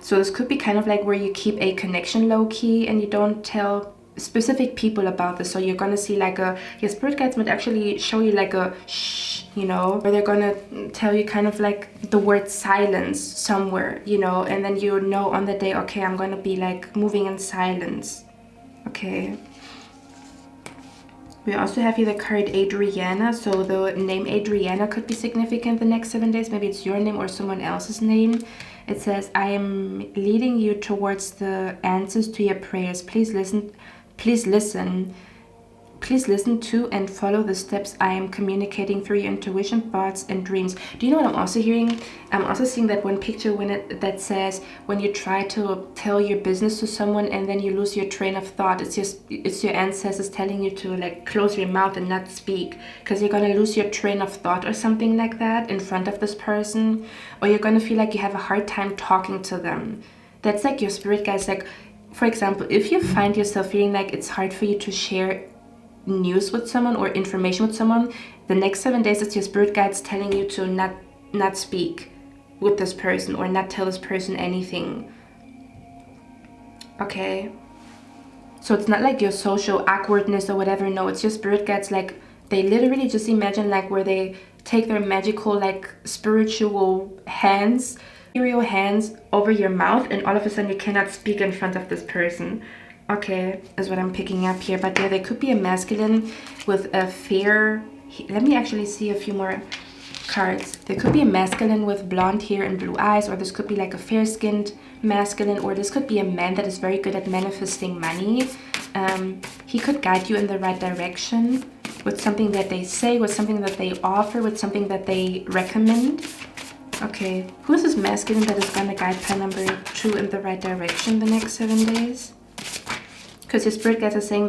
So this could be kind of like where you keep a connection low-key and you don't tell specific people about this. So you're gonna see like your spirit guides might actually show you like a shh, you know, where they're gonna tell you kind of like the word silence somewhere, you know, and then you know on the day, okay, I'm gonna be like moving in silence. Okay, we also have here the card Adriana. So the name Adriana could be significant the next 7 days. Maybe it's your name or someone else's name. It says, I am leading you towards the answers to your prayers. Please listen to and follow the steps I am communicating through your intuition, thoughts, and dreams. Do you know what I'm also hearing? I'm also seeing that one picture that says when you try to tell your business to someone and then you lose your train of thought. It's your ancestors telling you to like close your mouth and not speak, because you're gonna lose your train of thought or something like that in front of this person, or you're gonna feel like you have a hard time talking to them. That's like your spirit guides. Like, for example, if you find yourself feeling like it's hard for you to share news with someone or information with someone, the next 7 days it's your spirit guides telling you to not speak with this person or not tell this person anything. Okay, so it's not like your social awkwardness or whatever. No, it's your spirit guides. Like, they literally just imagine like where they take their magical like spiritual hands, ethereal hands over your mouth, and all of a sudden you cannot speak in front of this person. Okay, is what I'm picking up here. But yeah, there could be a masculine with a fair, let me actually see a few more cards. There could be a masculine with blonde hair and blue eyes, or this could be like a fair-skinned masculine, or this could be a man that is very good at manifesting money. He could guide you in the right direction with something that they say, with something that they offer, with something that they recommend. Okay, who is this masculine that is going to guide pile number 2 in the right direction the next 7 days? Because your spirit guides are saying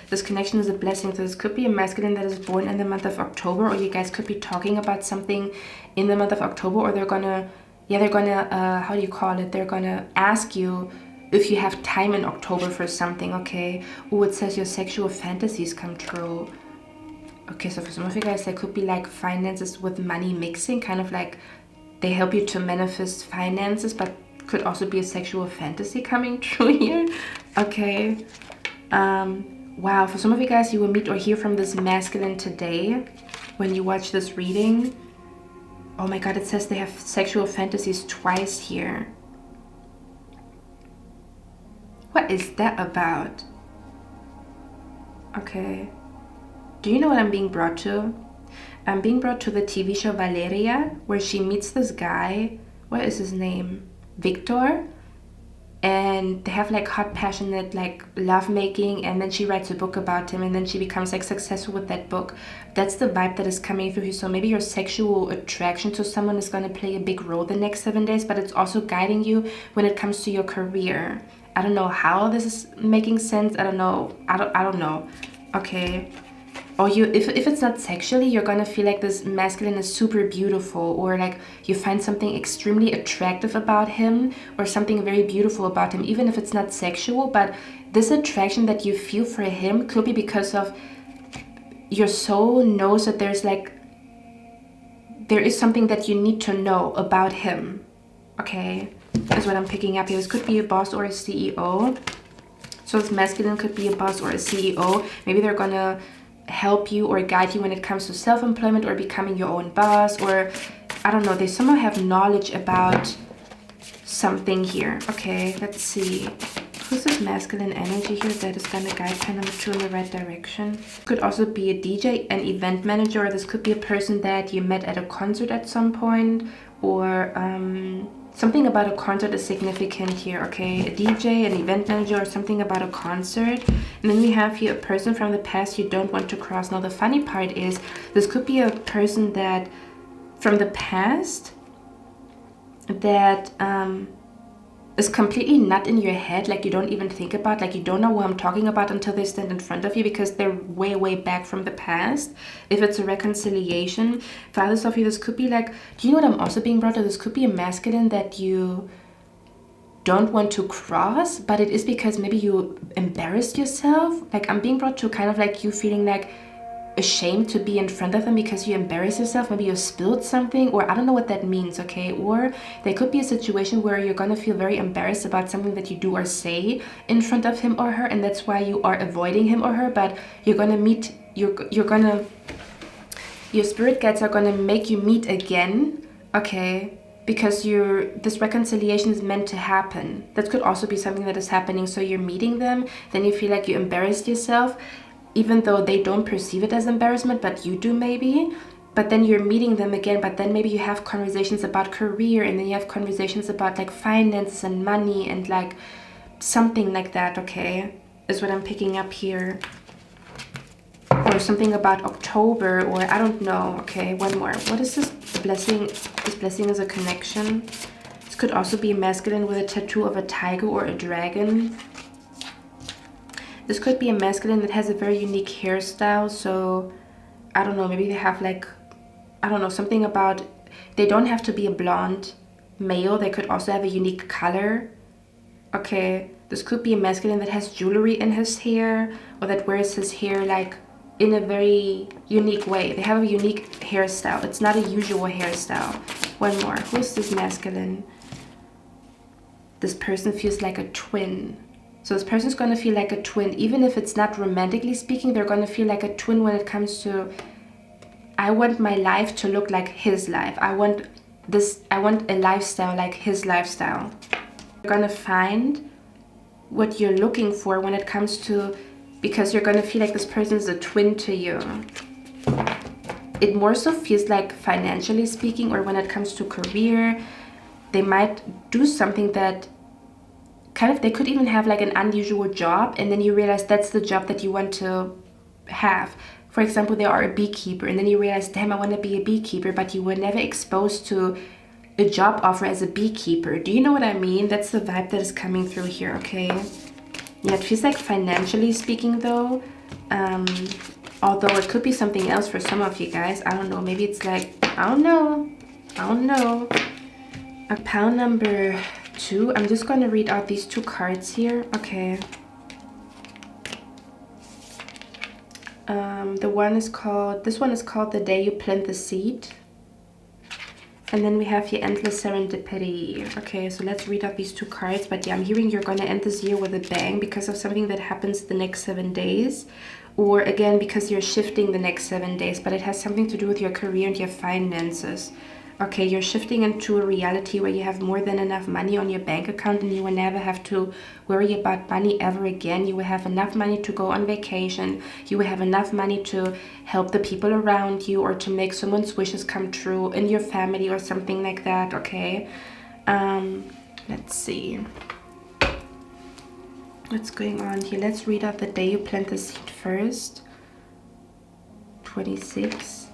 this connection is a blessing. So this could be a masculine that is born in the month of October, or you guys could be talking about something in the month of October, or they're gonna how do you call it? They're gonna ask you if you have time in October for something. Okay. Oh, it says your sexual fantasies come true. Okay, so for some of you guys, there could be like finances with money mixing, kind of like they help you to manifest finances, but could also be a sexual fantasy coming true here. Okay. Wow, for some of you guys, you will meet or hear from this masculine today when you watch this reading. Oh my god, it says they have sexual fantasies twice here. What is that about? Okay. Do you know what I'm being brought to? I'm being brought to the TV show Valeria, where she meets this guy. What is his name? Victor. And they have like hot, passionate like love making, and then she writes a book about him, and then she becomes like successful with that book. That's the vibe that is coming through here. So maybe your sexual attraction to someone is going to play a big role the next 7 days, but it's also guiding you when it comes to your career. I don't know how this is making sense. I don't know. I don't know. Okay. or if it's not sexually, you're gonna feel like this masculine is super beautiful, or like you find something extremely attractive about him, or something very beautiful about him, even if it's not sexual. But this attraction that you feel for him could be because of your soul knows that there is something that you need to know about him. Okay, is what I'm picking up here. This could be a boss or a CEO. So this masculine could be a boss or a CEO. Maybe they're gonna help you or guide you when it comes to self-employment or becoming your own boss, or I don't know, they somehow have knowledge about something here. Okay, let's see. Who's this masculine energy here that is gonna guide pen number 2 in the right direction? Could also be a DJ, an event manager, or this could be a person that you met at a concert at some point, or something about a concert is significant here. Okay, a DJ, an event manager, or something about a concert. And then we have here a person from the past you don't want to cross. Now the funny part is this could be a person that from the past that is completely not in your head, like you don't even think about, like you don't know who I'm talking about until they stand in front of you, because they're way back from the past. If it's a reconciliation, for others of you, this could be like, do you know what I'm also being brought to? This could be a masculine that you don't want to cross, but it is because maybe you embarrassed yourself. Like I'm being brought to kind of like you feeling like ashamed to be in front of them because you embarrassed yourself. Maybe you spilled something, or I don't know what that means. Okay, or there could be a situation where you're gonna feel very embarrassed about something that you do or say in front of him or her, and that's why you are avoiding him or her. But you're gonna meet, your spirit guides are gonna make you meet again. Okay, because this reconciliation is meant to happen. That could also be something that is happening. So you're meeting them, then you feel like you embarrassed yourself, even though they don't perceive it as embarrassment, but you do maybe. But then you're meeting them again, but then maybe you have conversations about career, and then you have conversations about like finance and money and like something like that. Okay, is what I'm picking up here. Or something about October, or I don't know. Okay, one more. What is this blessing? This blessing is a connection. This could also be masculine with a tattoo of a tiger or a dragon. This could be a masculine that has a very unique hairstyle. So I don't know, maybe they have like, I don't know, something about, they don't have to be a blonde male. They could also have a unique color. Okay, this could be a masculine that has jewelry in his hair, or that wears his hair like in a very unique way. They have a unique hairstyle. It's not a usual hairstyle. One more. Who's this masculine? This person feels like a twin. So this person's going to feel like a twin, even if it's not romantically speaking. They're going to feel like a twin when it comes to, I want my life to look like his life. I want a lifestyle like his lifestyle. You're going to find what you're looking for when it comes to, because you're going to feel like this person is a twin to you. It more so feels like financially speaking, or when it comes to career, they might do something that kind of, they could even have like an unusual job, and then you realize that's the job that you want to have. For example, they are a beekeeper, and then you realize, damn, I want to be a beekeeper, but you were never exposed to a job offer as a beekeeper. Do you know what I mean? That's the vibe that is coming through here. Okay, yeah, it feels like financially speaking though, although it could be something else for some of you guys. I don't know, maybe it's like, I don't know. A pile number 2. I'm just going to read out these 2 cards here. Okay. This one is called The Day You Plant the Seed. And then we have here Endless Serendipity. Okay, so let's read out these 2 cards. But yeah, I'm hearing you're going to end this year with a bang because of something that happens the next 7 days. Or again, because you're shifting the next 7 days. But it has something to do with your career and your finances. Okay, you're shifting into a reality where you have more than enough money on your bank account, and you will never have to worry about money ever again. You will have enough money to go on vacation. You will have enough money to help the people around you, or to make someone's wishes come true in your family or something like that. Okay, let's see what's going on here. Let's read out The Day You Plant the Seed first. 26.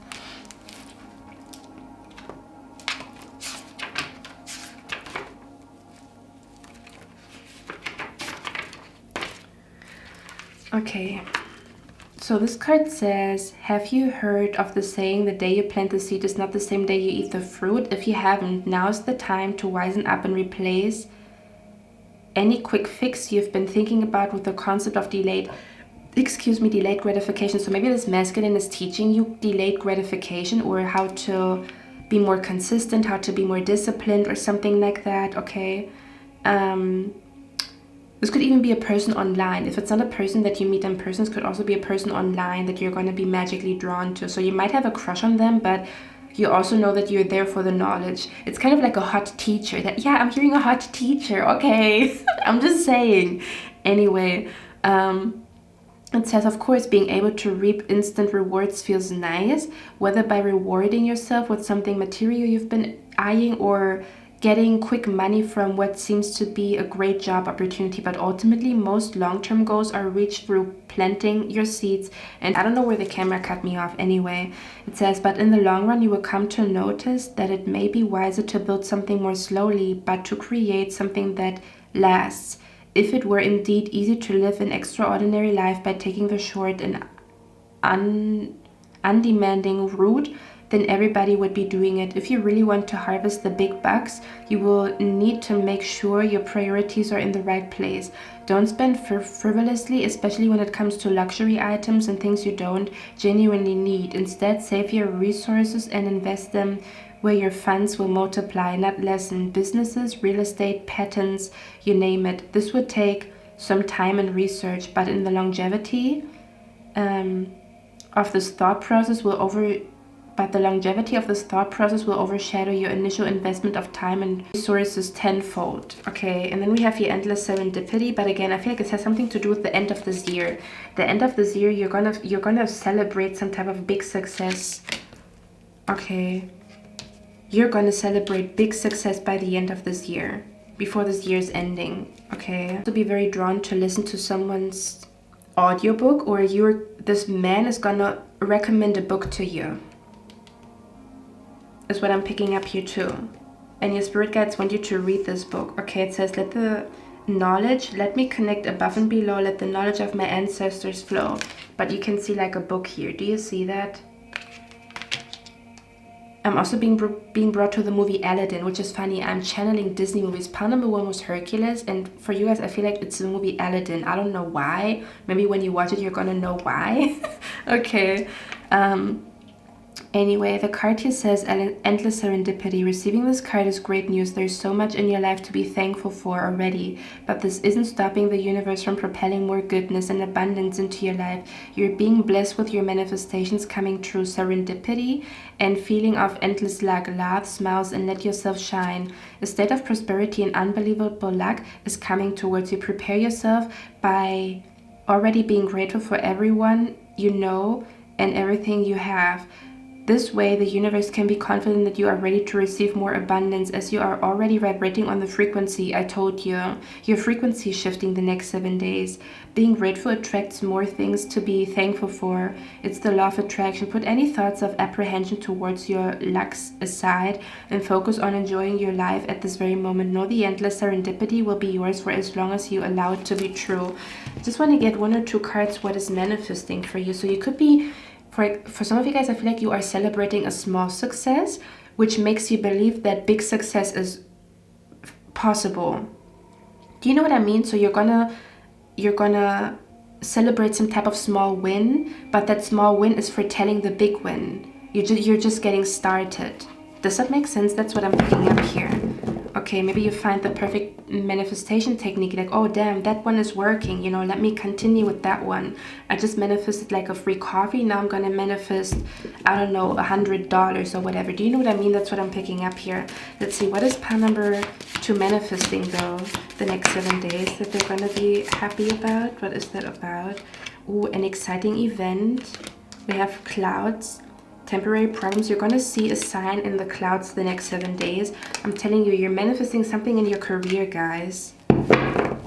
Okay, So this card says, have you heard of the saying, the day you plant the seed is not the same day you eat the fruit? If you haven't, now's the time to wisen up and replace any quick fix you've been thinking about with the concept of delayed gratification. So maybe this masculine is teaching you delayed gratification, or how to be more consistent, how to be more disciplined, or something like that. Okay. This could even be a person online. If it's not a person that you meet in person, this could also be a person online that you're going to be magically drawn to. So you might have a crush on them, but you also know that you're there for the knowledge. It's kind of like a hot teacher. That, yeah, I'm hearing a hot teacher. Okay. I'm just saying. Anyway, it says, of course, being able to reap instant rewards feels nice, whether by rewarding yourself with something material you've been eyeing, or getting quick money from what seems to be a great job opportunity. But ultimately, most long-term goals are reached through planting your seeds. And I don't know where the camera cut me off anyway. It says, but in the long run, you will come to notice that it may be wiser to build something more slowly, but to create something that lasts. If it were indeed easy to live an extraordinary life by taking the short and undemanding route, then everybody would be doing it. If you really want to harvest the big bucks, you will need to make sure your priorities are in the right place. Don't spend frivolously, especially when it comes to luxury items and things you don't genuinely need. Instead, save your resources and invest them where your funds will multiply, not lessen. Businesses, real estate, patents, you name it. This would take some time and research, but in the longevity of this thought process will overshadow your initial investment of time and resources tenfold. Okay, and then we have here endless serendipity, but again, I feel like it has something to do with the end of this year. The end of this year, you're gonna celebrate some type of big success. Okay, you're gonna celebrate big success by the end of this year, before this year's ending. Okay, to be very drawn to listen to someone's audiobook, or this man is gonna recommend a book to you, is what I'm picking up here too. And your spirit guides want you to read this book. Okay, it says, let me connect above and below, let the knowledge of my ancestors flow. But you can see like a book here. Do you see that? I'm also being brought to the movie Aladdin, which is funny. I'm channeling Disney movies. Part number 1 was Hercules, and for you guys, I feel like it's the movie Aladdin. I don't know why. Maybe when you watch it, you're gonna know why. Okay. Anyway, the card here says endless serendipity. Receiving this card is great news. There's so much in your life to be thankful for already, but this isn't stopping the universe from propelling more goodness and abundance into your life. You're being blessed with your manifestations coming true. Serendipity and feeling of endless luck. Laugh, smiles, and let yourself shine. A state of prosperity and unbelievable luck is coming towards you. Prepare yourself by already being grateful for everyone you know and everything you have. This way, the universe can be confident that you are ready to receive more abundance, as you are already vibrating on the frequency I told you. Your frequency is shifting the next 7 days. Being grateful attracts more things to be thankful for. It's the law of attraction. Put any thoughts of apprehension towards your lucks aside and focus on enjoying your life at this very moment. Know the endless serendipity will be yours for as long as you allow it to be true. I just want to get 1 or 2 cards what is manifesting for you. So you could be, for some of you guys, I feel like you are celebrating a small success, which makes you believe that big success is possible. Do you know what I mean? So you're gonna celebrate some type of small win, but that small win is foretelling the big win. You're just getting started. Does that make sense? That's what I'm picking up here. Okay, maybe you find the perfect manifestation technique, like, oh damn, that one is working, you know, let me continue with that one. I just manifested like a free coffee, now I'm gonna manifest, I don't know, $100 or whatever. Do you know what I mean? That's what I'm picking up here. Let's see, what is pile number 2 manifesting though, the next 7 days that they're gonna be happy about? What is that about? Ooh, an exciting event. We have clouds. Temporary problems. You're going to see a sign in the clouds the next 7 days. I'm telling you, you're manifesting something in your career, guys.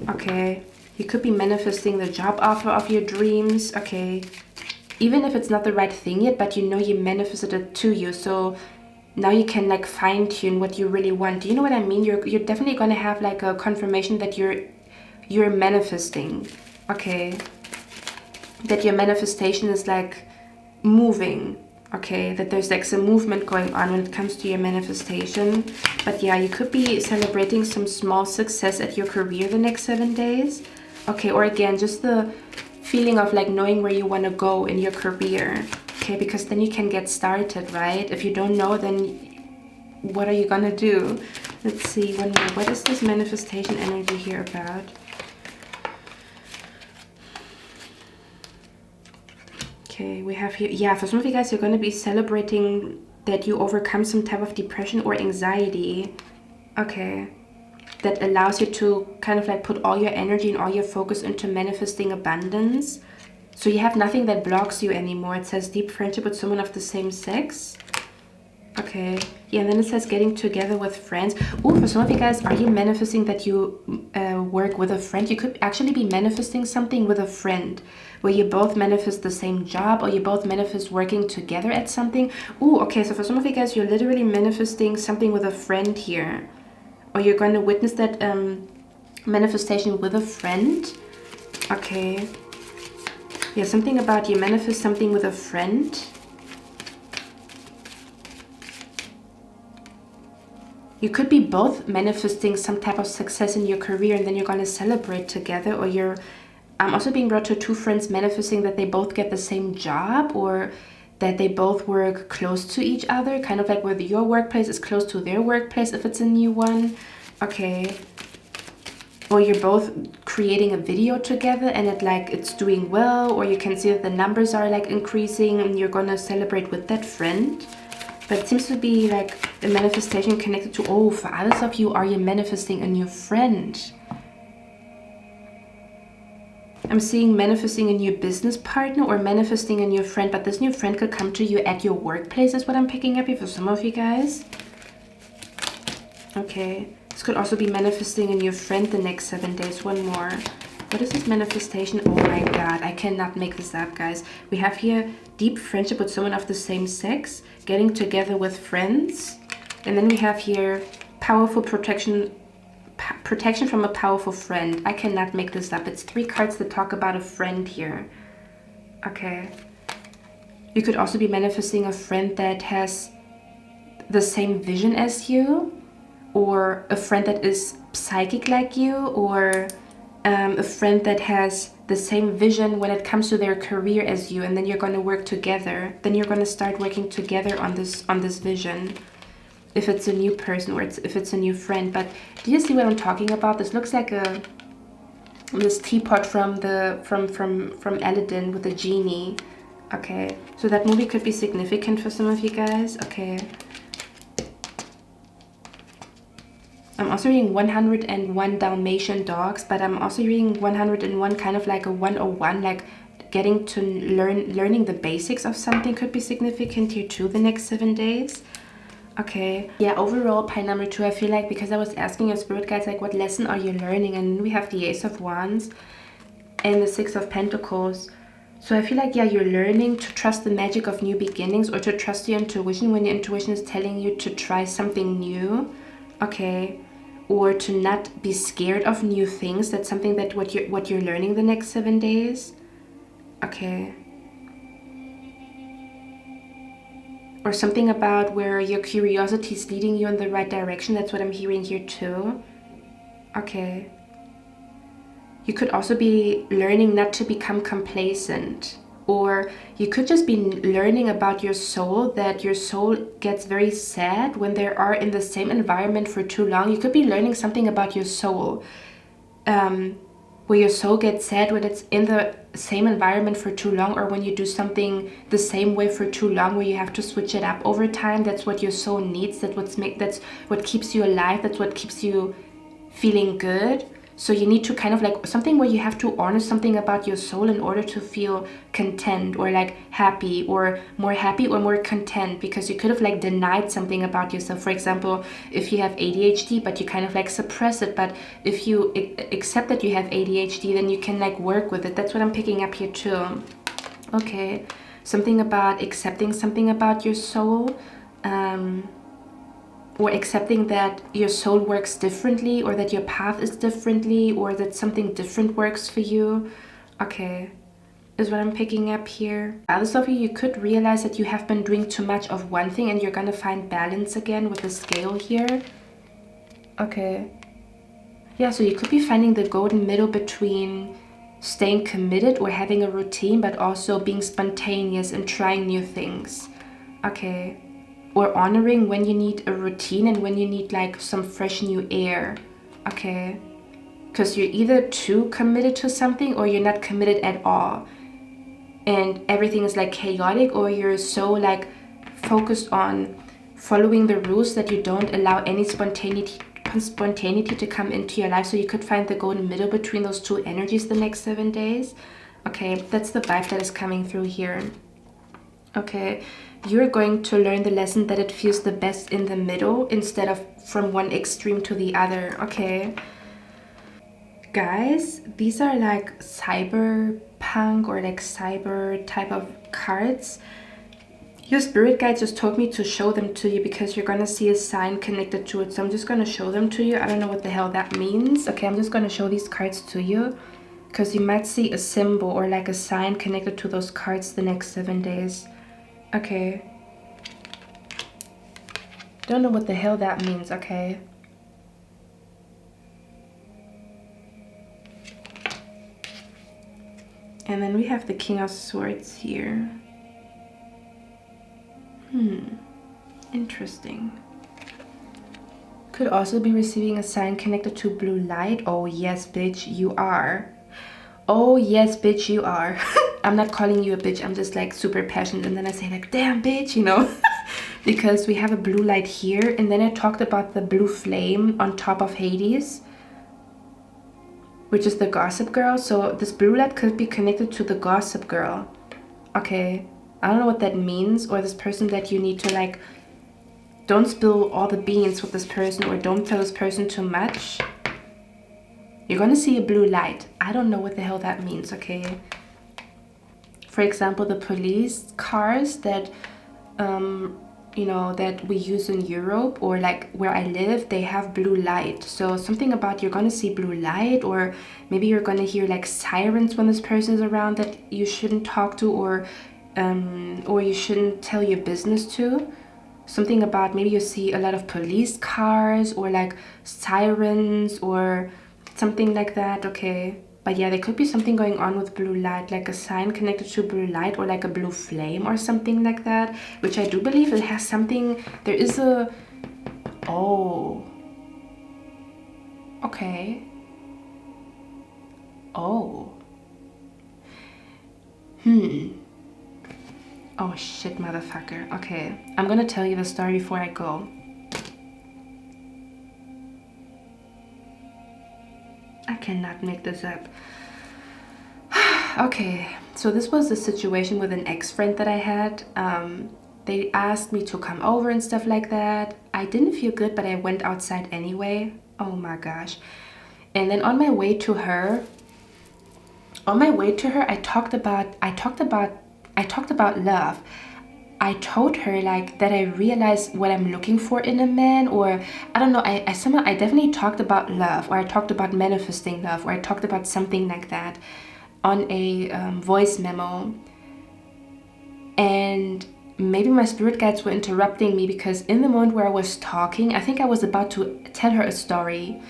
Okay. You could be manifesting the job offer of your dreams. Okay. Even if it's not the right thing yet, but you know you manifested it to you. So now you can like fine tune what you really want. Do you know what I mean? You're definitely going to have like a confirmation that you're manifesting. Okay. that your manifestation is like moving. Okay, that there's like some movement going on when it comes to your manifestation. But yeah, you could be celebrating some small success at your career the next 7 days. Okay, or again, just the feeling of like knowing where you want to go in your career. Okay, because then you can get started, right? If you don't know, then what are you gonna do? Let's see, one more. What is this manifestation energy here about? Okay, we have here, yeah, for some of you guys, you're going to be celebrating that you overcome some type of depression or anxiety. Okay, that allows you to kind of like put all your energy and all your focus into manifesting abundance. So you have nothing that blocks you anymore. It says deep friendship with someone of the same sex. Okay, yeah, and then it says getting together with friends. Oh, for some of you guys, are you manifesting that you work with a friend? You could actually be manifesting something with a friend, where you both manifest the same job, or you both manifest working together at something. Oh, okay, so for some of you guys, you're literally manifesting something with a friend here. Or you're going to witness that manifestation with a friend. Okay. Yeah, something about you manifest something with a friend. You could be both manifesting some type of success in your career, and then you're going to celebrate together. Or I'm also being brought to two friends manifesting that they both get the same job, or that they both work close to each other, kind of like whether your workplace is close to their workplace if it's a new one. Okay. Or you're both creating a video together and it's doing well, or you can see that the numbers are like increasing and you're going to celebrate with that friend. But it seems to be like a manifestation connected to, oh, for others of you, are you manifesting a new friend? I'm seeing manifesting a new business partner or manifesting a new friend, but this new friend could come to you at your workplace is what I'm picking up here for some of you guys. Okay, this could also be manifesting a new friend the next 7 days. One more. What is this manifestation? Oh my god, I cannot make this up, guys. We have here deep friendship with someone of the same sex, getting together with friends, and then we have here powerful protection from a powerful friend. I cannot make this up. It's 3 cards that talk about a friend here. Okay. You could also be manifesting a friend that has the same vision as you, or a friend that is psychic like you, or a friend that has the same vision when it comes to their career as you, and then you're going to work together. Then you're going to start working together on this vision, if it's a new person or if it's a new friend. But do you see what I'm talking about? This looks like this teapot from Aladdin with the genie. Okay, so that movie could be significant for some of you guys. Okay. I'm also reading 101 Dalmatian dogs, but I'm also reading 101 kind of like a 101, like getting to learning the basics of something could be significant here too the next 7 days. Okay, yeah, overall pile number 2, I feel like, because I was asking your spirit guides like what lesson are you learning, and we have the Ace of Wands and the Six of Pentacles. So I feel like, yeah, you're learning to trust the magic of new beginnings, or to trust your intuition when your intuition is telling you to try something new. Okay. Or to not be scared of new things. That's something that what you're learning the next 7 days. Okay. Or something about where your curiosity is leading you in the right direction. That's what I'm hearing here too. Okay. You could also be learning not to become complacent. Or you could just be learning about your soul, that your soul gets very sad when they are in the same environment for too long. You could be learning something about your soul, where your soul gets sad when it's in the same environment for too long, or when you do something the same way for too long, where you have to switch it up over time. That's what your soul needs. That's what keeps you alive. That's what keeps you feeling good. So you need to kind of like something where you have to honor something about your soul in order to feel content, or like happy or more content, because you could have like denied something about yourself. For example, if you have ADHD but you kind of like suppress it, but if you accept that you have ADHD, then you can like work with it. That's what I'm picking up here too. Okay, something about accepting something about your soul, or accepting that your soul works differently, or that your path is differently, or that something different works for you. Okay. is what I'm picking up here. Others of you, you could realize that you have been doing too much of one thing and you're gonna find balance again with the scale here. Okay. Yeah, so you could be finding the golden middle between staying committed or having a routine, but also being spontaneous and trying new things. Okay. Or honoring when you need a routine and when you need like some fresh new air. Okay. Because you're either too committed to something or you're not committed at all. And everything is like chaotic, or you're so like focused on following the rules that you don't allow any spontaneity to come into your life. So you could find the golden middle between those two energies the next 7 days. Okay, that's the vibe that is coming through here. Okay, you're going to learn the lesson that it feels the best in the middle instead of from one extreme to the other. Okay. Guys, these are like cyberpunk or like cyber type of cards. Your spirit guide just told me to show them to you because you're gonna see a sign connected to it. So I'm just gonna show them to you. I don't know what the hell that means. Okay, I'm just gonna show these cards to you because you might see a symbol or like a sign connected to those cards the next 7 days. Okay. Don't know what the hell that means, okay? And then we have the King of Swords here. Interesting. Could also be receiving a sign connected to blue light. Oh yes, bitch, you are. Oh yes, bitch, you are. I'm not calling you a bitch. I'm just like super passionate. And then I say like, damn, bitch, you know. Because we have a blue light here. And then I talked about the blue flame on top of Hades, which is the gossip girl. So this blue light could be connected to the gossip girl. Okay, I don't know what that means, or this person that you need to like, don't spill all the beans with this person, or don't tell this person too much. You're gonna see a blue light. I don't know what the hell that means, okay? For example, the police cars that you know, that we use in Europe, or like where I live, they have blue light. So something about you're gonna see blue light, or maybe you're gonna hear like sirens when this person is around that you shouldn't talk to, or you shouldn't tell your business to. Something about maybe you see a lot of police cars or like sirens or something like that, okay? But yeah, there could be something going on with blue light, like a sign connected to blue light, or like a blue flame or something like that, which I do believe it has something. There is a... Oh. Okay. Oh. Oh shit, motherfucker. Okay, I'm gonna tell you the story before I go. I cannot make this up. Okay, so this was the situation with an ex-friend that I had. They asked me to come over and stuff like that. I didn't feel good, but I went outside anyway. Oh my gosh. And then on my way to her, I talked about love. I told her like that I realized what I'm looking for in a man, or I don't know, I definitely talked about love, or I talked about manifesting love, or I talked about something like that on a voice memo. And maybe my spirit guides were interrupting me, because in the moment where I was talking, I think I was about to tell her a story.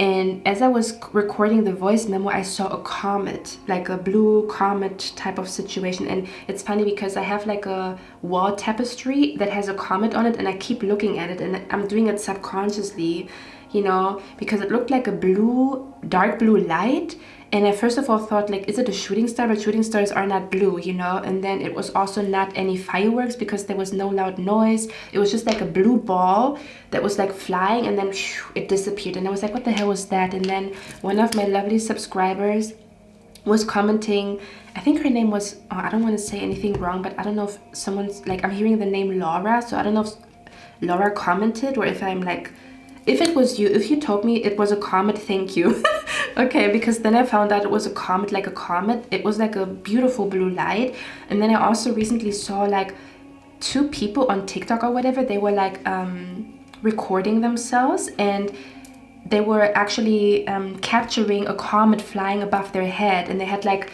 And as I was recording the voice memo, I saw a comet, like a blue comet type of situation. And it's funny because I have like a wall tapestry that has a comet on it, and I keep looking at it, and I'm doing it subconsciously, you know, because it looked like a blue, dark blue light. And I first of all thought like, is it a shooting star? But shooting stars are not blue, you know. And then it was also not any fireworks, because there was no loud noise. It was just like a blue ball that was like flying, and then it disappeared. And I was like, what the hell was that? And then one of my lovely subscribers was commenting. I think her name was, I don't want to say anything wrong, but I don't know if someone's like, I'm hearing the name Laura, so I don't know if Laura commented, or if I'm like, if it was you, if you told me it was a comet, thank you. Okay, because then I found out it was a comet, like a comet. It was like a beautiful blue light. And then I also recently saw like 2 people on TikTok or whatever. They were like recording themselves, and they were actually capturing a comet flying above their head. And they had like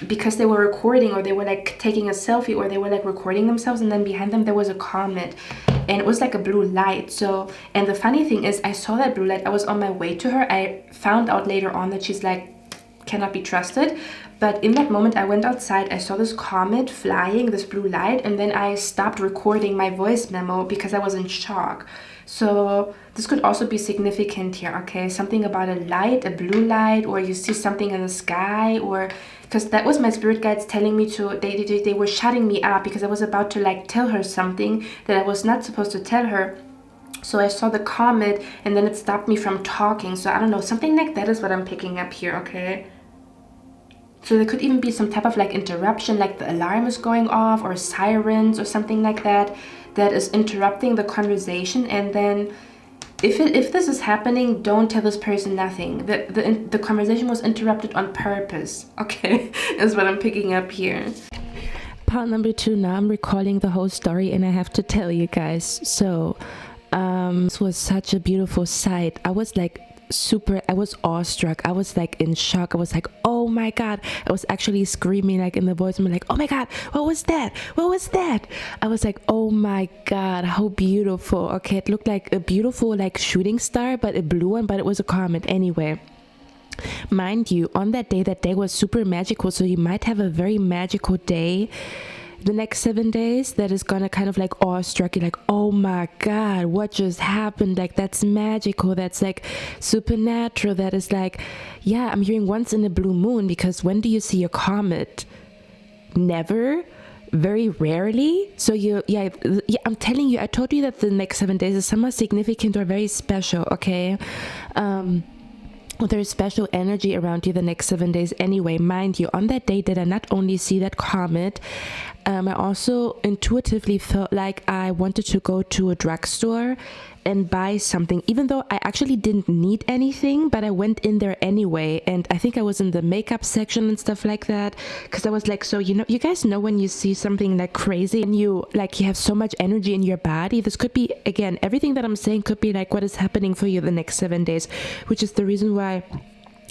because they were recording, or they were like taking a selfie, or they were like recording themselves, and then behind them there was a comet, and it was like a blue light. So, and the funny thing is, I saw that blue light, I was on my way to her. I found out later on that she's like cannot be trusted, but in that moment I went outside, I saw this comet flying, this blue light, and then I stopped recording my voice memo because I was in shock. So this could also be significant here, okay? Something about a light, a blue light, or you see something in the sky, or because that was my spirit guides telling me to, they were shutting me up because I was about to like tell her something that I was not supposed to tell her. So I saw the comet, and then it stopped me from talking. So I don't know, something like that is what I'm picking up here, okay? So there could even be some type of like interruption, like the alarm is going off, or sirens or something like that, that is interrupting the conversation. And then if this is happening, don't tell this person nothing. The conversation was interrupted on purpose, okay? Is what I'm picking up here. Part number 2, now I'm recalling the whole story, and I have to tell you guys. So this was such a beautiful sight. I was like I was awestruck. I was like in shock. I was like, oh my god. I was actually screaming like in the voice, like, oh my god, what was that? What was that? I was like, oh my god, how beautiful. Okay, it looked like a beautiful like shooting star, but a blue one, but it was a comet anyway. Mind you, on that day was super magical, so you might have a very magical day the next 7 days that is gonna kind of like awestruck you, like, oh my god, what just happened? Like, that's magical, that's like supernatural, that is like, yeah, I'm hearing once in a blue moon, because when do you see a comet? Never. Very rarely. So yeah, I'm telling you, I told you that the next 7 days is somewhat significant or very special, okay? There's special energy around you the next 7 days anyway. Mind you, on that day did I not only see that comet, I also intuitively felt like I wanted to go to a drugstore and buy something, even though I actually didn't need anything, but I went in there anyway. And I think I was in the makeup section and stuff like that, because I was like, so you guys know when you see something like crazy and you have so much energy in your body. This could be, again, everything that I'm saying could be like what is happening for you the next 7 days, which is the reason why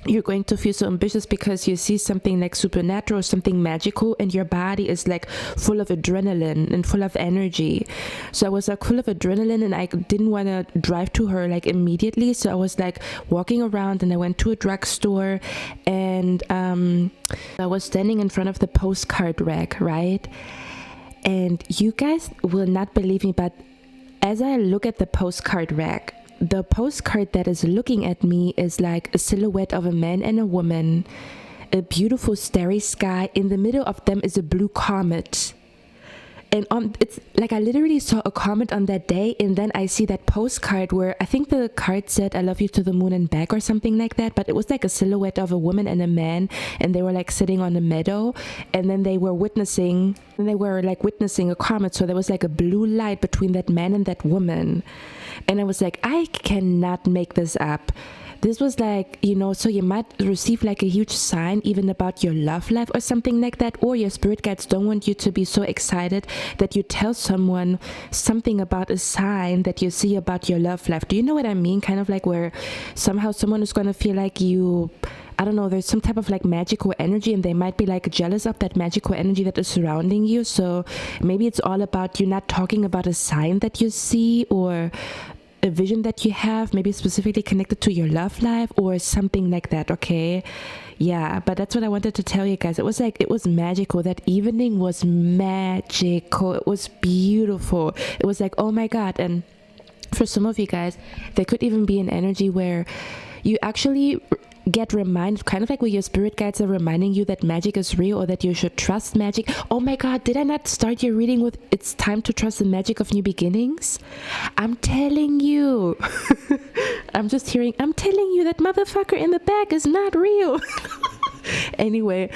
you're going to feel so ambitious, because you see something like supernatural, something magical, and your body is like full of adrenaline and full of energy. So I was like full of adrenaline, and I didn't want to drive to her like immediately. So I was like walking around, and I went to a drugstore, and I was standing in front of the postcard rack, right? And you guys will not believe me, but as I look at the postcard rack, the postcard that is looking at me is like a silhouette of a man and a woman, a beautiful starry sky. In the middle of them is a blue comet. And it's like I literally saw a comet on that day, and then I see that postcard where I think the card said "I love you to the moon and back" or something like that, but it was like a silhouette of a woman and a man, and they were like sitting on a meadow, and then they were witnessing a comet. So there was like a blue light between that man and that woman, and I was like, I cannot make this up. This was like, so you might receive like a huge sign even about your love life or something like that, or your spirit guides don't want you to be so excited that you tell someone something about a sign that you see about your love life. Do you know what I mean? Kind of like where somehow someone is going to feel like I don't know, there's some type of like magical energy, and they might be like jealous of that magical energy that is surrounding you. So maybe it's all about you not talking about a sign that you see or a vision that you have, maybe specifically connected to your love life or something like that, okay? Yeah, but that's what I wanted to tell you guys. It was magical. That evening was magical. It was beautiful. It was like, oh my god. And for some of you guys, there could even be an energy where you actually get reminded, kind of like where your spirit guides are reminding you that magic is real, or that you should trust magic. Oh my god, did I not start your reading with "it's time to trust the magic of new beginnings"? I'm telling you. I'm telling you that motherfucker in the back is not real. Anyway,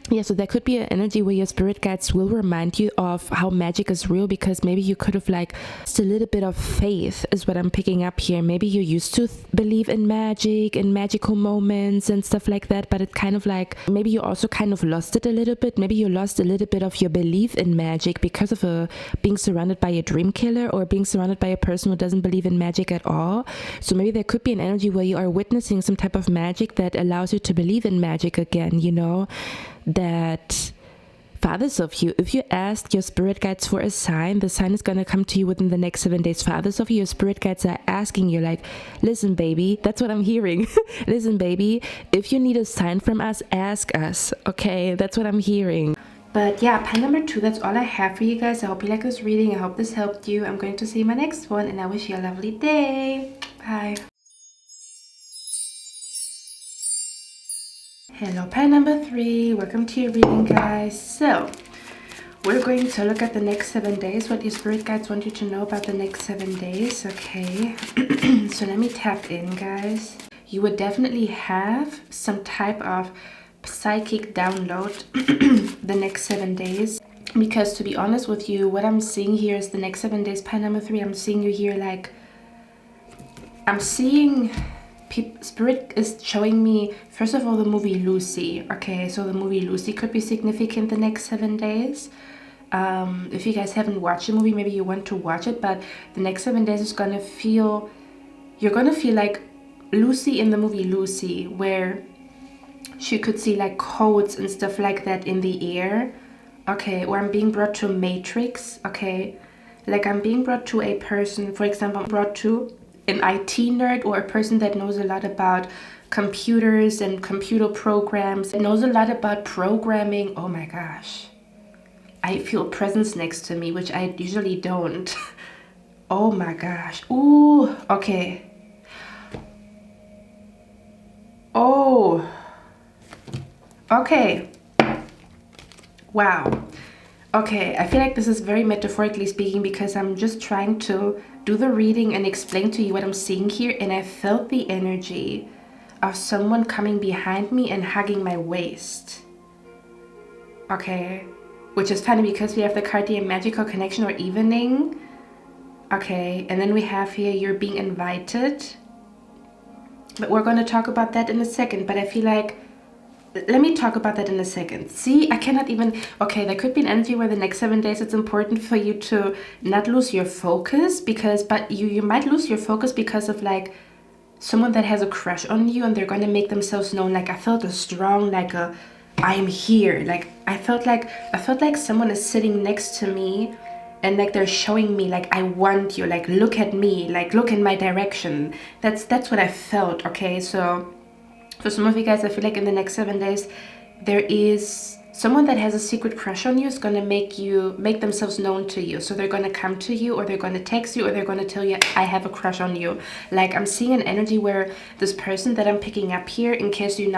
Yeah, so there could be an energy where your spirit guides will remind you of how magic is real, because maybe you could have like just a little bit of faith is what I'm picking up here. Maybe you used to believe in magic and magical moments and stuff like that, but it kind of like, maybe you also kind of lost it a little bit. Maybe you lost a little bit of your belief in magic because of being surrounded by a dream killer, or being surrounded by a person who doesn't believe in magic at all. So maybe there could be an energy where you are witnessing some type of magic that allows you to believe in magic again, you know? That for others of you, if you ask your spirit guides for a sign, the sign is going to come to you within the next 7 days. For others of you, your spirit guides are asking you like, listen baby, that's what I'm hearing. Listen baby, if you need a sign from us, ask us. Okay, that's what I'm hearing. But yeah, pile number 2, that's all I have for you guys. I hope you like this reading. I hope this helped you. I'm going to see you in my next one, and I wish you a lovely day. Bye. Hello, pile number 3. Welcome to your reading, guys. So we're going to look at the next 7 days, what your spirit guides want you to know about the next 7 days. Okay. So let me tap in, guys. You would definitely have some type of psychic download the next 7 days, because to be honest with you, what I'm seeing here is the next 7 days, pile number 3. I'm seeing you here like, I'm seeing spirit is showing me, first of all, the movie Lucy. Okay, so the movie Lucy could be significant the next 7 days. If you guys haven't watched the movie, maybe you want to watch it, but the next 7 days is gonna feel, you're gonna feel like Lucy in the movie Lucy, where she could see like codes and stuff like that in the air. Okay, or I'm being brought to a matrix. Okay, like I'm being brought to a person, for example, I'm brought to an IT nerd, or a person that knows a lot about computers and computer programs, knows a lot about programming. Oh my gosh, I feel a presence next to me, which I usually don't. Oh my gosh. Ooh, okay. Oh, okay. Wow. Okay, I feel like this is very metaphorically speaking, because I'm just trying to do the reading and explain to you what I'm seeing here, and I felt the energy of someone coming behind me and hugging my waist. Okay, which is funny because we have the card here, magical connection or evening. Okay, and then we have here, you're being invited. But we're going to talk about that in a second, but I feel like, let me talk about that in a second. See, I cannot even, okay, there could be an energy where the next 7 days it's important for you to not lose your focus, because, but you might lose your focus because of like someone that has a crush on you, and they're going to make themselves known. Like I felt a strong, like a, I'm here. Like I felt like someone is sitting next to me, and like they're showing me like, I want you, like look at me, like look in my direction. That's what I felt. Okay, so for some of you guys, I feel like in the next 7 days, there is someone that has a secret crush on you is going to make themselves known to you. So they're going to come to you, or they're going to text you, or they're going to tell you, I have a crush on you. Like I'm seeing an energy where this person that I'm picking up here, in case you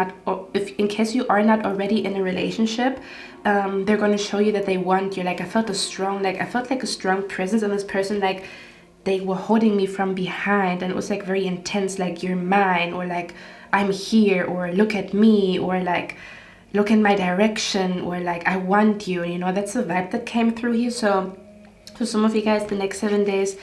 are not already in a relationship, they're going to show you that they want you. Like I felt like a strong presence in this person, like they were holding me from behind, and it was like very intense, like you're mine, or like I'm here, or look at me, or like look in my direction, or like I want you, you know. That's the vibe that came through here. So for some of you guys, the next 7 days,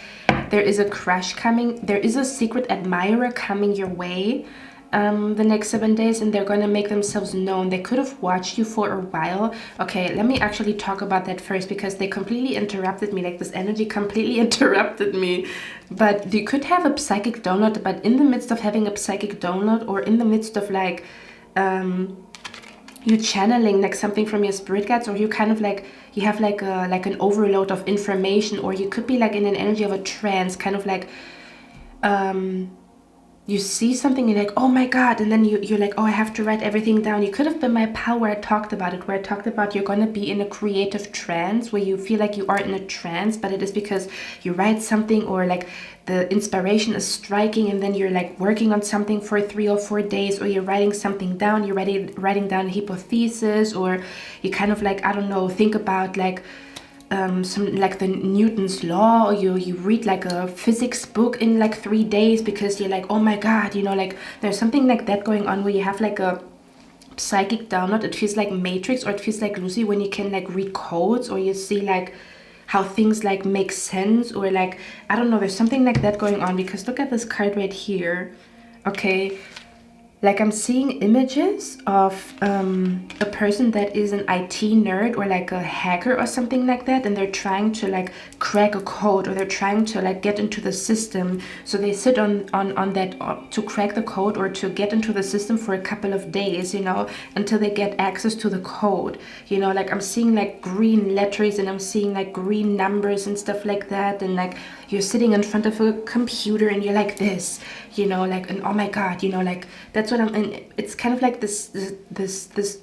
there is a crush coming, there is a secret admirer coming your way the next 7 days, and they're going to make themselves known. They could have watched you for a while. Okay, let me actually talk about that first, because they completely interrupted me. Like this energy completely interrupted me. But you could have a psychic download, but in the midst of having a psychic download, or in the midst of like you channeling like something from your spirit guides, or you kind of like, you have like an overload of information, or you could be like in an energy of a trance, kind of like you see something, you're like, oh my god, and then you're like, oh, I have to write everything down. You could have been my pal where I talked about it, where I talked about you're gonna be in a creative trance, where you feel like you are in a trance, but it is because you write something, or like the inspiration is striking, and then you're like working on something for 3 or 4 days, or you're writing something down, you're writing down a hypothesis, or you kind of like, I don't know, think about like some like the Newton's law, or you read like a physics book in like 3 days, because you're like, oh my god, you know, like there's something like that going on, where you have like a psychic download. It feels like Matrix, or it feels like Lucy when you can like read codes, or you see like how things like make sense, or like, I don't know, there's something like that going on. Because look at this card right here. Okay, like I'm seeing images of a person that is an IT nerd, or like a hacker or something like that, and they're trying to like crack a code, or they're trying to like get into the system. So they sit on that to crack the code, or to get into the system for a couple of days, you know, until they get access to the code. You know, like I'm seeing like green letters, and I'm seeing like green numbers and stuff like that, and like you're sitting in front of a computer and you're like this, you know, like, and oh my god, you know, like that's what I'm, and it's kind of like this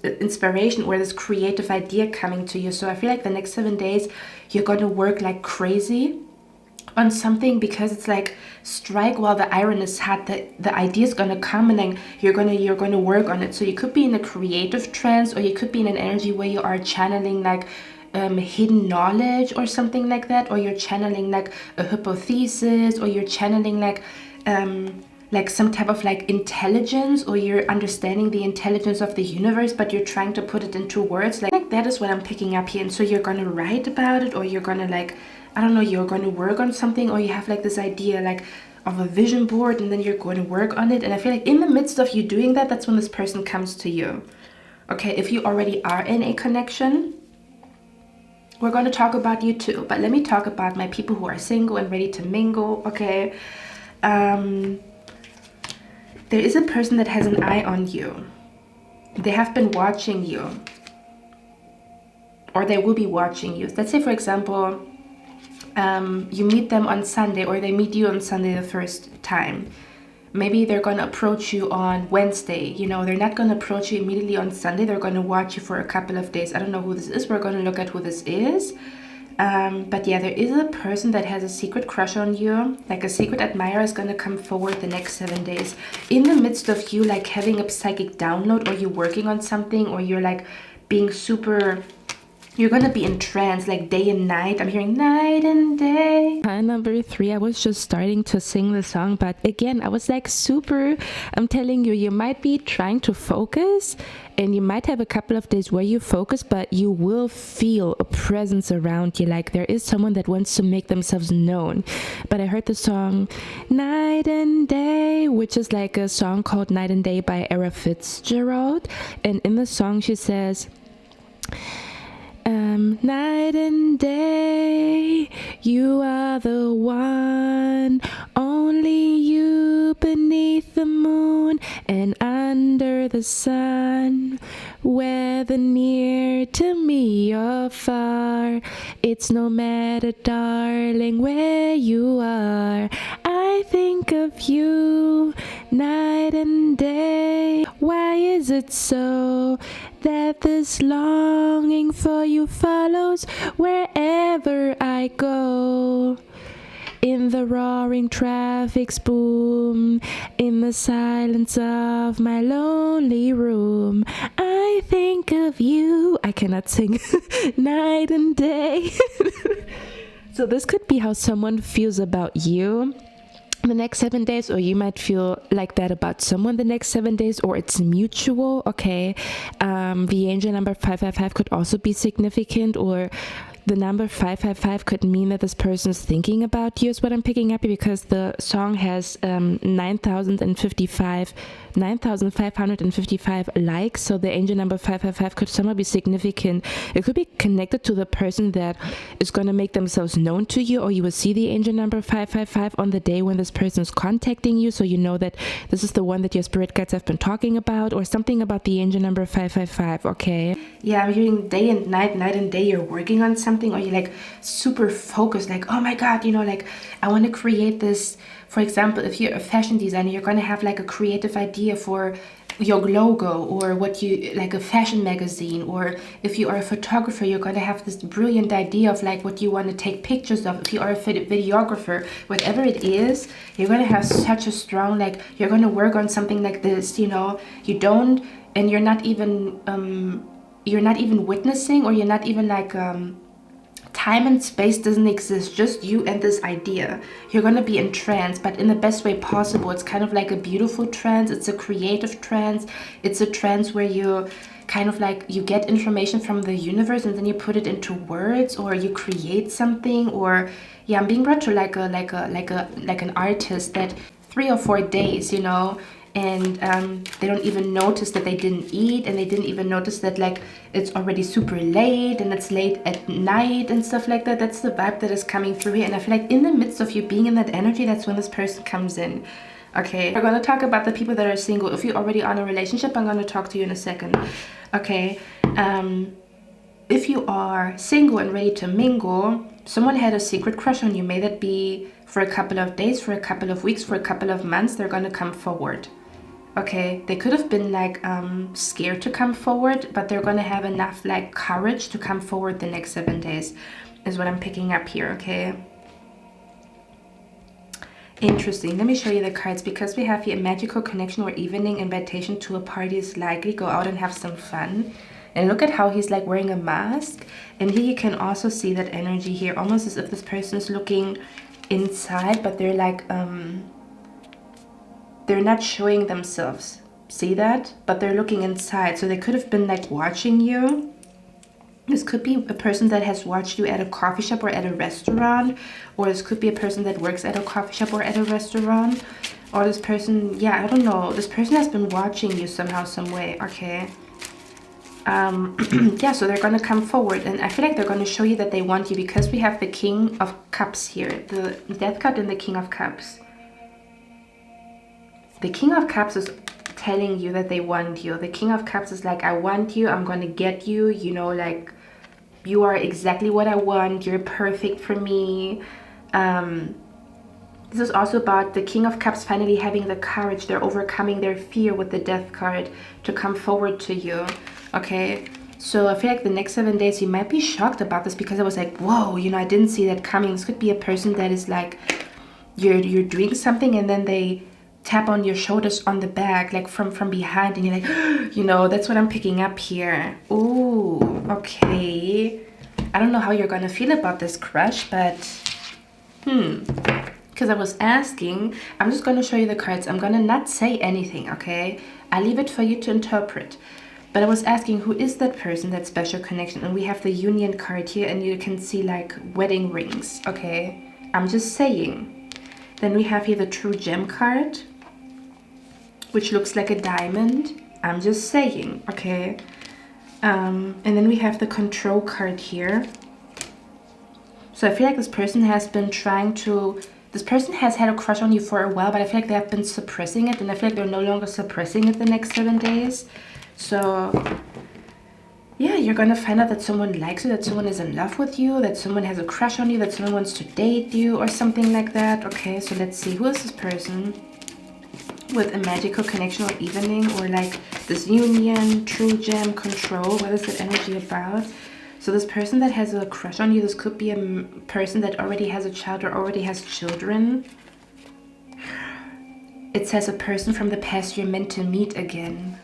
inspiration, or this creative idea coming to you. So I feel like the next 7 days you're gonna work like crazy on something, because it's like strike while the iron is hot. The idea is gonna come, and then you're gonna work on it. So you could be in a creative trance, or you could be in an energy where you are channeling like hidden knowledge or something like that, or you're channeling like a hypothesis, or you're channeling like some type of like intelligence, or you're understanding the intelligence of the universe, but you're trying to put it into words. Like that is what I'm picking up here. And so you're gonna write about it, or you're gonna like, I don't know, you're gonna work on something, or you have like this idea like of a vision board, and then you're going to work on it. And I feel like in the midst of you doing that, that's when this person comes to you. Okay, if you already are in a connection, we're going to talk about you too, but let me talk about my people who are single and ready to mingle. Okay, there is a person that has an eye on you. They have been watching you, or they will be watching you. Let's say, for example, you meet them on Sunday, or they meet you on Sunday the first time. Maybe they're going to approach you on Wednesday. You know, they're not going to approach you immediately on Sunday. They're going to watch you for a couple of days. I don't know who this is. We're going to look at who this is. But yeah, there is a person that has a secret crush on you. Like a secret admirer is going to come forward the next 7 days. In the midst of you like having a psychic download, or you're working on something, or you're like being super... You're gonna be in trance, like day and night. I'm hearing night and day. Time number 3, I was just starting to sing the song, but again, I was like super, I'm telling you, you might be trying to focus, and you might have a couple of days where you focus, but you will feel a presence around you. Like there is someone that wants to make themselves known. But I heard the song Night and Day, which is like a song called Night and Day by Ella Fitzgerald. And in the song she says, night and day, you are the one, only you beneath the moon and under the sun, whether near to me or far, it's no matter, darling, where you are, I think of you night and day. Why is it so that this longing for you follows wherever I go? In the roaring traffic's boom, in the silence of my lonely room, I think of you. I cannot sing night and day. So this could be how someone feels about you the next 7 days, or you might feel like that about someone the next 7 days, or it's mutual. Okay, the angel number 555 could also be significant, or the number 555 could mean that this person's thinking about you, is what I'm picking up, because the song has 9,555 likes. So the angel number 555 could somehow be significant. It could be connected to the person that is going to make themselves known to you, or you will see the angel number 555 on the day when this person is contacting you, so you know that this is the one that your spirit guides have been talking about, or something about the angel number 555. Okay, yeah, I'm hearing day and night, night and day, you're working on something, or you're like super focused, like, oh my god, you know, like I want to create this. For example, if you're a fashion designer, you're going to have like a creative idea for your logo, or what you like, a fashion magazine. Or if you are a photographer, you're going to have this brilliant idea of like what you want to take pictures of. If you are a videographer, whatever it is, you're going to have such a strong, like, you're going to work on something like this, you know. You don't, and you're not even witnessing, or you're not even like time and space doesn't exist, just you and this idea. You're gonna be in trance, but in the best way possible. It's kind of like a beautiful trance. It's a creative trance. It's a trance where you kind of like, you get information from the universe and then you put it into words, or you create something. Or yeah, I'm being brought to like an artist that 3 or 4 days, you know, and they don't even notice that they didn't eat, and they didn't even notice that like it's already super late and it's late at night and stuff like that. That's the vibe that is coming through here. And I feel like in the midst of you being in that energy, that's when this person comes in. Okay, we're going to talk about the people that are single. If you're already on a relationship, I'm going to talk to you in a second. Okay, if you are single and ready to mingle, someone had a secret crush on you. May that be for a couple of days, for a couple of weeks, for a couple of months. They're going to come forward. Okay, they could have been like scared to come forward, but they're going to have enough like courage to come forward the next 7 days, is what I'm picking up here. Okay, interesting. Let me show you the cards, because we have here a magical connection or evening invitation to a party is likely. Go out and have some fun. And look at how he's like wearing a mask. And here you can also see that energy here, almost as if this person is looking inside, but they're like they're not showing themselves. See that? But they're looking inside. So they could have been like watching you. This could be a person that has watched you at a coffee shop or at a restaurant. Or this could be a person that works at a coffee shop or at a restaurant. Or this person, yeah, I don't know. This person has been watching you somehow, some way. Okay. Yeah, so they're going to come forward. And I feel like they're going to show you that they want you, because we have the King of Cups here. The Death card and the King of Cups. The King of Cups is telling you that they want you. The King of Cups is like, I want you, I'm gonna get you, you know, like, you are exactly what I want, you're perfect for me. This is also about the King of Cups finally having the courage. They're overcoming their fear with the Death card to come forward to you. Okay, so I feel like the next 7 days you might be shocked about this, because I was like, whoa, you know, I didn't see that coming. This could be a person that is like, you're doing something and then they tap on your shoulders on the back, like from behind, and you're like, you know, that's what I'm picking up here. Ooh, okay. I don't know how you're gonna feel about this crush, but because I was asking, I'm just gonna show you the cards. I'm gonna not say anything, okay? I leave it for you to interpret. But I was asking, who is that person, that special connection? And we have the Union card here, and you can see like wedding rings, okay? I'm just saying. Then we have here the True Gem card, which looks like a diamond. I'm just saying, okay? And then we have the Control card here. So I feel like this person has been trying to... This person has had a crush on you for a while, but I feel like they have been suppressing it, and I feel like they're no longer suppressing it the next 7 days. So yeah, you're gonna find out that someone likes you, that someone is in love with you, that someone has a crush on you, that someone wants to date you or something like that. Okay, so let's see, who is this person with a magical connection or evening, or like this union, true gem, control? What is that energy about? So this person that has a crush on you, this could be a person that already has a child or already has children. It says a person from the past you're meant to meet again.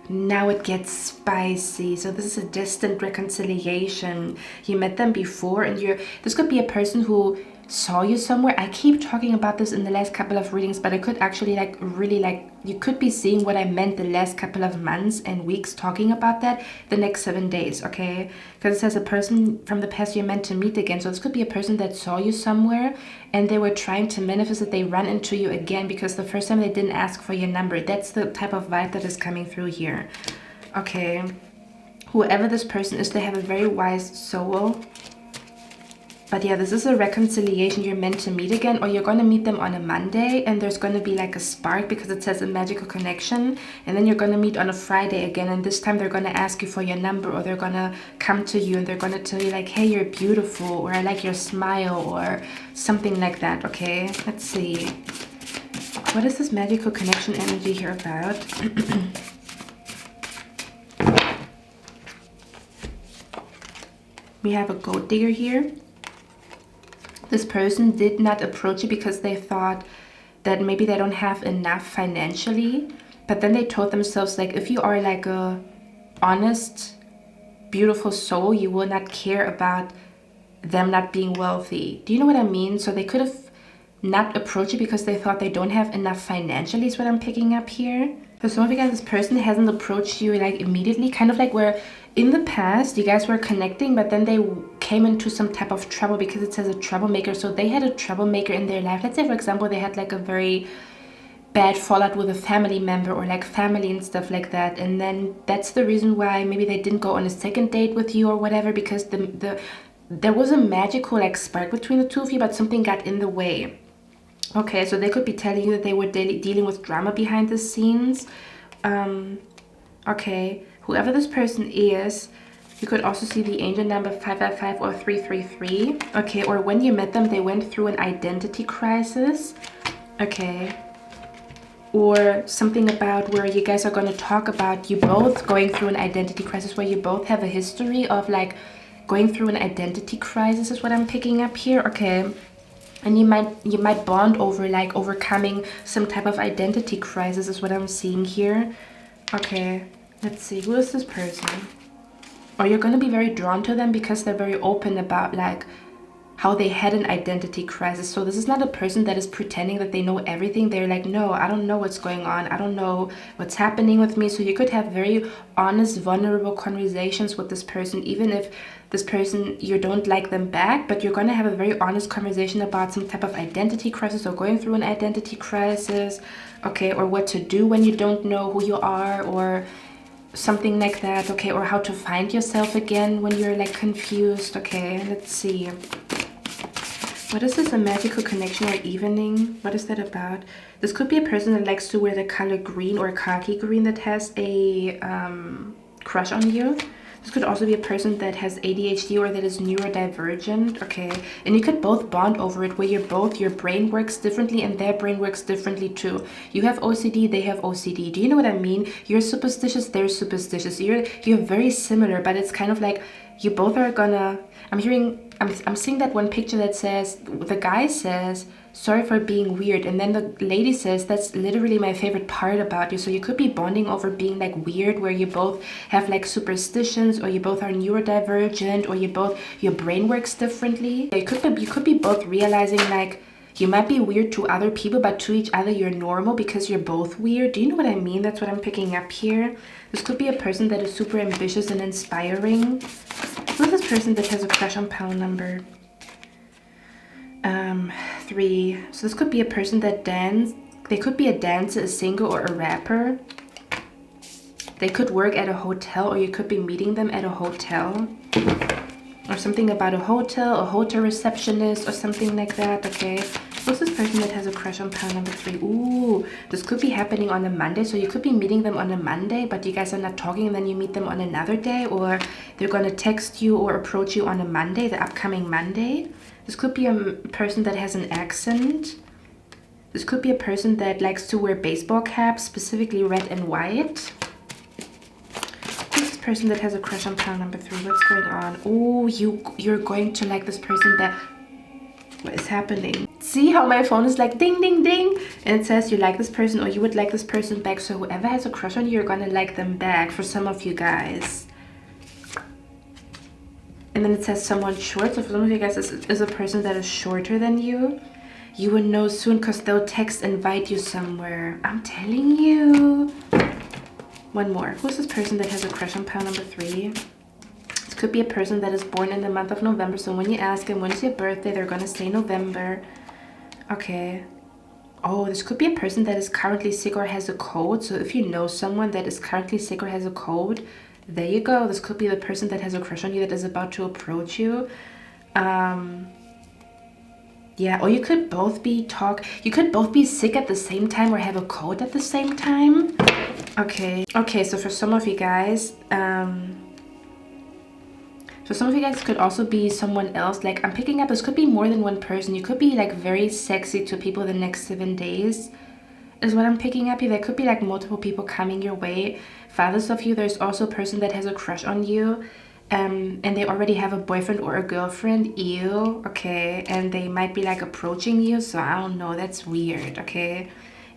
Now it gets spicy. So this is a distant reconciliation. You met them before, and this could be a person who saw you somewhere. I keep talking about this in the last couple of readings, but I could actually like really like, you could be seeing what I meant the last couple of months and weeks, talking about that the next 7 days, okay? Because it says a person from the past you're meant to meet again. So this could be a person that saw you somewhere and they were trying to manifest that they run into you again, because the first time they didn't ask for your number. That's the type of vibe that is coming through here. Okay, whoever this person is, they have a very wise soul. But yeah, this is a reconciliation. You're meant to meet again, or you're going to meet them on a Monday, and there's going to be like a spark, because it says a magical connection. And then you're going to meet on a Friday again, and this time they're going to ask you for your number, or they're going to come to you and they're going to tell you like, hey, you're beautiful, or I like your smile, or something like that. Okay, let's see. What is this magical connection energy here about? We have a gold digger here. This person did not approach you because they thought that maybe they don't have enough financially, but then they told themselves like, if you are like a honest beautiful soul, you will not care about them not being wealthy. Do you know what I mean? So they could have not approached you because they thought they don't have enough financially is what I'm picking up here. For some of you guys, this person hasn't approached you like immediately, kind of like where in the past you guys were connecting, but then they came into some type of trouble because it says a troublemaker. So they had a troublemaker in their life. Let's say, for example, they had like a very bad fallout with a family member or like family and stuff like that, and then that's the reason why maybe they didn't go on a second date with you or whatever, because there was a magical like spark between the two of you, but something got in the way. Okay, so they could be telling you that they were dealing with drama behind the scenes. Okay, whoever this person is, you could also see the angel number 555 or 333. Okay, or when you met them, they went through an identity crisis. Okay. Or something about where you guys are going to talk about you both going through an identity crisis, where you both have a history of like going through an identity crisis is what I'm picking up here. Okay. And you might bond over like overcoming some type of identity crisis is what I'm seeing here. Okay, let's see, who is this person? Or you're going to be very drawn to them because they're very open about like how they had an identity crisis. So this is not a person that is pretending that they know everything. They're like, no, I don't know what's going on. I don't know what's happening with me. So you could have very honest, vulnerable conversations with this person, even if this person, you don't like them back, but you're going to have a very honest conversation about some type of identity crisis or going through an identity crisis. Okay, or what to do when you don't know who you are or something like that. Okay, or how to find yourself again when you're like confused. Okay, let's see. What is this? A magical connection or evening? What is that about? This could be a person that likes to wear the color green or khaki green, that has a crush on you. This could also be a person that has ADHD or that is neurodivergent. Okay, and you could both bond over it, where your brain works differently and their brain works differently too. You have OCD, they have OCD. Do you know what I mean? You're superstitious, they're superstitious. You're very similar, but it's kind of like you both are gonna, I'm seeing that one picture that says, the guy says, sorry for being weird, and then the lady says, that's literally my favorite part about you. So you could be bonding over being like weird, where you both have like superstitions, or you both are neurodivergent, or your brain works differently. You could be both realizing like you might be weird to other people, but to each other you're normal because you're both weird. Do you know what I mean? That's what I'm picking up here. This could be a person that is super ambitious and inspiring. Who's this person that has a crush on pile number 3? So this could be a person that they could be a dancer, a singer, or a rapper. They could work at a hotel, or you could be meeting them at a hotel. Or something about a hotel receptionist, or something like that. Okay, who's this person that has a crush on pile number 3? Ooh, this could be happening on a Monday. So you could be meeting them on a Monday, but you guys are not talking, and then you meet them on another day, or they're going to text you or approach you on a Monday, the upcoming Monday. This could be a person that has an accent. This could be a person that likes to wear baseball caps, specifically red and white. This person that has a crush on pile number 3. What's going on? Oh, you're going to like this person that... What is happening? See how my phone is like ding, ding, ding? And it says you like this person, or you would like this person back. So whoever has a crush on you, you're gonna like them back, for some of you guys. And then it says someone short. So for some of you guys, this is a person that is shorter than you. You will know soon because they'll text, invite you somewhere. I'm telling you. One more. Who's this person that has a crush on pile number 3? This could be a person that is born in the month of November. So when you ask them, when is your birthday, they're going to say November. Okay. Oh, this could be a person that is currently sick or has a cold. So if you know someone that is currently sick or has a cold, there you go. This could be the person that has a crush on you that is about to approach you. Yeah, or you could both be sick at the same time or have a cold at the same time. Okay, so for some of you guys, could also be someone else. Like I'm picking up, this could be more than one person. You could be like very sexy to people the next 7 days is what I'm picking up here. There could be like multiple people coming your way. For others of you, there's also a person that has a crush on you, and they already have a boyfriend or a girlfriend. Ew. Okay, and they might be like approaching you, so I don't know, that's weird. Okay,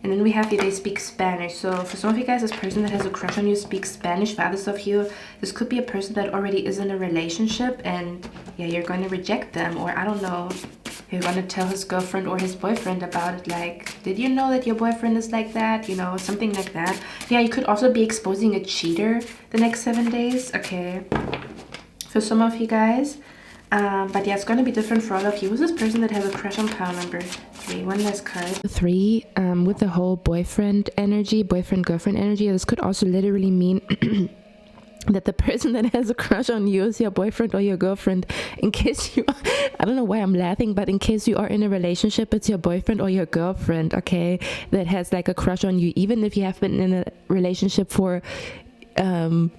And then we have they speak Spanish. So for some of you guys, this person that has a crush on you speaks Spanish. For others of you, this could be a person that already is in a relationship, and yeah, you're going to reject them, or I don't know, you're going to tell his girlfriend or his boyfriend about it, like, did you know that your boyfriend is like that, you know, something like that. Yeah, you could also be exposing a cheater the next 7 days, okay, for some of you guys. But yeah, it's going to be different for all of you. Who's this person that has a crush on pile number 3? One last card. 3, with the whole boyfriend energy, boyfriend-girlfriend energy, this could also literally mean that the person that has a crush on you is your boyfriend or your girlfriend. In case you, I don't know why I'm laughing, but in case you are in a relationship, it's your boyfriend or your girlfriend, okay, that has like a crush on you, even if you have been in a relationship for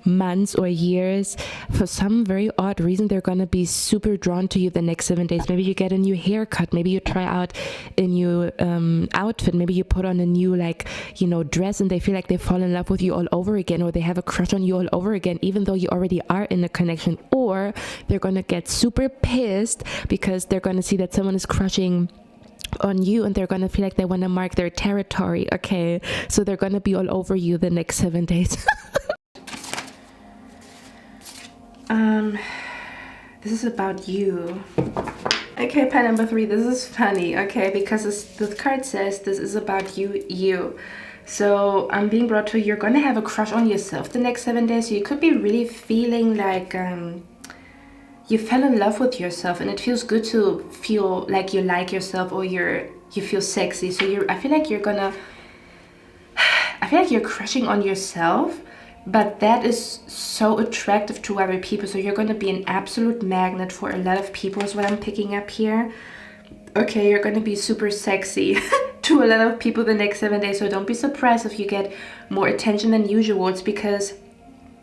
months or years. For some very odd reason, they're gonna be super drawn to you the next 7 days. Maybe you get a new haircut, maybe you try out a new outfit, maybe you put on a new, like, you know, dress, and they feel like they fall in love with you all over again, or they have a crush on you all over again, even though you already are in a connection. Or they're gonna get super pissed because they're gonna see that someone is crushing on you, and they're gonna feel like they want to mark their territory, okay, so they're gonna be all over you the next 7 days. This is about you. Okay, pile number 3, this is funny, okay, because the card says this is about you. So I'm being brought to, you're gonna have a crush on yourself the next 7 days. So you could be really feeling like you fell in love with yourself, and it feels good to feel like you like yourself, or you feel sexy. So I feel like you're crushing on yourself, but that is so attractive to other people. So you're going to be an absolute magnet for a lot of people is what I'm picking up here. Okay, you're going to be super sexy to a lot of people the next 7 days. So don't be surprised if you get more attention than usual. It's because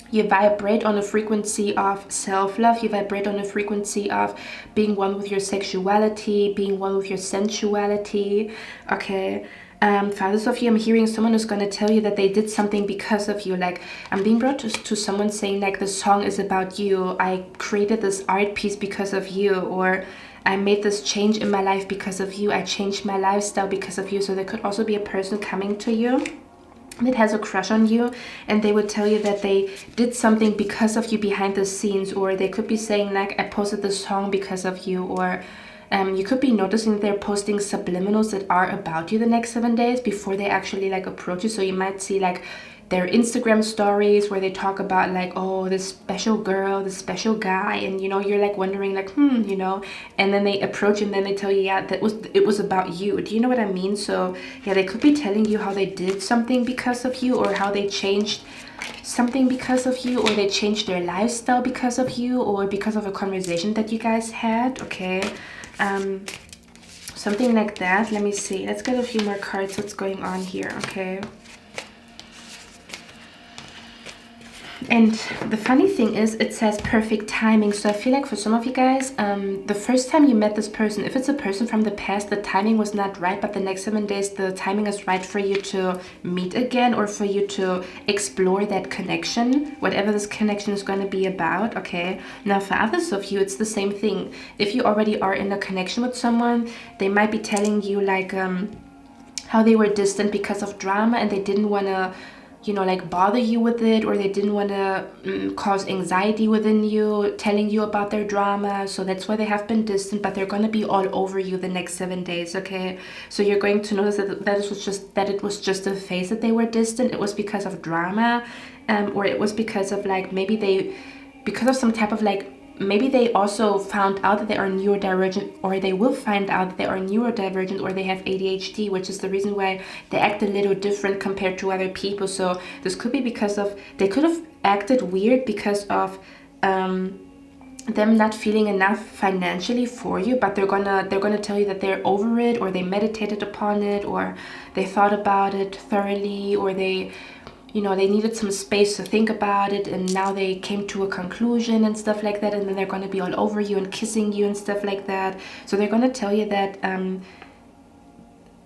you vibrate on a frequency of self-love. You vibrate on a frequency of being one with your sexuality, being one with your sensuality. Okay. For others of you, I'm hearing someone who's going to tell you that they did something because of you. Like, I'm being brought to someone saying, like, the song is about you. I created this art piece because of you. Or I made this change in my life because of you. I changed my lifestyle because of you. So there could also be a person coming to you that has a crush on you, and they would tell you that they did something because of you behind the scenes. Or they could be saying, like, I posted this song because of you. Or you could be noticing that they're posting subliminals that are about you the next 7 days before they actually like approach you. So you might see like their Instagram stories where they talk about like, oh, this special girl, this special guy, and you know, you're like wondering like, you know, and then they approach and then they tell you, yeah, it was about you. Do you know what I mean? So yeah, they could be telling you how they did something because of you, or how they changed something because of you, or they changed their lifestyle because of you, or because of a conversation that you guys had. Okay. Something like that. Let me see, let's get a few more cards. What's going on here? Okay. And the funny thing is, it says perfect timing. So I feel like for some of you guys, the first time you met this person, if it's a person from the past, the timing was not right, but the next 7 days, the timing is right for you to meet again, or for you to explore that connection, whatever this connection is going to be about. Okay. Now for others of you, it's the same thing. If you already are in a connection with someone, they might be telling you like how they were distant because of drama, and they didn't want to, you know, like bother you with it, or they didn't want to cause anxiety within you, telling you about their drama. So that's why they have been distant, but they're going to be all over you the next 7 days. Okay. So you're going to notice that it was just a phase that they were distant. It was because of drama, or it was because of like, because of some type of like, maybe they also found out that they are neurodivergent, or they will find out that they are neurodivergent, or they have ADHD, which is the reason why they act a little different compared to other people. So this could be because of, they could have acted weird because of them not feeling enough financially for you, but they're gonna tell you that they're over it, or they meditated upon it, or they thought about it thoroughly, or they, you know, they needed some space to think about it, and now they came to a conclusion and stuff like that, and then they're going to be all over you and kissing you and stuff like that. So they're going to tell you that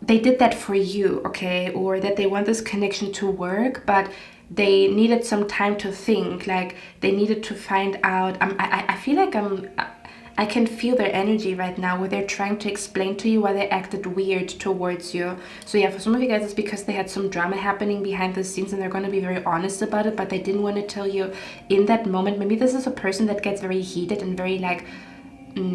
they did that for you, okay, or that they want this connection to work, but they needed some time to think. Like, they needed to find out. I feel like I can feel their energy right now where they're trying to explain to you why they acted weird towards you. So yeah, for some of you guys, it's because they had some drama happening behind the scenes and they're going to be very honest about it, but they didn't want to tell you in that moment. Maybe this is a person that gets very heated and very like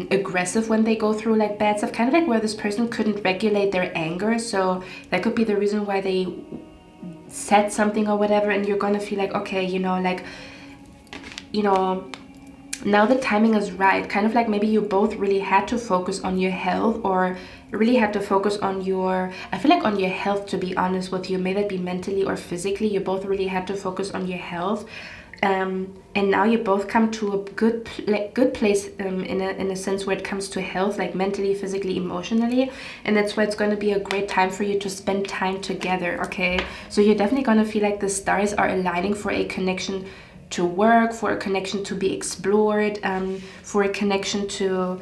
aggressive when they go through like bad stuff, kind of like where this person couldn't regulate their anger. So that could be the reason why they said something or whatever, and you're gonna feel like, okay, you know, like, you know, now the timing is right. Kind of like maybe you both really had to focus on your health, or really had to focus on your, I feel like on your health, to be honest with you. May that be mentally or physically, you both really had to focus on your health. And now you both come to a good place in a sense where it comes to health, like mentally, physically, emotionally, and that's why it's going to be a great time for you to spend time together. Okay, so you're definitely going to feel like the stars are aligning for a connection to work, for a connection to be explored, for a connection to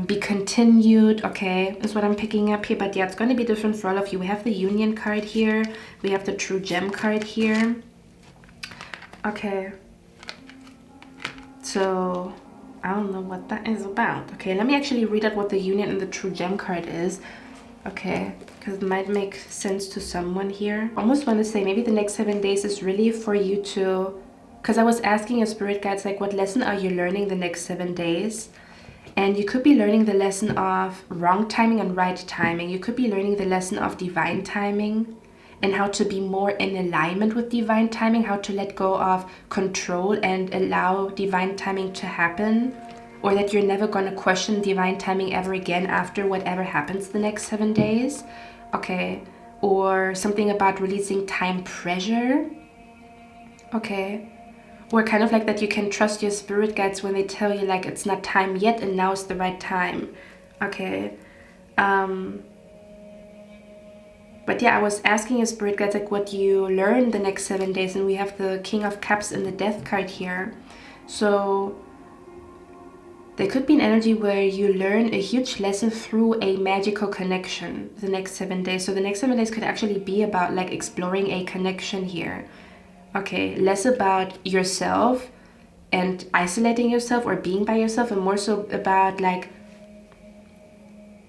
be continued. Okay, is what I'm picking up here. But yeah, it's going to be different for all of you. We have the Union card here, we have the True Gem card here. Okay, so I don't know what that is about. Okay, let me actually read out what the Union and the True Gem card is. Okay, because it might make sense to someone here. I almost want to say maybe the next 7 days is really for you to, because I was asking your spirit guides, like, what lesson are you learning the next 7 days? And you could be learning the lesson of wrong timing and right timing. You could be learning the lesson of divine timing and how to be more in alignment with divine timing, how to let go of control and allow divine timing to happen, or that you're never going to question divine timing ever again after whatever happens the next 7 days. Okay, or something about releasing time pressure. Okay, or kind of like that you can trust your spirit guides when they tell you like it's not time yet and now is the right time. Okay, but yeah, I was asking your spirit guides like what you learn the next 7 days, and we have the King of Cups and the Death card here. So there could be an energy where you learn a huge lesson through a magical connection the next 7 days. So the next 7 days could actually be about like exploring a connection here. Okay, less about yourself and isolating yourself or being by yourself, and more so about like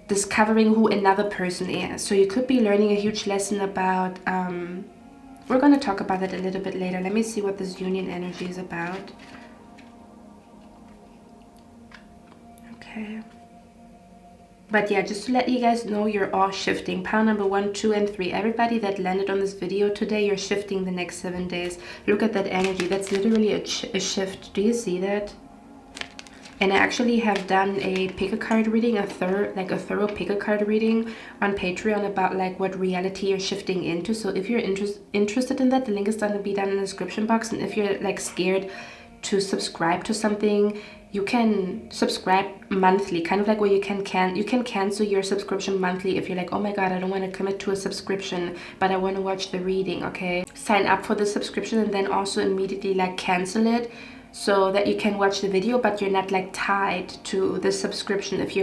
discovering who another person is. So you could be learning a huge lesson about, we're going to talk about that a little bit later. Let me see what this Union energy is about. Okay. But yeah, just to let you guys know, you're all shifting. Pile number 1, 2, and 3. Everybody that landed on this video today, you're shifting the next 7 days. Look at that energy. That's literally a shift. Do you see that? And I actually have done a pick a card reading, a thorough pick a card reading on Patreon about like what reality you're shifting into. So if you're interested in that, the link is going to be down in the description box. And if you're like scared to subscribe to something, you can subscribe monthly, kind of like where you can cancel your subscription monthly if you're like, oh my god, I don't want to commit to a subscription, but I want to watch the reading. Okay, sign up for the subscription and then also immediately like cancel it, so that you can watch the video, but you're not like tied to the subscription if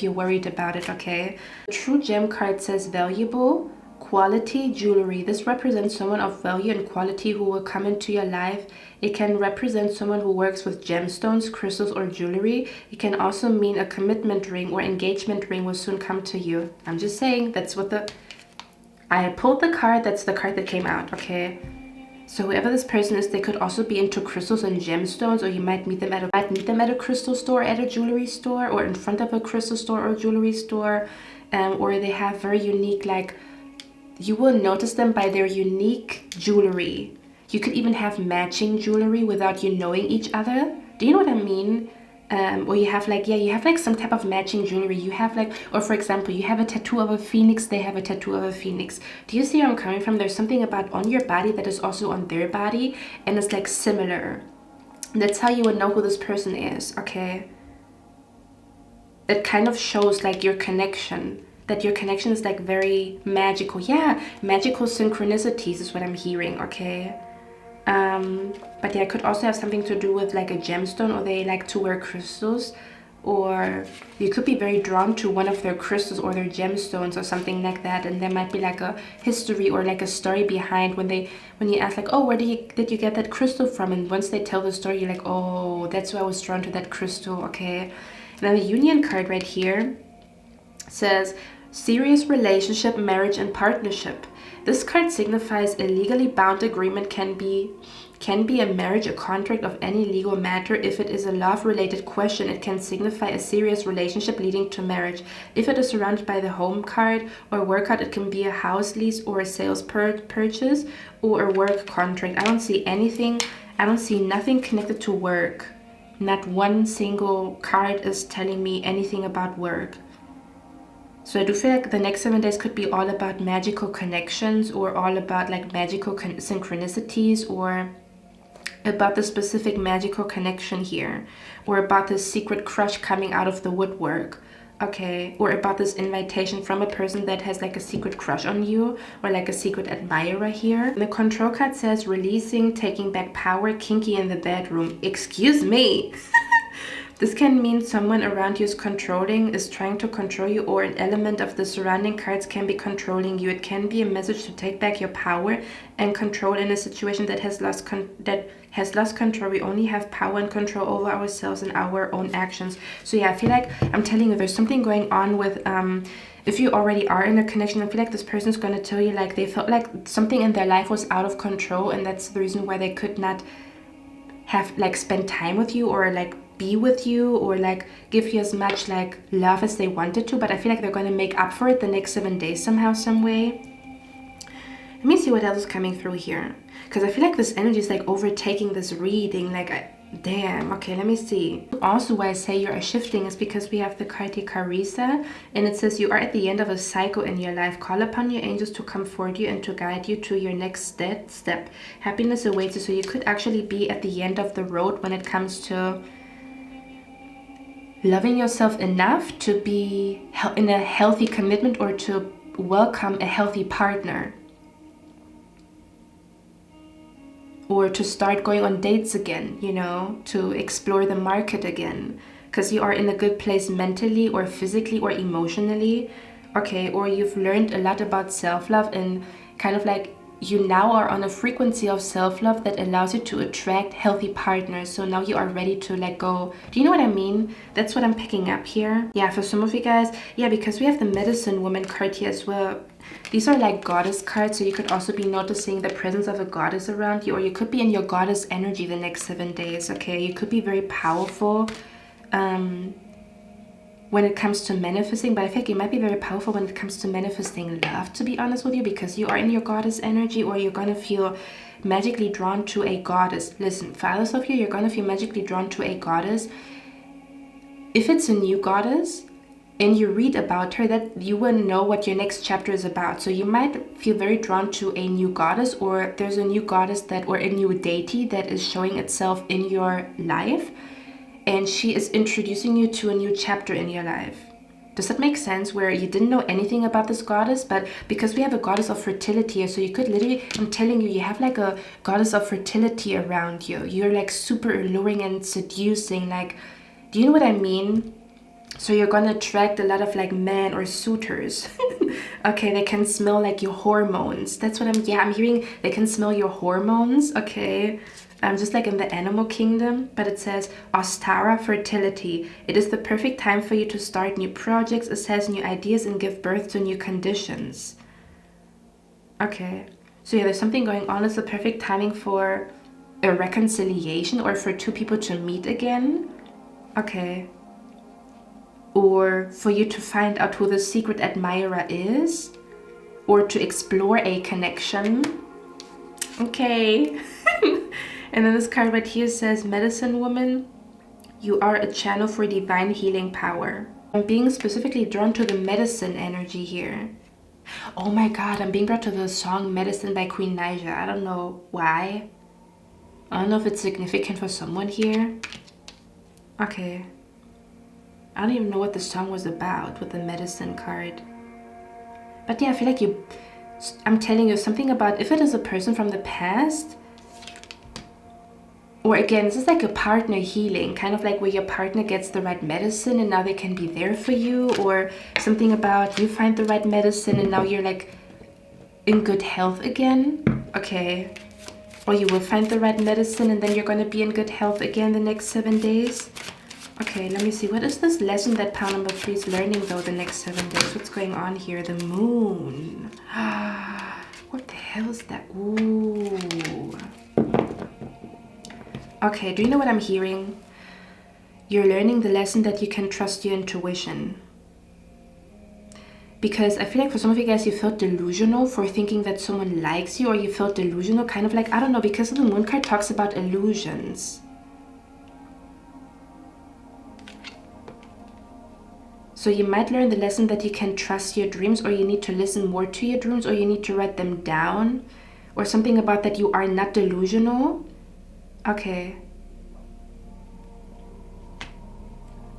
you're worried about it. Okay, the True Gem card says valuable quality jewelry. This represents someone of value and quality who will come into your life. It can represent someone who works with gemstones, crystals, or jewelry. It can also mean a commitment ring or engagement ring will soon come to you. I'm just saying, that's what I pulled the card, that's the card that came out. Okay, so whoever this person is, they could also be into crystals and gemstones, or you might meet them at a crystal store, at a jewelry store, or in front of a crystal store or jewelry store, or they have very unique, like, you will notice them by their unique jewelry. You could even have matching jewelry without you knowing each other. Do you know what I mean? Or you have like, yeah, you have like some type of matching jewelry. You have like, or for example, you have a tattoo of a phoenix, they have a tattoo of a phoenix. Do you see where I'm coming from? There's something about on your body that is also on their body, and it's like similar. That's how you would know who this person is. Okay, it kind of shows like your connection, that your connection is like very magical. Yeah, magical synchronicities is what I'm hearing. Okay, but yeah, it could also have something to do with like a gemstone, or they like to wear crystals, or you could be very drawn to one of their crystals or their gemstones or something like that, and there might be like a history or like a story behind when you ask like, oh, where did you get that crystal from, and once they tell the story, you're like, oh, that's why I was drawn to that crystal. Okay, Then the Union card right here says serious relationship, marriage, and partnership. This card signifies a legally bound agreement can be a marriage, a contract of any legal matter. If it is a love-related question, it can signify a serious relationship leading to marriage. If it is surrounded by the home card or work card, it can be a house lease or a sales purchase or a work contract. I don't see anything. I don't see nothing connected to work. Not one single card is telling me anything about work. So I do feel like the next 7 days could be all about magical connections, or all about like magical synchronicities, or about the specific magical connection here, or about this secret crush coming out of the woodwork, okay, or about this invitation from a person that has like a secret crush on you, or like a secret admirer here. The control card says releasing, taking back power, kinky in the bedroom. Excuse me. This can mean someone around you is controlling, is trying to control you, or an element of the surrounding cards can be controlling you. It can be a message to take back your power and control in a situation that has lost control. We only have power and control over ourselves and our own actions. So yeah, I feel like I'm telling you, there's something going on with if you already are in a connection. I feel like this person's going to tell you like they felt like something in their life was out of control, and that's the reason why they could not have like spend time with you, or like be with you, or like give you as much like love as they wanted to. But I feel like they're going to make up for it the next 7 days somehow, some way. Let me see what else is coming through here, because I feel like this energy is like overtaking this reading. Like damn. Okay, let me see. Also, why I say you are shifting is because we have the card 𝑑𝑒cor, and it says you are at the end of a cycle in your life. Call upon your angels to comfort you and to guide you to your next step. Happiness awaits you. So you could actually be at the end of the road when it comes to loving yourself enough to be in a healthy commitment, or to welcome a healthy partner, or to start going on dates again, you know, to explore the market again, because you are in a good place mentally or physically or emotionally, okay, or you've learned a lot about self-love, and kind of like you now are on a frequency of self-love that allows you to attract healthy partners. So now you are ready to let go. Do you know what I mean? That's what I'm picking up here. Yeah, for some of you guys, yeah, because we have the medicine woman card here as well. These are like goddess cards, so you could also be noticing the presence of a goddess around you, or you could be in your goddess energy the next 7 days, okay? You could be very powerful when it comes to manifesting, but I think you might be very powerful when it comes to manifesting love, to be honest with you, because you are in your goddess energy, or you're gonna feel magically drawn to a goddess. Listen, for others of you, you're gonna feel magically drawn to a goddess. If it's a new goddess and you read about her, that you will know what your next chapter is about. So you might feel very drawn to a new goddess, or there's a new goddess that, or a new deity that is showing itself in your life, and she is introducing you to a new chapter in your life. Does that make sense? Where you didn't know anything about this goddess, but because we have a goddess of fertility here, so you could literally, I'm telling you, you have like a goddess of fertility around you. You're like super alluring and seducing. Like, do you know what I mean? So you're gonna attract a lot of like men or suitors. Okay, they can smell like your hormones. That's what I'm hearing. They can smell your hormones, okay? Just like in the animal kingdom, but it says Ostara fertility. It is the perfect time for you to start new projects, assess new ideas, and give birth to new conditions. Okay, so yeah, there's something going on. It's the perfect timing for a reconciliation, or for two people to meet again. Okay, or for you to find out who the secret admirer is, or to explore a connection. Okay. And then this card right here says, medicine woman, you are a channel for divine healing power. I'm being specifically drawn to the medicine energy here. Oh my god, I'm being brought to the song Medicine by Queen Naija. I don't know why. I don't know if it's significant for someone here. Okay. I don't even know what the song was about with the medicine card. But yeah, I feel like I'm telling you something about, if it is a person from the past, or again, this is like a partner healing, kind of like where your partner gets the right medicine and now they can be there for you, or something about you find the right medicine and now you're like in good health again, okay? Or you will find the right medicine and then you're going to be in good health again the next 7 days. Okay, let me see. What is this lesson that pile number 3 is learning though the next 7 days? What's going on here? The moon. What the hell is that? Ooh. Okay, do you know what I'm hearing? You're learning the lesson that you can trust your intuition. Because I feel like for some of you guys, you felt delusional for thinking that someone likes you, or you felt delusional, kind of like, I don't know, because the moon card talks about illusions. So you might learn the lesson that you can trust your dreams, or you need to listen more to your dreams, or you need to write them down, or something about that you are not delusional. Okay.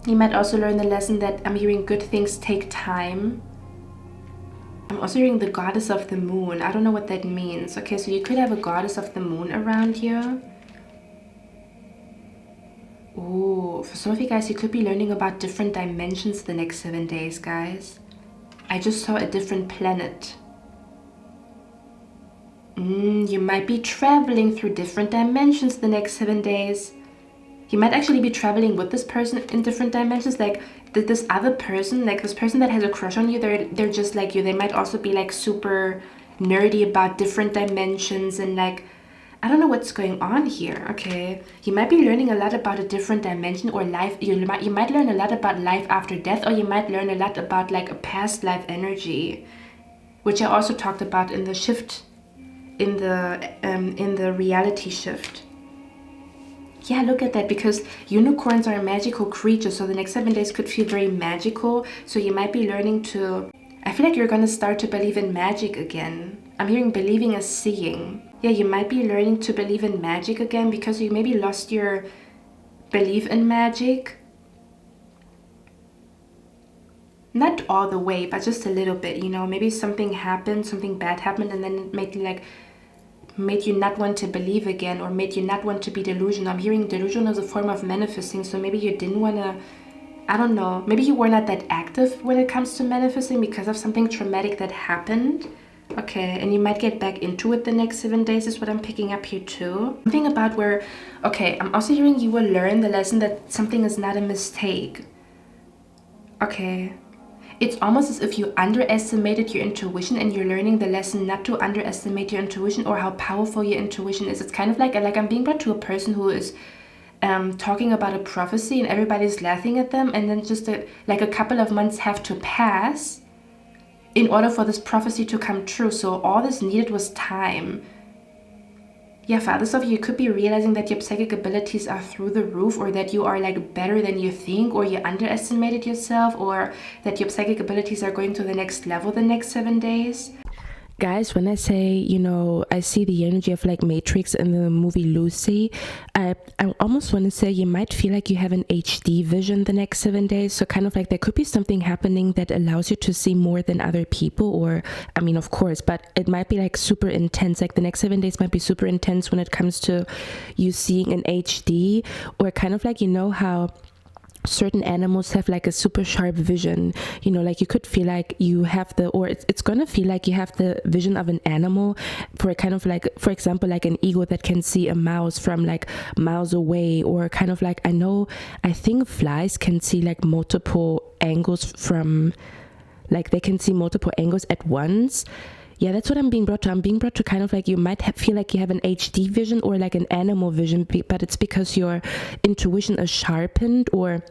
You might also learn the lesson that I'm hearing good things take time. I'm also hearing the goddess of the moon. I don't know what that means. Okay, so you could have a goddess of the moon around you. Ooh, for some of you guys, you could be learning about different dimensions the next 7 days, guys. I just saw a different planet. You might be traveling through different dimensions the next 7 days. You might actually be traveling with this person in different dimensions. Like this other person, like this person that has a crush on you, they're just like you. They might also be like super nerdy about different dimensions and like, I don't know what's going on here. Okay, you might be learning a lot about a different dimension or life. You might learn a lot about life after death, or you might learn a lot about like a past life energy, which I also talked about in the shift, in the reality shift. Yeah, look at that, because unicorns are magical creatures, so the next 7 days could feel very magical. So you might be learning to, I feel like you're gonna start to believe in magic again. I'm hearing believing is seeing. Yeah, you might be learning to believe in magic again, because you maybe lost your belief in magic. Not all the way, but just a little bit, you know. Maybe something happened, something bad happened, and then it made you not want to believe again, or made you not want to be delusional. I'm hearing delusion as a form of manifesting, so maybe you didn't want to, I don't know, maybe you were not that active when it comes to manifesting because of something traumatic that happened. Okay, and you might get back into it the next 7 days is what I'm picking up here too. Something about where, okay, I'm also hearing you will learn the lesson that something is not a mistake. Okay. It's almost as if you underestimated your intuition, and you're learning the lesson not to underestimate your intuition or how powerful your intuition is. It's kind of like I'm being brought to a person who is talking about a prophecy and everybody's laughing at them, and then just like a couple of months have to pass in order for this prophecy to come true. So all this needed was time. Yeah, for others of you, you could be realizing that your psychic abilities are through the roof, or that you are like better than you think, or you underestimated yourself, or that your psychic abilities are going to the next level the next 7 days. Guys, when I say, you know, I see the energy of like Matrix in the movie Lucy, I almost want to say you might feel like you have an HD vision the next 7 days. So kind of like there could be something happening that allows you to see more than other people, or, I mean, of course, but it might be like super intense. Like the next 7 days might be super intense when it comes to you seeing an HD, or kind of like, you know how certain animals have like a super sharp vision, you know, like you could feel like you have the, or it's gonna feel like you have the vision of an animal, for a kind of like, for example, like an eagle that can see a mouse from like miles away, or kind of like, I think flies can see like multiple angles from, like they can see multiple angles at once. Yeah, that's what I'm being brought to. I'm being brought to kind of like you might feel like you have an HD vision or like an animal vision, but it's because your intuition is sharpened, or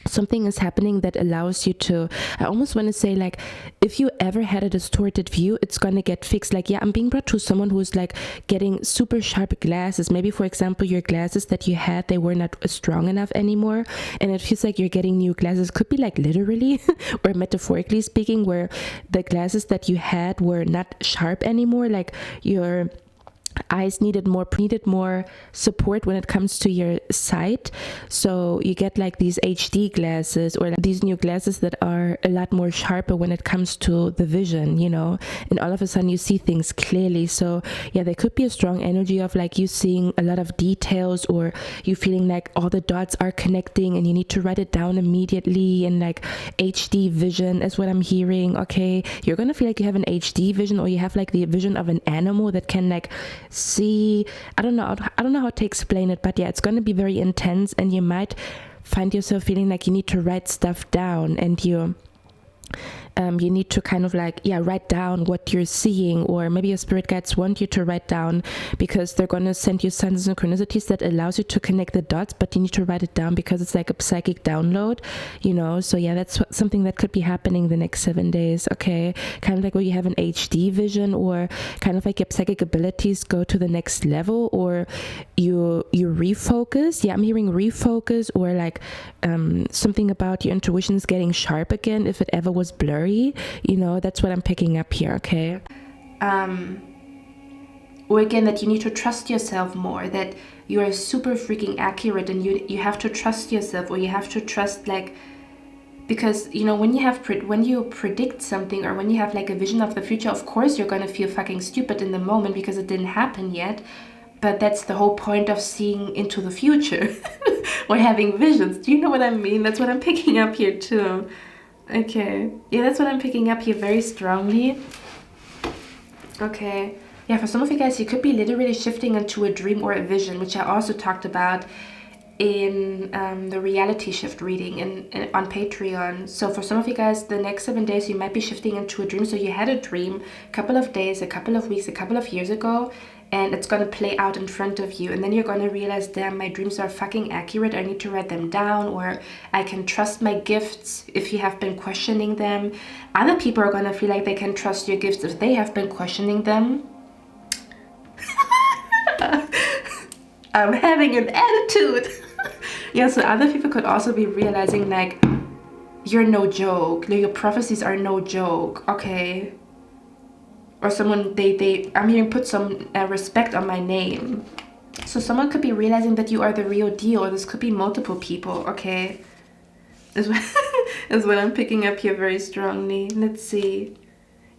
something is happening that allows you to, I almost want to say, like, if you ever had a distorted view, it's gonna get fixed. Like, yeah, I'm being brought to someone who's like getting super sharp glasses. Maybe, for example, your glasses that you had, they were not strong enough anymore, and it feels like you're getting new glasses. Could be like literally or metaphorically speaking, where the glasses that you had were not sharp anymore, like your eyes needed more support when it comes to your sight. So you get like these HD glasses, or like these new glasses that are a lot more sharper when it comes to the vision, you know, and all of a sudden you see things clearly. So yeah, there could be a strong energy of like you seeing a lot of details, or you feeling like all the dots are connecting and you need to write it down immediately, and like HD vision is what I'm hearing. Okay, you're gonna feel like you have an HD vision, or you have like the vision of an animal that can like see, I don't know how to explain it, but yeah, it's going to be very intense, and you might find yourself feeling like you need to write stuff down, and you need to kind of like, write down what you're seeing, or maybe your spirit guides want you to write down because they're going to send you signs and synchronicities that allows you to connect the dots, but you need to write it down because it's like a psychic download, so that's something that could be happening the next 7 days. Okay, kind of like where you have an HD vision, or kind of like your psychic abilities go to the next level, or you refocus. I'm hearing refocus, or like something about your intuition is getting sharp again if it ever was blurry. That's what I'm picking up here. Okay, or again, that you need to trust yourself more, that you are super freaking accurate, and you have to trust yourself, or you have to trust, like, because when you predict something, or when you have like a vision of the future, of course you're gonna feel fucking stupid in the moment because it didn't happen yet. But that's the whole point of seeing into the future or having visions. Do you know what I mean? That's what I'm picking up here too. Okay, that's what I'm picking up here very strongly. Okay, for some of you guys, you could be literally shifting into a dream or a vision, which I also talked about in the reality shift reading on Patreon. So for some of you guys, the next 7 days, you might be shifting into a dream. So you had a dream a couple of days, a couple of weeks, a couple of years ago, and it's going to play out in front of you, and then you're going to realize, damn, my dreams are fucking accurate, I need to write them down, or I can trust my gifts if you have been questioning them. Other people are going to feel like they can trust your gifts if they have been questioning them. I'm having an attitude. So other people could also be realizing, like, you're no joke, your prophecies are no joke. Okay, or someone, I'm hearing put some respect on my name. So someone could be realizing that you are the real deal, or this could be multiple people. Okay, is what I'm picking up here very strongly. Let's see.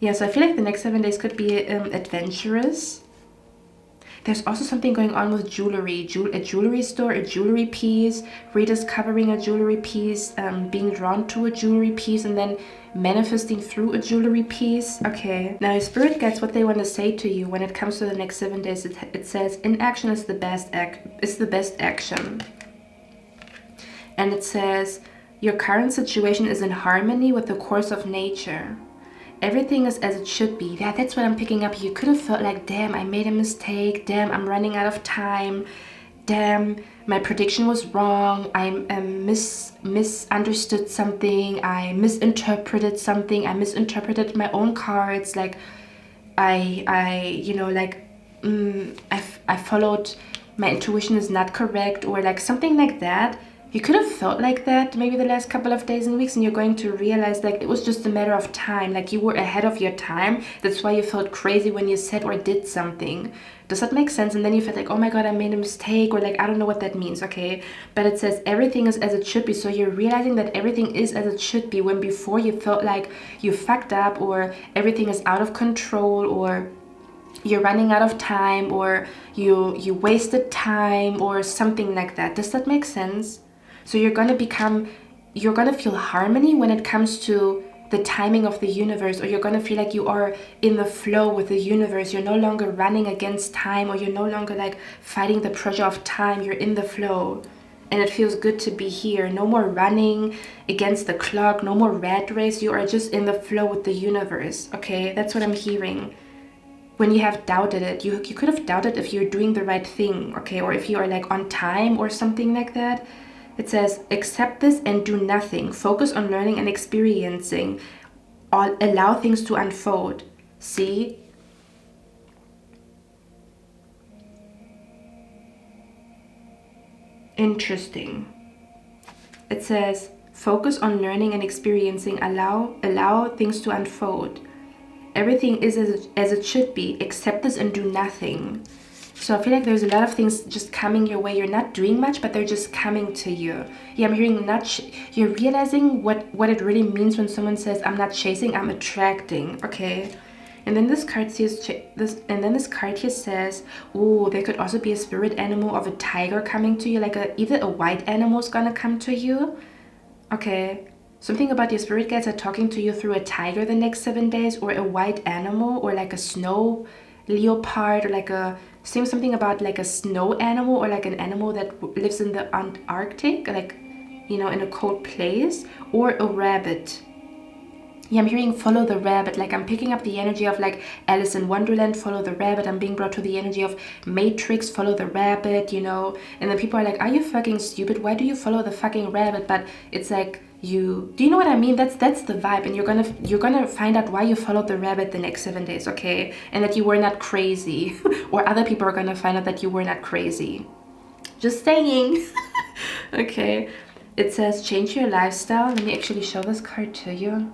So I feel like the next 7 days could be adventurous. There's also something going on with jewelry, a jewelry store, a jewelry piece, rediscovering a jewelry piece, being drawn to a jewelry piece, and then manifesting through a jewelry piece. Okay, now your spirit guides, what they want to say to you when it comes to the next 7 days. It says, inaction is the best action. And it says, your current situation is in harmony with the course of nature. Everything is as it should be. That's what I'm picking up. You could have felt like, damn, I made a mistake. Damn, I'm running out of time. Damn, my prediction was wrong. I misunderstood something. I misinterpreted something. I misinterpreted my own cards. Like, I followed, my intuition is not correct, or like something like that. You could have felt like that maybe the last couple of days and weeks, and you're going to realize, like, it was just a matter of time. Like, you were ahead of your time. That's why you felt crazy when you said or did something. Does that make sense? And then you felt like, oh my god, I made a mistake, or like, I don't know what that means. Okay, but it says everything is as it should be. So you're realizing that everything is as it should be, when before you felt like you fucked up, or everything is out of control, or you're running out of time, or you wasted time, or something like that. Does that make sense? So you're going to feel harmony when it comes to the timing of the universe, or you're going to feel like you are in the flow with the universe. You're no longer running against time, or you're no longer like fighting the pressure of time. You're in the flow, and it feels good to be here. No more running against the clock, no more rat race. You are just in the flow with the universe. Okay, that's what I'm hearing. When you have doubted it, you could have doubted if you're doing the right thing, okay, or if you are like on time or something like that. It says, accept this and do nothing. Focus on learning and experiencing. Allow things to unfold. See? Interesting. It says, focus on learning and experiencing. Allow things to unfold. Everything is as it should be. Accept this and do nothing. So I feel like there's a lot of things just coming your way. You're not doing much, but they're just coming to you. I'm hearing you're realizing what it really means when someone says, I'm not chasing, I'm attracting. Okay. And then this card says, oh, there could also be a spirit animal of a tiger coming to you, like either a white animal is gonna come to you. Okay. Something about your spirit guides are talking to you through a tiger the next 7 days, or a white animal, or like a snow leopard, or like something about like a snow animal, or like an animal that lives in the Antarctic, like you know, in a cold place, or a rabbit. Yeah, I'm hearing follow the rabbit. Like I'm picking up the energy of like Alice in Wonderland, follow the rabbit. I'm being brought to the energy of Matrix, follow the rabbit, you know. And then people are like, are you fucking stupid? Why do you follow the fucking rabbit? But it's like, do you know what I mean? That's the vibe. And you're gonna find out why you followed the rabbit the next 7 days, okay? And that you were not crazy. Or other people are gonna find out that you were not crazy. Just saying. Okay. It says change your lifestyle. Let me actually show this card to you.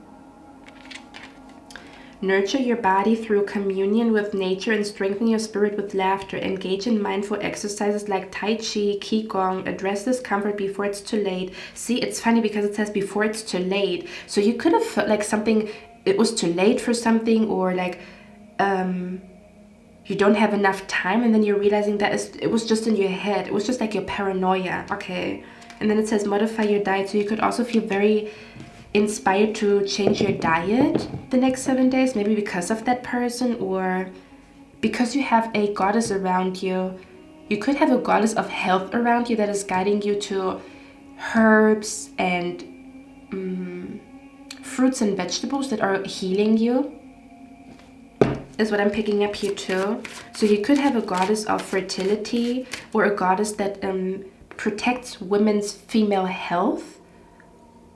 Nurture your body through communion with nature and strengthen your spirit with laughter. Engage in mindful exercises like Tai Chi, Qigong. Address discomfort before it's too late. See, it's funny because it says before it's too late. So you could have felt like something, it was too late for something, or like you don't have enough time, and then you're realizing that it was just in your head. It was just like your paranoia, okay? And then it says modify your diet. So you could also feel very inspired to change your diet the next 7 days, maybe because of that person, or because you have a goddess around you. You could have a goddess of health around you that is guiding you to herbs and fruits and vegetables that are healing you, is what I'm picking up here too. So you could have a goddess of fertility, or a goddess that protects women's female health.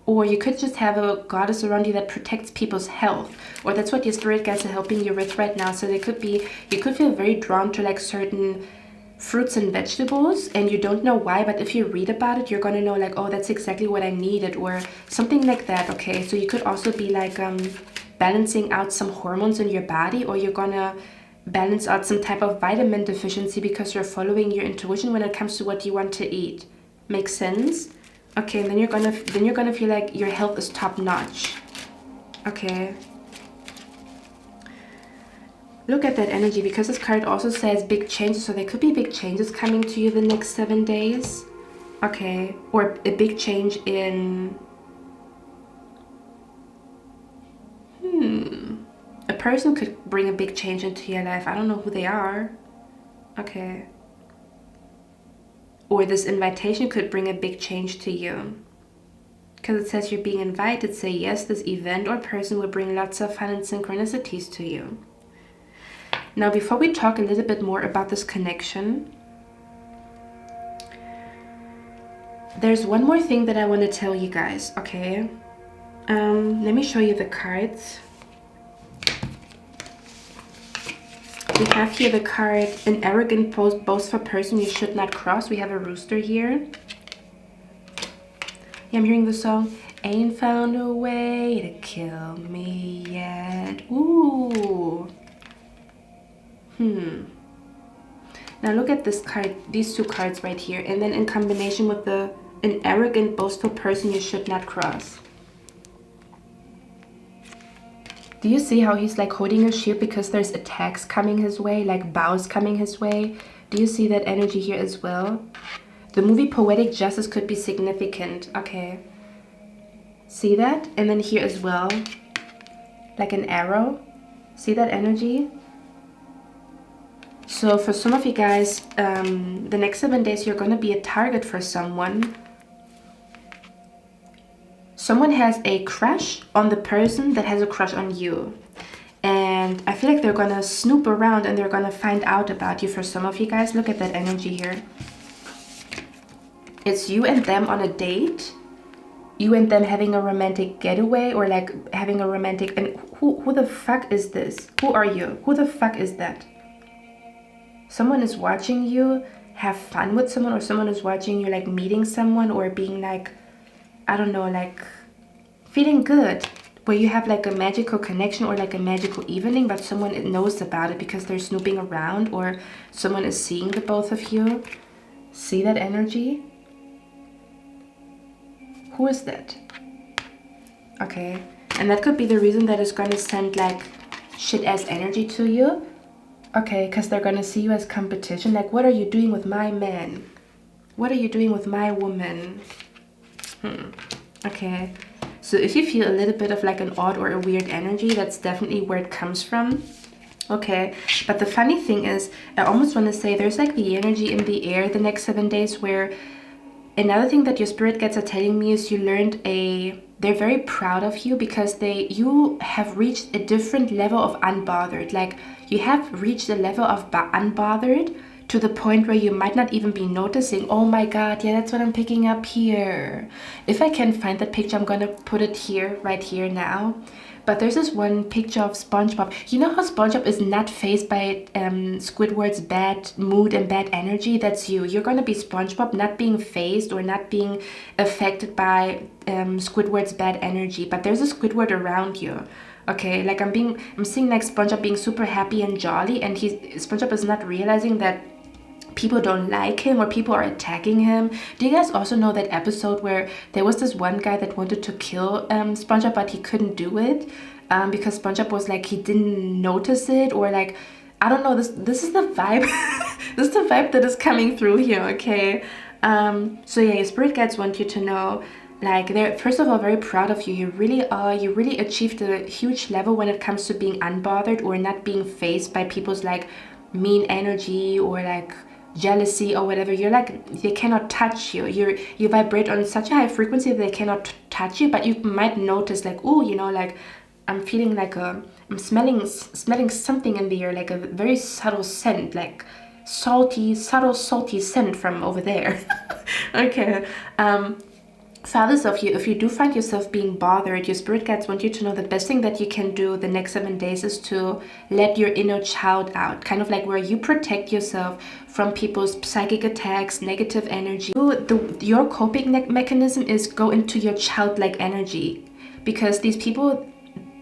Or you could just have a goddess around you that protects people's health. Or that's what your spirit guides are helping you with right now. So they could be, you could feel very drawn to like certain fruits and vegetables, and you don't know why, but if you read about it, you're gonna know like, oh, that's exactly what I needed, or something like that, okay? So you could also be like balancing out some hormones in your body, or you're gonna balance out some type of vitamin deficiency because you're following your intuition when it comes to what you want to eat. Makes sense? Okay, and then you're gonna feel like your health is top notch. Okay. Look at that energy, because this card also says big changes, so there could be big changes coming to you the next 7 days. Okay, or a big change in a person could bring a big change into your life. I don't know who they are. Okay. Or this invitation could bring a big change to you. Because it says you're being invited, say yes, this event or person will bring lots of fun and synchronicities to you. Now, before we talk a little bit more about this connection, there's one more thing that I want to tell you guys, okay? Let me show you the cards. We have here the card, an arrogant, boastful person you should not cross. We have a rooster here. Yeah, I'm hearing the song, ain't found a way to kill me yet. Ooh. Now look at this card, these two cards right here, and then in combination with an arrogant, boastful person you should not cross. Do you see how he's like holding a shield because there's attacks coming his way, like bows coming his way? Do you see that energy here as well? The movie Poetic Justice could be significant. Okay. See that? And then here as well, like an arrow. See that energy? So for some of you guys, the next 7 days, you're going to be a target for someone. Someone has a crush on the person that has a crush on you. And I feel like they're going to snoop around and they're going to find out about you for some of you guys. Look at that energy here. It's you and them on a date. You and them having a romantic getaway, or like having a romantic... And who the fuck is this? Who are you? Who the fuck is that? Someone is watching you have fun with someone, or someone is watching you like meeting someone, or being like, I don't know, like feeling good, where you have like a magical connection or like a magical evening, but someone knows about it because they're snooping around, or someone is seeing the both of you. See that energy? Who is that? Okay, and that could be the reason that it's going to send like shit ass energy to you. Okay, because they're going to see you as competition. Like, what are you doing with my man? What are you doing with my woman? Okay, so if you feel a little bit of like an odd or a weird energy, that's definitely where it comes from. Okay, but the funny thing is, I almost want to say there's like the energy in the air the next 7 days where Another thing that your spirit guides are telling me is they're very proud of you because you have reached a different level of unbothered. Like you have reached a level of unbothered to the point where you might not even be noticing, oh my god, yeah, that's what I'm picking up here. If I can find that picture, I'm gonna put it here, right here now. But there's this one picture of SpongeBob. You know how SpongeBob is not fazed by Squidward's bad mood and bad energy? That's you. You're gonna be SpongeBob, not being fazed or not being affected by Squidward's bad energy. But there's a Squidward around you. Okay, like I'm seeing like SpongeBob being super happy and jolly, and SpongeBob is not realizing that people don't like him or people are attacking him. Do you guys also know that episode where there was this one guy that wanted to kill SpongeBob, but he couldn't do it because SpongeBob was like, he didn't notice it, or like, I don't know, this is the vibe. This is the vibe that is coming through here, okay? So yeah, your spirit guides want you to know, like, they're first of all very proud of you. You really achieved a huge level when it comes to being unbothered or not being faced by people's like mean energy or like jealousy or whatever. You're like, they cannot touch you. You vibrate on such a high frequency that they cannot touch you, but you might notice like, oh, you know, like I'm feeling like I'm smelling something in the air, like a very subtle scent, like subtle salty scent from over there. Okay. Fathers of you, if you do find yourself being bothered, your spirit guides want you to know the best thing that you can do the next 7 days is to let your inner child out, kind of like where you protect yourself from people's psychic attacks, negative energy. Your coping mechanism is go into your childlike energy, because these people,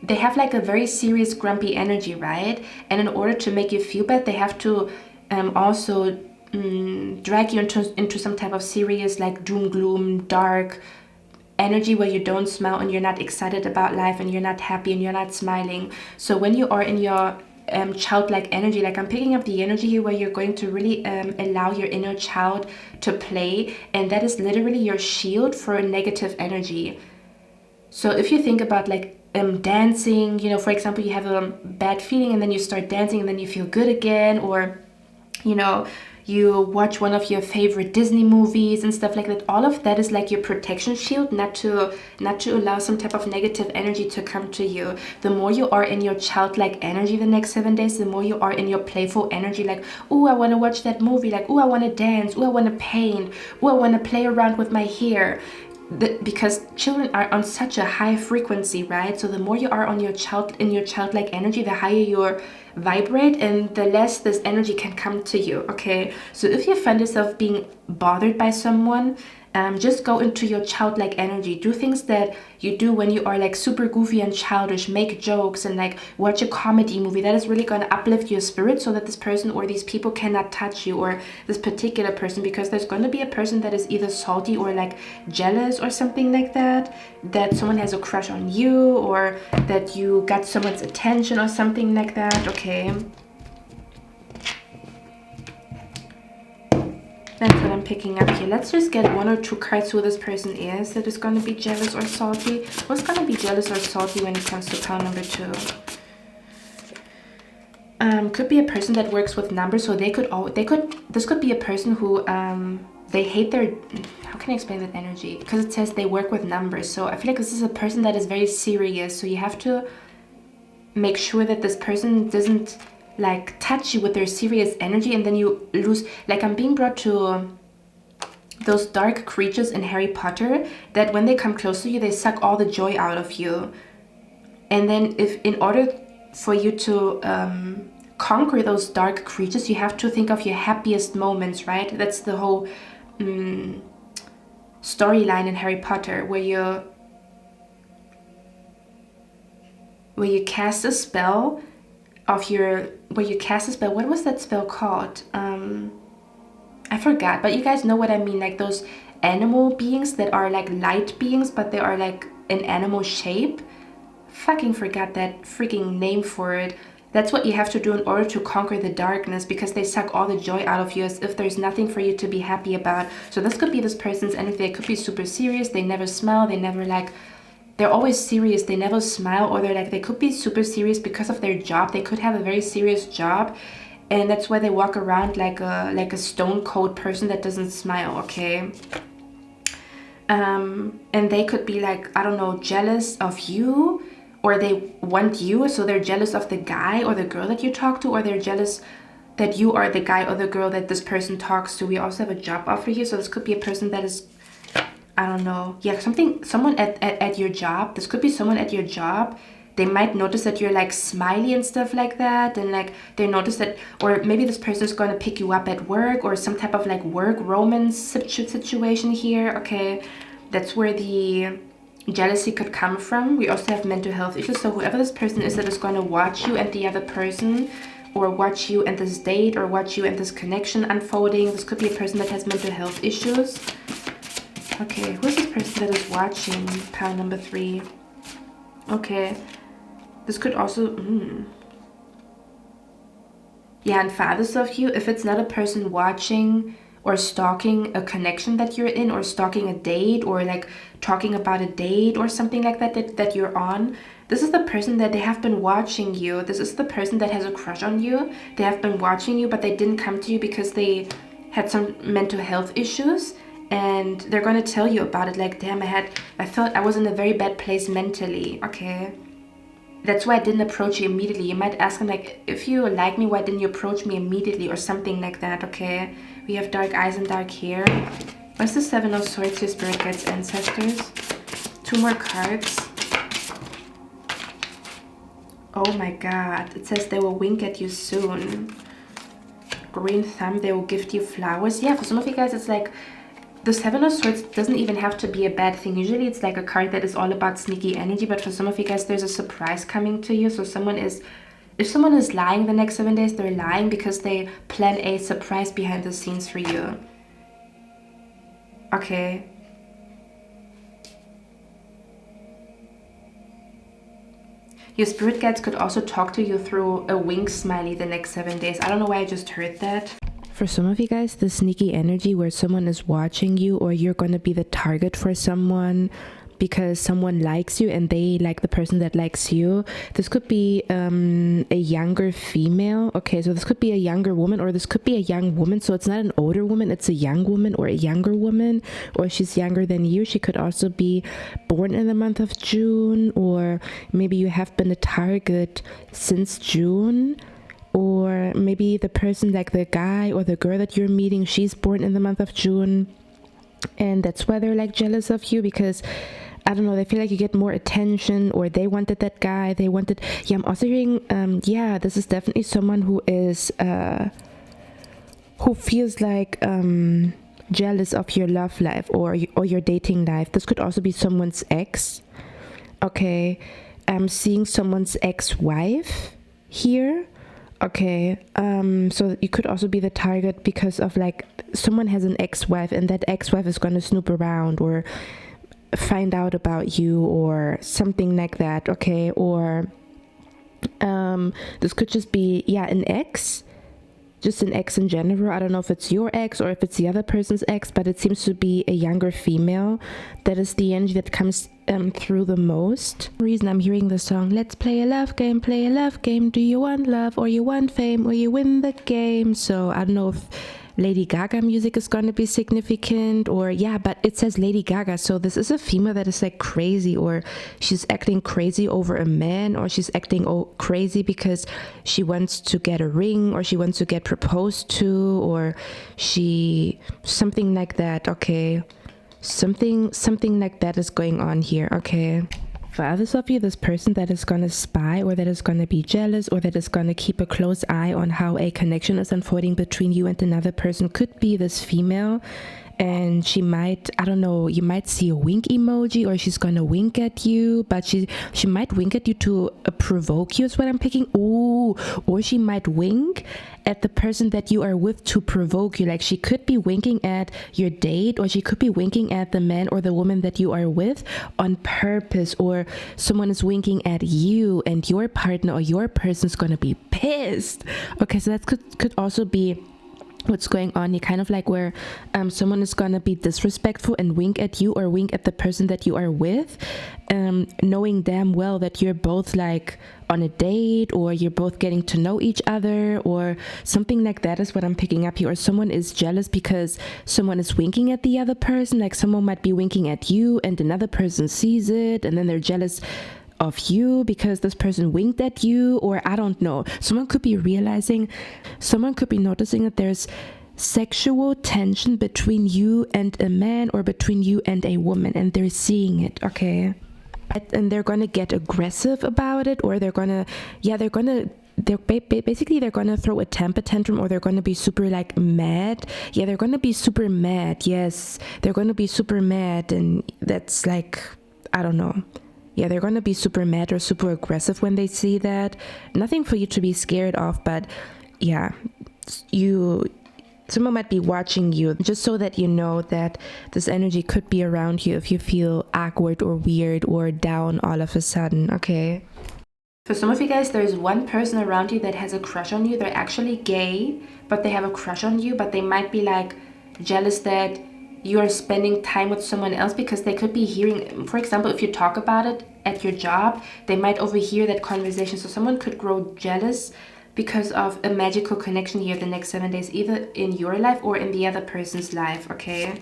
they have like a very serious grumpy energy, right? And in order to make you feel bad, they have to also drag you into some type of serious like doom gloom dark energy where you don't smile and you're not excited about life and you're not happy and you're not smiling. So when you are in your childlike energy, like I'm picking up the energy here where you're going to really allow your inner child to play, and that is literally your shield for a negative energy. So if you think about like dancing, you know, for example, you have a bad feeling and then you start dancing and then you feel good again, or you know, you watch one of your favorite Disney movies and stuff like that. All of that is like your protection shield, not to allow some type of negative energy to come to you. The more you are in your childlike energy the next 7 days, the more you are in your playful energy, like, oh, I want to watch that movie, like, oh, I want to dance, oh, I want to paint, oh, I want to play around with my hair. Because children are on such a high frequency, right? So the more you are on your childlike energy, the higher you vibrate and the less this energy can come to you, okay? So if you find yourself being bothered by someone, just go into your childlike energy. Do things that you do when you are like super goofy and childish. Make jokes and like watch a comedy movie. That is really going to uplift your spirit so that this person or these people cannot touch you, or this particular person, because there's going to be a person that is either salty or like jealous or something like that, that someone has a crush on you, or that you got someone's attention or something like that, okay? That's what I'm picking up here. Let's just get 1 or 2 cards who this person is that is going to be jealous or salty. What's going to be jealous or salty when it comes to pile number 2? Could be a person that works with numbers. So this could be a person who they hate their, how can I explain that energy? Because it says they work with numbers. So I feel like this is a person that is very serious. So you have to make sure that this person doesn't like touch you with their serious energy, and then you lose. Like I'm being brought to those dark creatures in Harry Potter that when they come close to you, they suck all the joy out of you. And then if in order for you to conquer those dark creatures, you have to think of your happiest moments, right? That's the whole storyline in Harry Potter, where you cast a spell what was that spell called? I forgot, but you guys know what I mean, like those animal beings that are like light beings, but they are like an animal shape. Fucking forgot that freaking name for it. That's what you have to do in order to conquer the darkness, because they suck all the joy out of you as if there's nothing for you to be happy about. So this could be this person's energy. They could be super serious, they never smile, they never like, they're always serious, they never smile, or they could be super serious because of their job. They could have a very serious job, and that's why they walk around like a stone cold person that doesn't smile, okay? And they could be like, I don't know, jealous of you, or they want you, so they're jealous of the guy or the girl that you talk to, or they're jealous that you are the guy or the girl that this person talks to. We also have a job offer here, so this could be a person that is, I don't know, yeah, someone at your job. This could be someone at your job. They might notice that you're like smiley and stuff like that, and like they notice that, or maybe this person is going to pick you up at work, or some type of like work romance situation here. Okay, that's where the jealousy could come from. We also have mental health issues, so whoever this person is that is going to watch you and the other person, or watch you and this date, or watch you and this connection unfolding. This could be a person that has mental health issues. Okay, who's this person that is watching? Pile number 3. Okay, this could also yeah, and for others of you, if it's not a person watching or stalking a connection that you're in, or stalking a date, or like talking about a date or something like that you're on, this is the person that they have been watching you. This is the person that has a crush on you. They have been watching you, but they didn't come to you because they had some mental health issues, and they're going to tell you about it. Like, damn, I felt I was in a very bad place mentally. Okay, that's why I didn't approach you immediately. You might ask them like, if you like me, why didn't you approach me immediately, or something like that. Okay, we have dark eyes and dark hair. What's the 7 of Swords, your spirit guides, ancestors? 2 more cards. Oh my god, it says they will wink at you soon. Green thumb, they will gift you flowers. Yeah, for some of you guys, it's like the 7 of Swords doesn't even have to be a bad thing. Usually it's like a card that is all about sneaky energy, but for some of you guys, there's a surprise coming to you. So if someone is lying the next 7 days, they're lying because they plan a surprise behind the scenes for you. Okay. Your spirit guides could also talk to you through a wink smiley the next 7 days. I don't know why I just heard that. For some of you guys, the sneaky energy where someone is watching you, or you're going to be the target for someone because someone likes you and they like the person that likes you. This could be a younger female. Okay, so this could be a younger woman, or this could be a young woman. So it's not an older woman, it's a young woman or a younger woman, or she's younger than you. She could also be born in the month of June, or maybe you have been a target since June. Or maybe the person, like the guy or the girl that you're meeting, she's born in the month of June, and that's why they're like jealous of you, because I don't know, they feel like you get more attention, or they wanted that guy, yeah, I'm also hearing yeah, this is definitely someone who is who feels like jealous of your love life or your dating life. This could also be someone's ex. Okay, I'm seeing someone's ex-wife here. Okay, so you could also be the target because of like someone has an ex-wife, and that ex-wife is going to snoop around or find out about you or something like that. Okay, or this could just be, yeah, an ex, just an ex in general. I don't know if it's your ex or if it's the other person's ex, but it seems to be a younger female. That is the energy that comes through the most. The reason I'm hearing the song, let's play a love game, play a love game. Do you want love, or you want fame, or you win the game? So I don't know if Lady Gaga music is going to be significant, or yeah, but it says Lady Gaga, so this is a female that is like crazy, or she's acting crazy over a man, or she's acting crazy because she wants to get a ring, or she wants to get proposed to, or something like that. Okay, something like that is going on here. Okay, for others of you, this person that is going to spy, or that is going to be jealous, or that is going to keep a close eye on how a connection is unfolding between you and another person, could be this female. And she might, I don't know, you might see a wink emoji, or she's gonna wink at you, but she might wink at you to provoke you is what I'm picking. Ooh, or she might wink at the person that you are with to provoke you. Like, she could be winking at your date, or she could be winking at the man or the woman that you are with on purpose, or someone is winking at you, and your partner or your person's gonna be pissed. Okay, so that could also be what's going on here, kind of like where someone is gonna be disrespectful and wink at you, or wink at the person that you are with, knowing damn well that you're both like on a date, or you're both getting to know each other, or something like that is what I'm picking up here. Or someone is jealous because someone is winking at the other person. Like someone might be winking at you and another person sees it, and then they're jealous of you because this person winked at you. Or I don't know, someone could be noticing that there's sexual tension between you and a man or between you and a woman, and they're seeing it, okay? And they're gonna get aggressive about it, or they're gonna throw a temper tantrum, or they're gonna be super like mad. Yeah, they're gonna be super mad. Yes, they're gonna be super mad, and that's like, I don't know. Yeah, they're gonna be super mad or super aggressive when they see that. Nothing for you to be scared of, but yeah, someone might be watching you, just so that you know that this energy could be around you if you feel awkward or weird or down all of a sudden, okay? For some of you guys, there's one person around you that has a crush on you. They're actually gay, but they have a crush on you, but they might be like jealous that you are spending time with someone else, because they could be hearing, for example, if you talk about it at your job, they might overhear that conversation. So someone could grow jealous because of a magical connection here the next 7 days, either in your life or in the other person's life, okay?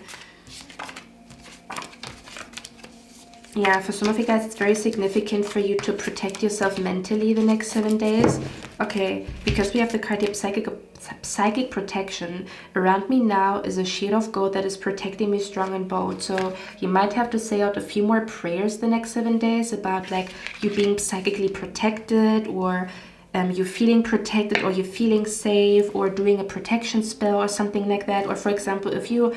Yeah, for some of you guys, it's very significant for you to protect yourself mentally the next 7 days, okay? Because we have the card here, psychic protection. Around me now is a shield of gold that is protecting me strong and bold. So you might have to say out a few more prayers the next 7 days about like you being psychically protected, or you feeling protected, or you feeling safe, or doing a protection spell or something like that. Or for example, if you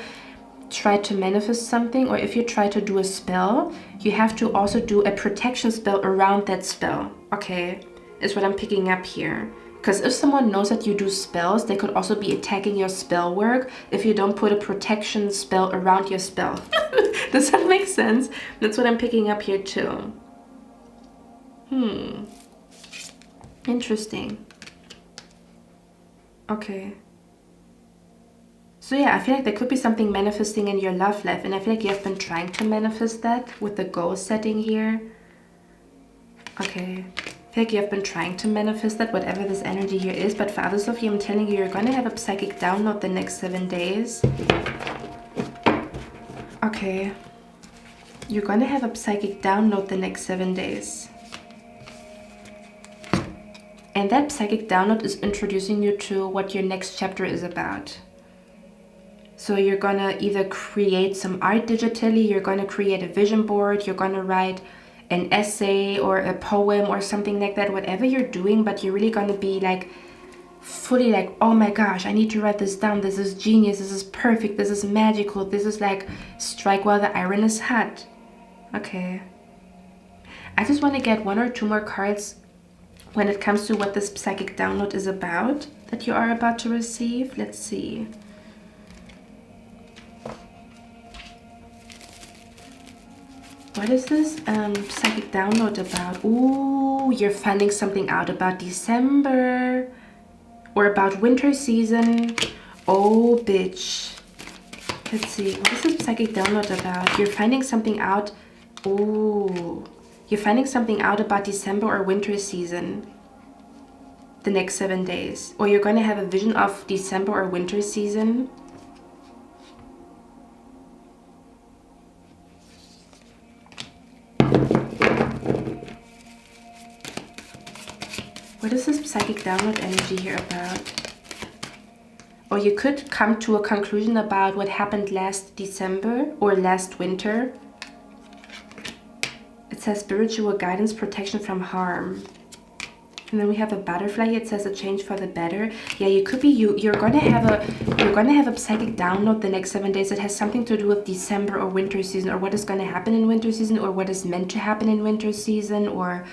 try to manifest something, or if you try to do a spell, you have to also do a protection spell around that spell, okay? Is what I'm picking up here. Because if someone knows that you do spells, they could also be attacking your spell work if you don't put a protection spell around your spell. Does that make sense? That's what I'm picking up here too. Interesting. Okay. So yeah, I feel like there could be something manifesting in your love life, and I feel like you have been trying to manifest that with the goal setting here. Okay. I feel like you have been trying to manifest that, whatever this energy here is, but for others of you, I'm telling you, you're going to have a psychic download the next 7 days. Okay. You're going to have a psychic download the next 7 days. And that psychic download is introducing you to what your next chapter is about. So you're gonna either create some art digitally, you're gonna create a vision board, you're gonna write an essay or a poem or something like that, whatever you're doing, but you're really gonna be like fully like, oh my gosh, I need to write this down, this is genius, this is perfect, this is magical, this is like strike while the iron is hot. Okay. I just want to get 1 or 2 more cards when it comes to what this psychic download is about that you are about to receive. Let's see. What is this psychic download about? Ooh, you're finding something out about December or about winter season. Oh, bitch. Let's see. What is this psychic download about? You're finding something out. Ooh. You're finding something out about December or winter season the next 7 days. Or you're going to have a vision of December or winter season. What is this psychic download energy here about? Or you could come to a conclusion about what happened last December or last winter. It says spiritual guidance, protection from harm. And then we have a butterfly. It says a change for the better. Yeah, you could be you're gonna have a psychic download the next 7 days that has something to do with December or winter season, or what is gonna happen in winter season, or what is meant to happen in winter season, or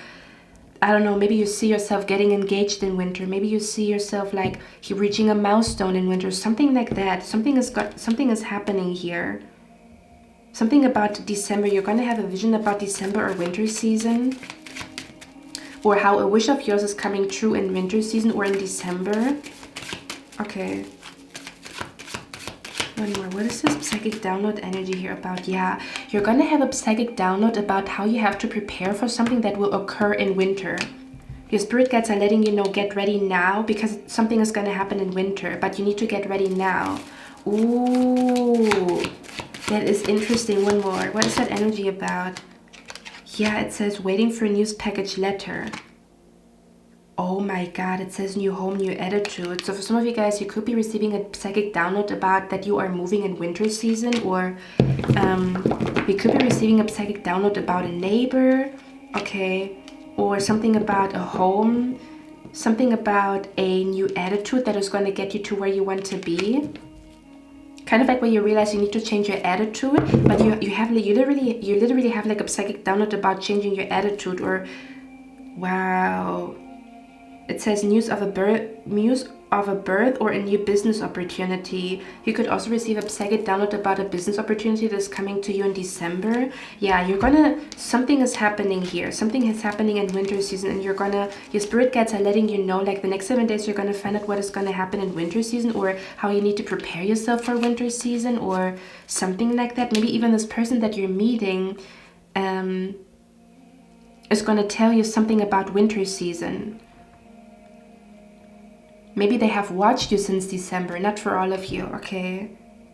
I don't know, maybe you see yourself getting engaged in winter. Maybe you see yourself like reaching a milestone in winter, something like that. Something is happening here. Something about December. You're going to have a vision about December or winter season. Or how a wish of yours is coming true in winter season or in December. Okay. One more. What is this psychic download energy here about? Yeah, you're going to have a psychic download about how you have to prepare for something that will occur in winter. Your spirit guides are letting you know, get ready now, because something is going to happen in winter, but you need to get ready now. Ooh, that is interesting. One more. What is that energy about? Yeah, it says waiting for a news package letter. Oh my god, it says new home, new attitude. So for some of you guys, you could be receiving a psychic download about that you are moving in winter season, or you could be receiving a psychic download about a neighbor, okay, or something about a home, something about a new attitude that is going to get you to where you want to be. Kind of like where you realize you need to change your attitude, but you literally have like a psychic download about changing your attitude. Or wow. It says news of a birth or a new business opportunity. You could also receive a psychic download about a business opportunity that's coming to you in December. Yeah, something is happening here. Something is happening in winter season, and your spirit guides are letting you know, like the next 7 days, you're gonna find out what is gonna happen in winter season, or how you need to prepare yourself for winter season, or something like that. Maybe even this person that you're meeting is gonna tell you something about winter season. Maybe they have watched you since December, not for all of you, okay?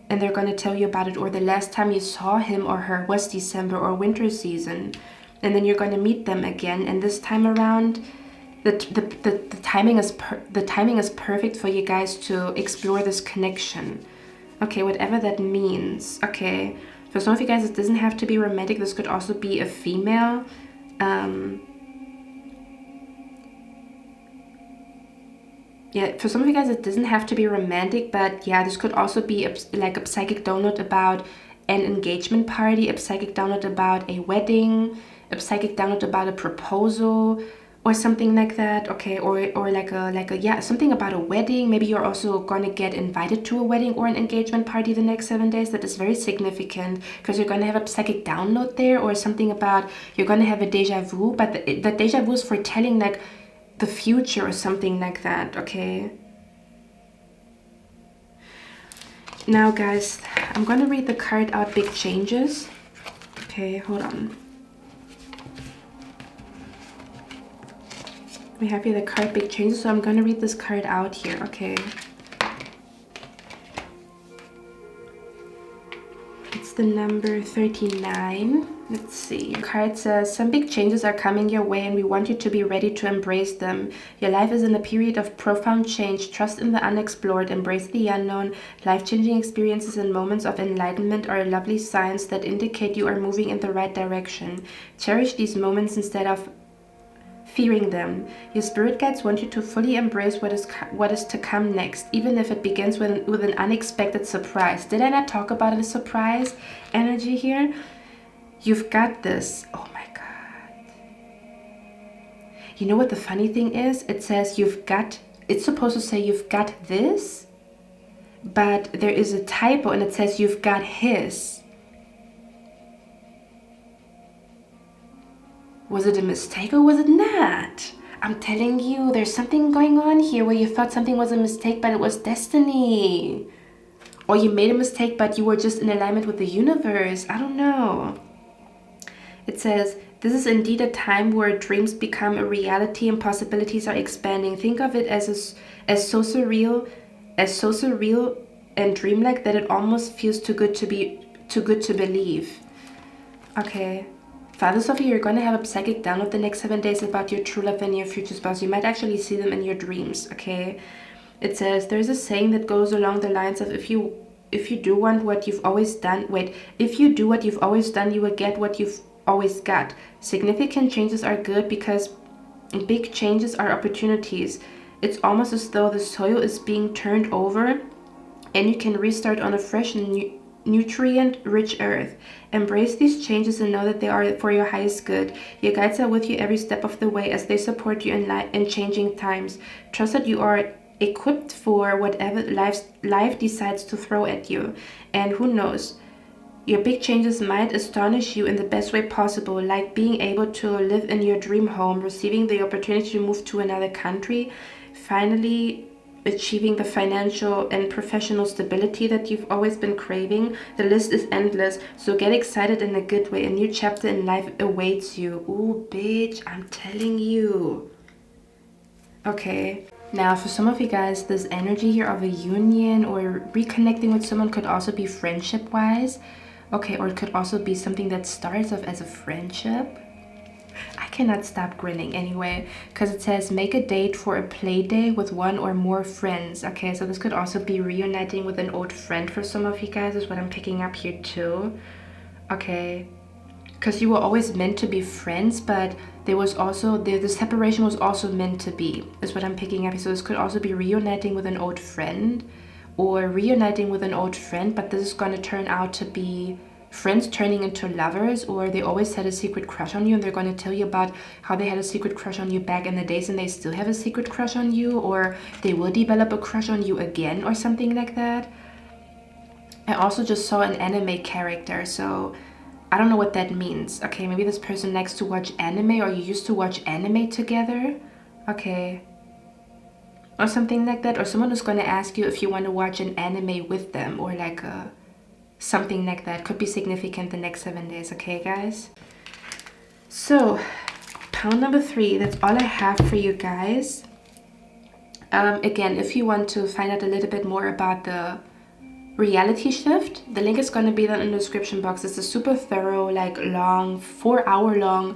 And they're going to tell you about it, or the last time you saw him or her was December or winter season. And then you're going to meet them again, and this time around, the timing is perfect for you guys to explore this connection. Okay, whatever that means, okay? For some of you guys, it doesn't have to be romantic. This could also be a female. Yeah, for some of you guys, it doesn't have to be romantic, but yeah, this could also be like a psychic download about an engagement party, a psychic download about a wedding, a psychic download about a proposal, or something like that, okay? Or like a yeah, something about a wedding. Maybe you're also going to get invited to a wedding or an engagement party the next 7 days. That is very significant, because you're going to have a psychic download there, or something about you're going to have a deja vu, but the deja vu is foretelling like the future or something like that, okay? Now guys, I'm gonna read the card out, Big Changes. Okay, hold on. We have here the card Big Changes, so I'm gonna read this card out here, okay? It's the number 39. Let's see. The card says, some big changes are coming your way, and we want you to be ready to embrace them. Your life is in a period of profound change. Trust in the unexplored. Embrace the unknown. Life-changing experiences and moments of enlightenment are lovely signs that indicate you are moving in the right direction. Cherish these moments instead of fearing them. Your spirit guides want you to fully embrace what is to come next, even if it begins with an unexpected surprise. Did I not talk about a surprise energy here? You've got this. Oh my god. You know what the funny thing is? It says it's supposed to say you've got this, but there is a typo and it says you've got his. Was it a mistake or was it not? I'm telling you, there's something going on here where you thought something was a mistake, but it was destiny. Or you made a mistake, but you were just in alignment with the universe. I don't know. It says, this is indeed a time where dreams become a reality and possibilities are expanding. Think of it as so surreal and dreamlike that it almost feels too good to believe. Okay. For others of you, you're going to have a psychic download the next 7 days about your true love and your future spouse. You might actually see them in your dreams, okay? It says, there's a saying that goes along the lines of, if you do what you've always done, you will get what you've always got. Significant changes are good because big changes are opportunities. It's almost as though the soil is being turned over and you can restart on a fresh and nutrient-rich earth. Embrace these changes and know that they are for your highest good. Your guides are with you every step of the way as they support you in changing times. Trust that you are equipped for whatever life decides to throw at you. And who knows, your big changes might astonish you in the best way possible, like being able to live in your dream home, receiving the opportunity to move to another country, finally achieving the financial and professional stability that you've always been craving. The list is endless, so get excited in a good way. A new chapter in life awaits you. Ooh, bitch, I'm telling you. Okay. Now, for some of you guys, this energy here of a union or reconnecting with someone could also be friendship-wise. Okay, or it could also be something that starts off as a friendship. I cannot stop grinning anyway, because it says make a date for a play day with one or more friends. Okay, so this could also be reuniting with an old friend for some of you guys, is what I'm picking up here too. Okay, because you were always meant to be friends, but there was also the separation was also meant to be, is what I'm picking up. So this could also be reuniting with an old friend, or reuniting with an old friend, but this is going to turn out to be friends turning into lovers, or they always had a secret crush on you and they're going to tell you about how they had a secret crush on you back in the days and they still have a secret crush on you, or they will develop a crush on you again or something like that. I also just saw an anime character, so I don't know what that means. Okay, maybe this person likes to watch anime, or you used to watch anime together. Okay, or something like that, or someone is going to ask you if you want to watch an anime with them, or like a something like that. Could be significant the next 7 days. Okay, guys, so pound number 3, that's all I have for you guys. Again, if you want to find out a little bit more about the reality shift, the link is going to be down in the description box. It's a super thorough, like long 4-hour long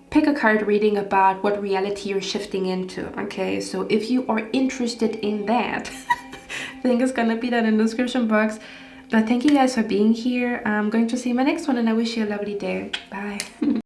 pick a card reading about what reality you're shifting into. Okay, so if you are interested in that, the link is going to be down in the description box. But thank you guys for being here. I'm going to see you in my next one, and I wish you a lovely day. Bye.